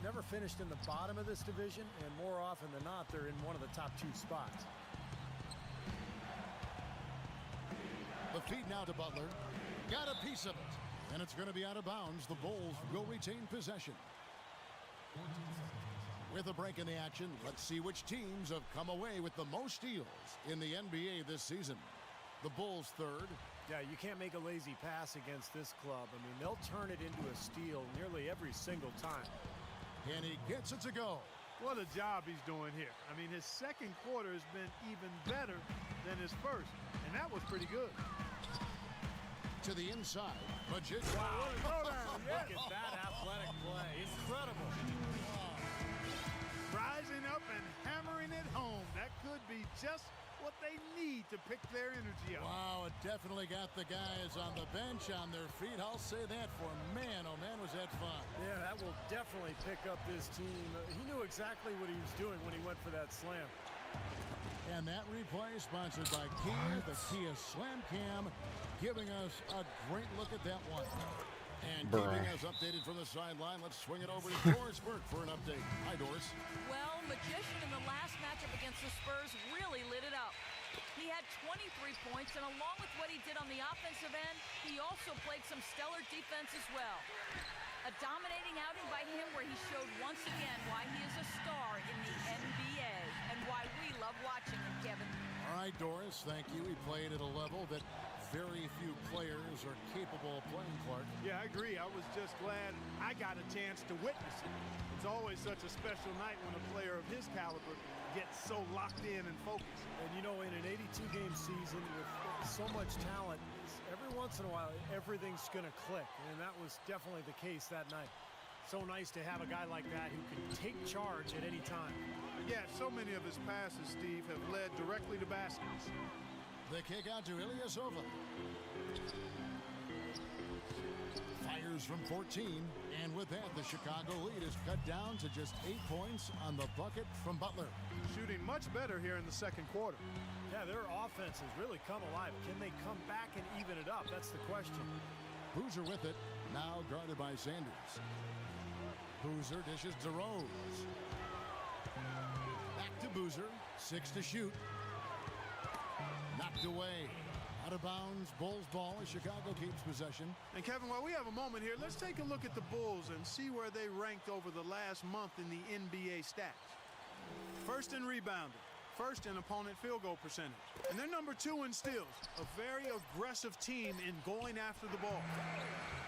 never finished in the bottom of this division, and more often than not, they're in one of the top 2 spots. The feed now to Butler. Got a piece of it. And it's going to be out of bounds. The Bulls will retain possession. With a break in the action, let's see which teams have come away with the most steals in the NBA this season. The Bulls third. Yeah, you can't make a lazy pass against this club. I mean, they'll turn it into a steal nearly every single time. And he gets it to go. What a job he's doing here. I mean, his second quarter has been even better than his first, and that was pretty good. To the inside, Magician. Wow, look at that athletic play. Incredible. Rising up and hammering it home. That could be just what they need to pick their energy up. Wow, it definitely got the guys on the bench on their feet. I'll say that for man, oh man, was that fun. Yeah, that will definitely pick up this team. He knew exactly what he was doing when he went for that slam. And that replay sponsored by Kia, the Kia Slam Cam, giving us a great look at that one. And keeping us updated from the sideline, let's swing it over to Doris Burke for an update. Hi, Doris. Well, Magician in the last matchup against the Spurs really lit it up. He had 23 points, and along with what he did on the offensive end, he also played some stellar defense as well. A dominating outing by him where he showed once again why he is a star in the NBA and why we love watching him, Kevin. All right, Doris, thank you. He played at a level that very few players are capable of playing, Clark. Yeah, I agree. I was just glad I got a chance to witness it. It's always such a special night when a player of his caliber gets so locked in and focused. And you know, in an 82-game season with so much talent, every once in a while, everything's going to click. And that was definitely the case that night. So nice to have a guy like that who can take charge at any time. Yeah, so many of his passes, Steve, have led directly to baskets. The kick out to Ilyasova. Fires from 14, and with that, the Chicago lead is cut down to just 8 points on the bucket from Butler. Shooting much better here in the second quarter. Yeah, their offense has really come alive. Can they come back and even it up? That's the question. Boozer with it, now guarded by Sanders. Boozer dishes to Rose. Back to Boozer, 6 to shoot. Knocked away. Out of bounds, Bulls ball as Chicago keeps possession. And Kevin, while we have a moment here, let's take a look at the Bulls and see where they ranked over the last month in the NBA stats. First in rebounding, first in opponent field goal percentage, and they're number 2 in steals. A very aggressive team in going after the ball.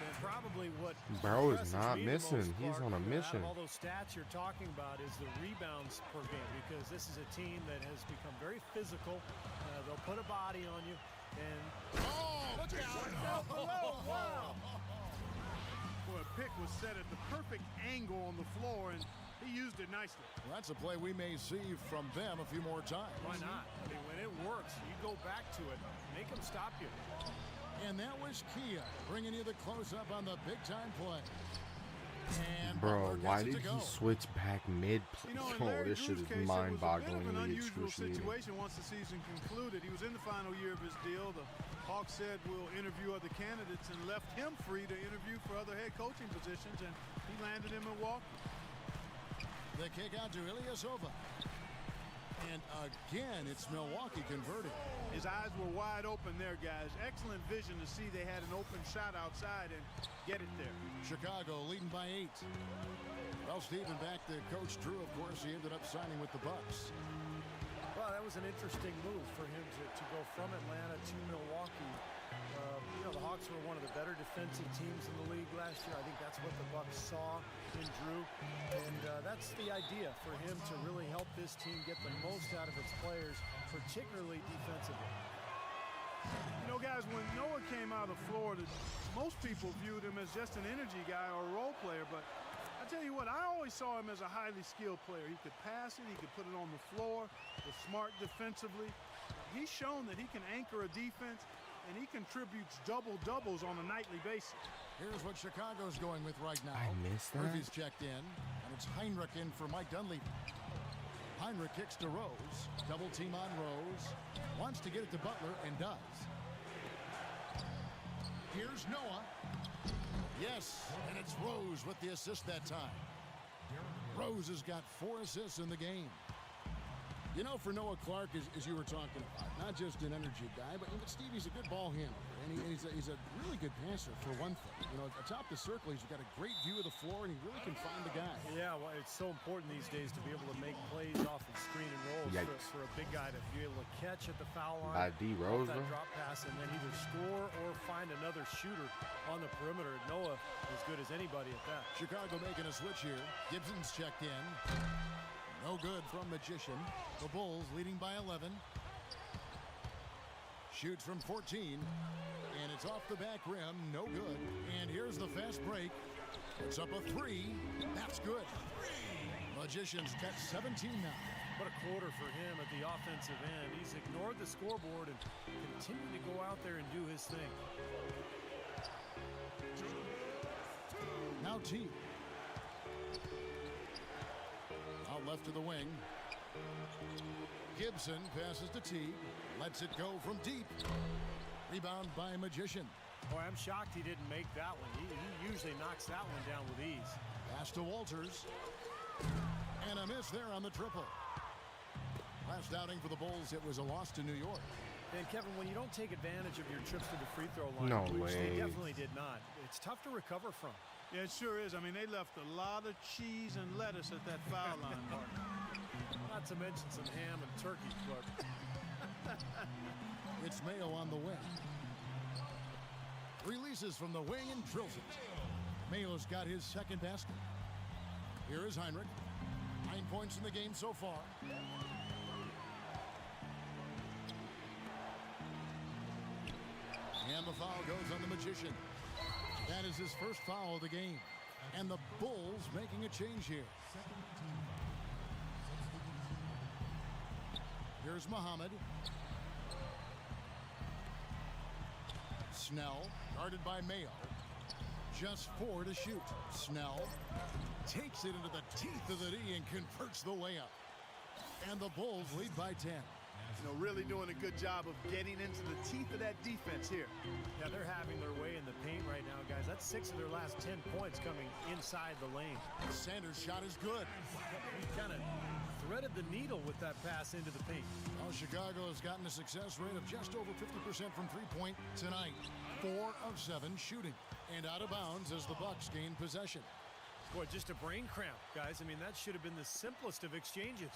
And probably what bro is not missing. Most, He's Clark, on a mission. all those stats you're talking about is the rebounds per game, because this is a team that has become very physical. They'll put a body on you. And look out! Oh, wow! Boy, a pick was set at the perfect angle on the floor, and he used it nicely. Well, that's a play we may see from them a few more times. Why not? I mean, when it works, you go back to it. Make them stop you. And that was Kia bringing you the close-up on the big-time play. And Bro, Butler why gets did it to he go. switch back mid-play? You know, in Oh, Larry this shit Drew's is case, it was a bit of an mind-bogglingly unusual excruciating. situation once the season concluded. He was in the final year of his deal. The Hawks said we'll interview other candidates and left him free to interview for other head coaching positions, and he landed in Milwaukee. The kick out to Ilyasova. And again, it's Milwaukee converting. His eyes were wide open there, guys. Excellent vision to see they had an open shot outside and get it there. Chicago leading by 8. Well, Stephen, back to Coach Drew, of course. He ended up signing with the Bucks. Well, that was an interesting move for him to go from Atlanta to Milwaukee. You know, the Hawks were one of the better defensive teams in the league last year. I think that's what the Bucks saw in Drew. And that's the idea for him to really help this team get the most out of its players, particularly defensively. You know, guys, when Noah came out of Florida, most people viewed him as just an energy guy or a role player. But I tell you what, I always saw him as a highly skilled player. He could pass it, he could put it on the floor, was smart defensively. He's shown that he can anchor a defense, and he contributes double-doubles on a nightly basis. Here's what Chicago's going with right now. I missed that. Murphy's checked in, and it's Heinrich in for Mike Dunleavy. Heinrich kicks to Rose. Double team on Rose. Wants to get it to Butler, and does. Here's Noah. Yes, and it's Rose with the assist that time. Rose has got 4 assists in the game. You know, for Noah Clark, as you were talking about, not just an energy guy, but Stevie's a good ball handler, and he's a really good passer for one thing. You know, atop the circle, he's got a great view of the floor, and he really can find the guy. Yeah, well, it's so important these days to be able to make plays off of screen and rolls for a big guy to be able to catch at the foul line. By D Rose, that drop pass, and then either score or find another shooter on the perimeter. Noah as good as anybody at that. Chicago making a switch here. Gibson's checked in. No good from Magician. The Bulls leading by 11. Shoots from 14. And it's off the back rim. No good. And here's the fast break. It's up a 3. That's good. Magician's got 17 now. What a quarter for him at the offensive end. He's ignored the scoreboard and continued to go out there and do his thing. Now T. Out left to the wing. Gibson passes to T. Lets it go from deep. Rebound by Magician. Boy, I'm shocked he didn't make that one. He usually knocks that one down with ease. Pass to Walters. And a miss there on the triple. Last outing for the Bulls, it was a loss to New York. And Kevin, when you don't take advantage of your trips to the free throw line, No which they way. definitely did not, it's tough to recover from. Yeah, it sure is. I mean, they left a lot of cheese and lettuce at that foul line, Mark. Not to mention some ham and turkey, but It's Mayo on the wing. Releases from the wing and drills it. Mayo's got his second basket. Here is Heinrich. 9 points in the game so far. And the foul goes on the Magician. That is his first foul of the game. And the Bulls making a change here. Here's Muhammad. Snell, guarded by Mayo. Just 4 to shoot. Snell takes it into the teeth of the D and converts the layup. And the Bulls lead by 10. You know, really doing a good job of getting into the teeth of that defense here. yeah, they're having their way in the paint right now, guys. That's 6 of their last 10 points coming inside the lane. Sanders' shot is good. He kind of threaded the needle with that pass into the paint. Well, Chicago has gotten a success rate of just over 50% from three-point tonight. 4 of 7 shooting. And out of bounds as the Bucks gain possession. Boy, just a brain cramp, guys. I mean, that should have been the simplest of exchanges.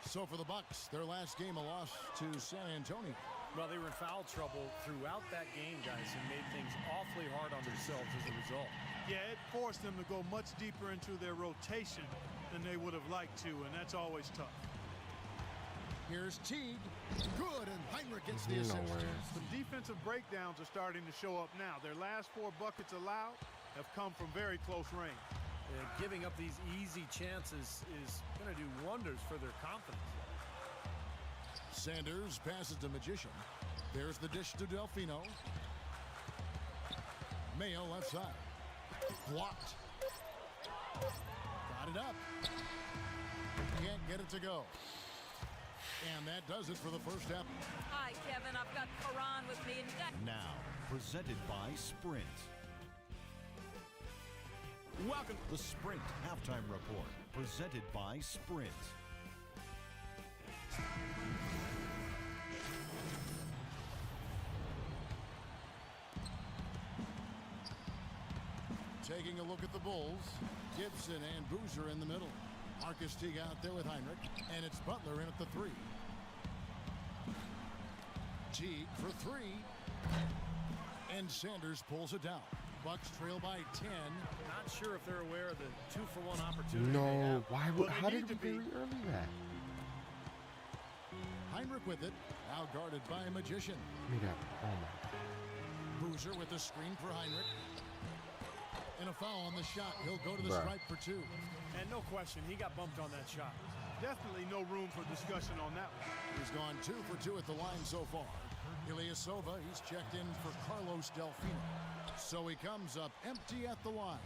So for the Bucks, their last game, a loss to San Antonio. Well, they were in foul trouble throughout that game, guys, and made things awfully hard on themselves as a result. Yeah, it forced them to go much deeper into their rotation than they would have liked to, and that's always tough. Here's Teague. Good, and Heinrich gets the assist. Some defensive breakdowns are starting to show up now. Their last 4 buckets allowed have come from very close range. Giving up these easy chances is going to do wonders for their confidence. Sanders passes to Magician. There's the dish to Delfino. Mayo left side. Blocked. Got it up. Can't get it to go. And that does it for the first half. Hi, Kevin. I've got Karan with me. Now, presented by Sprint. Welcome. The Sprint Halftime Report, presented by Sprint. Taking a look at the Bulls, Gibson and Boozer in the middle. Marcus Teague out there with Heinrich, and it's Butler in at the 3. Teague for 3, and Sanders pulls it down. Bucks trail by 10. Not sure if they're aware of the 2-for-1 opportunity. No, why would? Well, How they did we need to be. very early that? Heinrich with it, now guarded by a Magician. Look at that. Oh my. Boozer with the screen for Heinrich. And a foul on the shot. He'll go to the stripe for 2. And no question, he got bumped on that shot. Definitely no room for discussion on that one. He's gone 2 for 2 at the line so far. Ilyasova, he's checked in for Carlos Delfino. So he comes up empty at the line.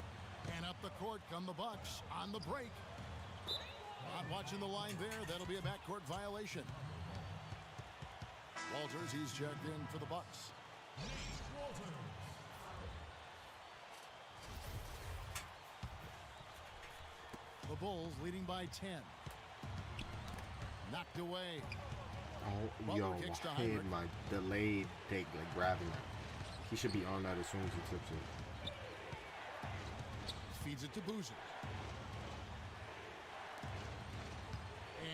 And up the court come the Bucks on the break. Not watching the line there. That'll be a backcourt violation. Walters, he's checked in for the Bucks. The Bulls leading by 10. Knocked away. Oh, Butler yo, kicks to I hate Heinrich. my delayed take, like grabbing that. He should be on that as soon as he tips it. Feeds it to Boozer.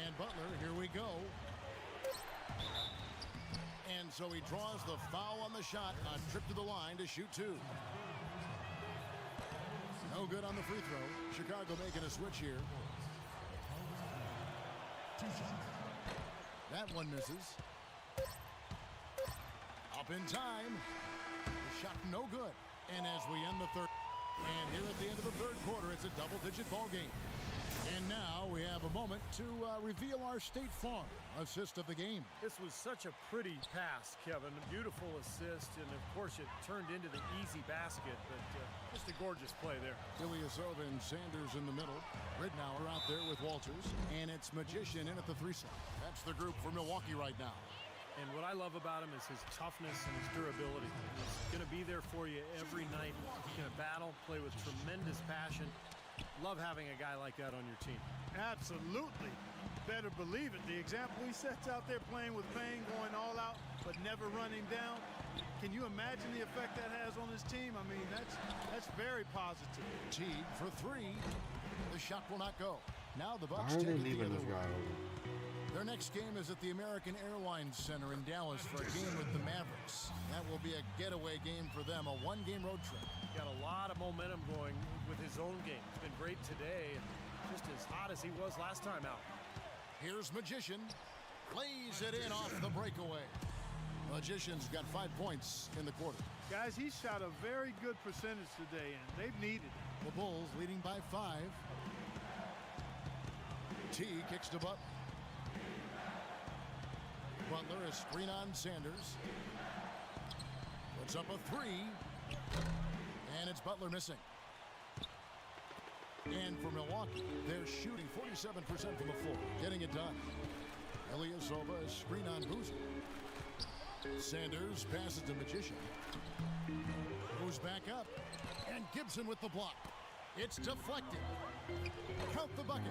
And Butler, here we go. And so he draws the foul on the shot, a trip to the line to shoot 2. No good on the free throw. Chicago making a switch here. That one misses. Up in time. The shot no good. And as we end the third, and here at the end of the third quarter, it's a double-digit ball game. And now we have a moment to reveal our State Farm assist of the game. This was such a pretty pass, Kevin. A beautiful assist, and of course it turned into the easy basket, but just a gorgeous play there. Ilyasova and Sanders in the middle. Ridnour out there with Walters. And it's Magician in at the 3-slot. That's the group for Milwaukee right now. And what I love about him is his toughness and his durability. He's going to be there for you every night. He's going to battle, play with tremendous passion. Love having a guy like that on your team. Absolutely. Better believe it. The example he sets out there playing with pain, going all out, but never running down. Can you imagine the effect that has on his team? I mean, that's very positive. Teague for 3. The shot will not go. Now the Bucks Why are take they it the leaving other this way. guy over? Their next game is at the American Airlines Center in Dallas for a game with the Mavericks. That will be a getaway game for them, a 1-game road trip. Got a lot of momentum going with his own game. It's been great today, and just as hot as he was last time out. Here's Magician. Lays it in off the breakaway. Magician's got 5 points in the quarter. Guys, he shot a very good percentage today, and they've needed it. The Bulls leading by 5. T kicks to Butler. Butler, a screen on Sanders. Puts up a 3. And it's Butler missing. And for Milwaukee, they're shooting 47% from the floor, getting it done. Ilyasova, a screen on Boozer. Sanders passes to Magician. Goes back up. And Gibson with the block. It's deflected. Count the bucket.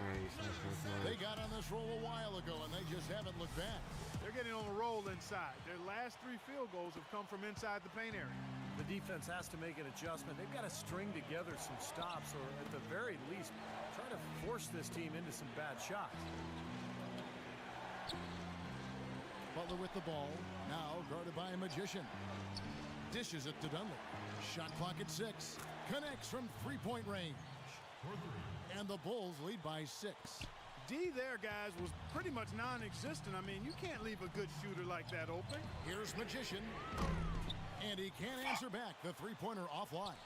They got on this roll a while ago, and they just haven't looked back. They're getting on a roll inside. Their last 3 field goals have come from inside the paint area. The defense has to make an adjustment. They've got to string together some stops, or at the very least, try to force this team into some bad shots. Butler with the ball, now guarded by a Magician. Dishes it to Dunley. Shot clock at 6. Connects from 3-point range. And the Bulls lead by 6. D there, guys, was pretty much non-existent. I mean, you can't leave a good shooter like that open. Here's Magician. And he can't answer back. The 3-pointer offline.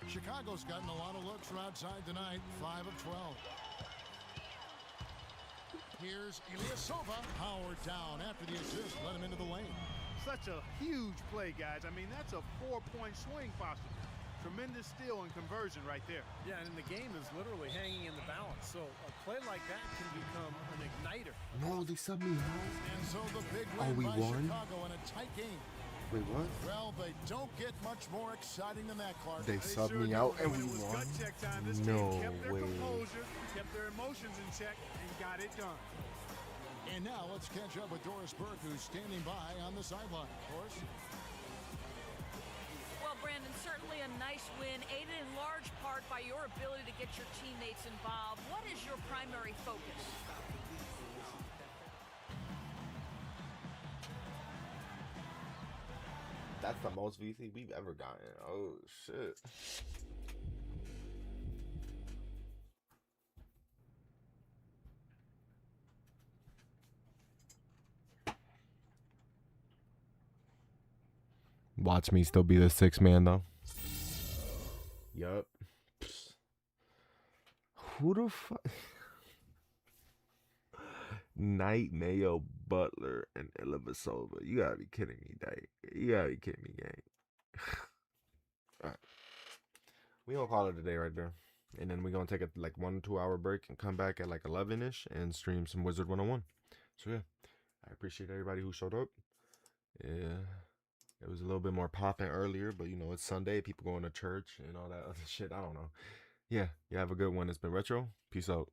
Chicago's gotten a lot of looks from outside tonight. 5 of 12. Here's Ilyasova. Howard down after the assist. Let him into the lane. Such a huge play, guys. I mean, that's a 4-point swing possible. Tremendous steal and conversion right there. Yeah, and the game is literally hanging in the balance. So a play like that can become an igniter. No, they subbed me out. And so the big Oh, win we by won? Chicago in a tight game. Wait, what? Well, they don't get much more exciting than that, Clark. They subbed me out and we won? No way. Kept their emotions in check and got it done. And now let's catch up with Doris Burke, who's standing by on the sideline. Doris? Well, Brandon, certainly a nice win, aided in large part by your ability to get your teammates involved. What is your primary focus? That's the most VC we've ever gotten. Oh, shit. Watch me still be the sixth man, though. Yup. Who the fuck? Knight, Mayo, Butler, and Ilyasova. You gotta be kidding me, Dyke. You gotta be kidding me, gang. Alright. We gonna call it a day right there. And then we're gonna take a like 1 or 2 hour break and come back at like 11-ish and stream some Wizard 101. So yeah. I appreciate everybody who showed up. Yeah. It was a little bit more popping earlier, but you know, it's Sunday, people going to church and all that other shit. I don't know. Yeah, you have a good one. It's been Retro. Peace out.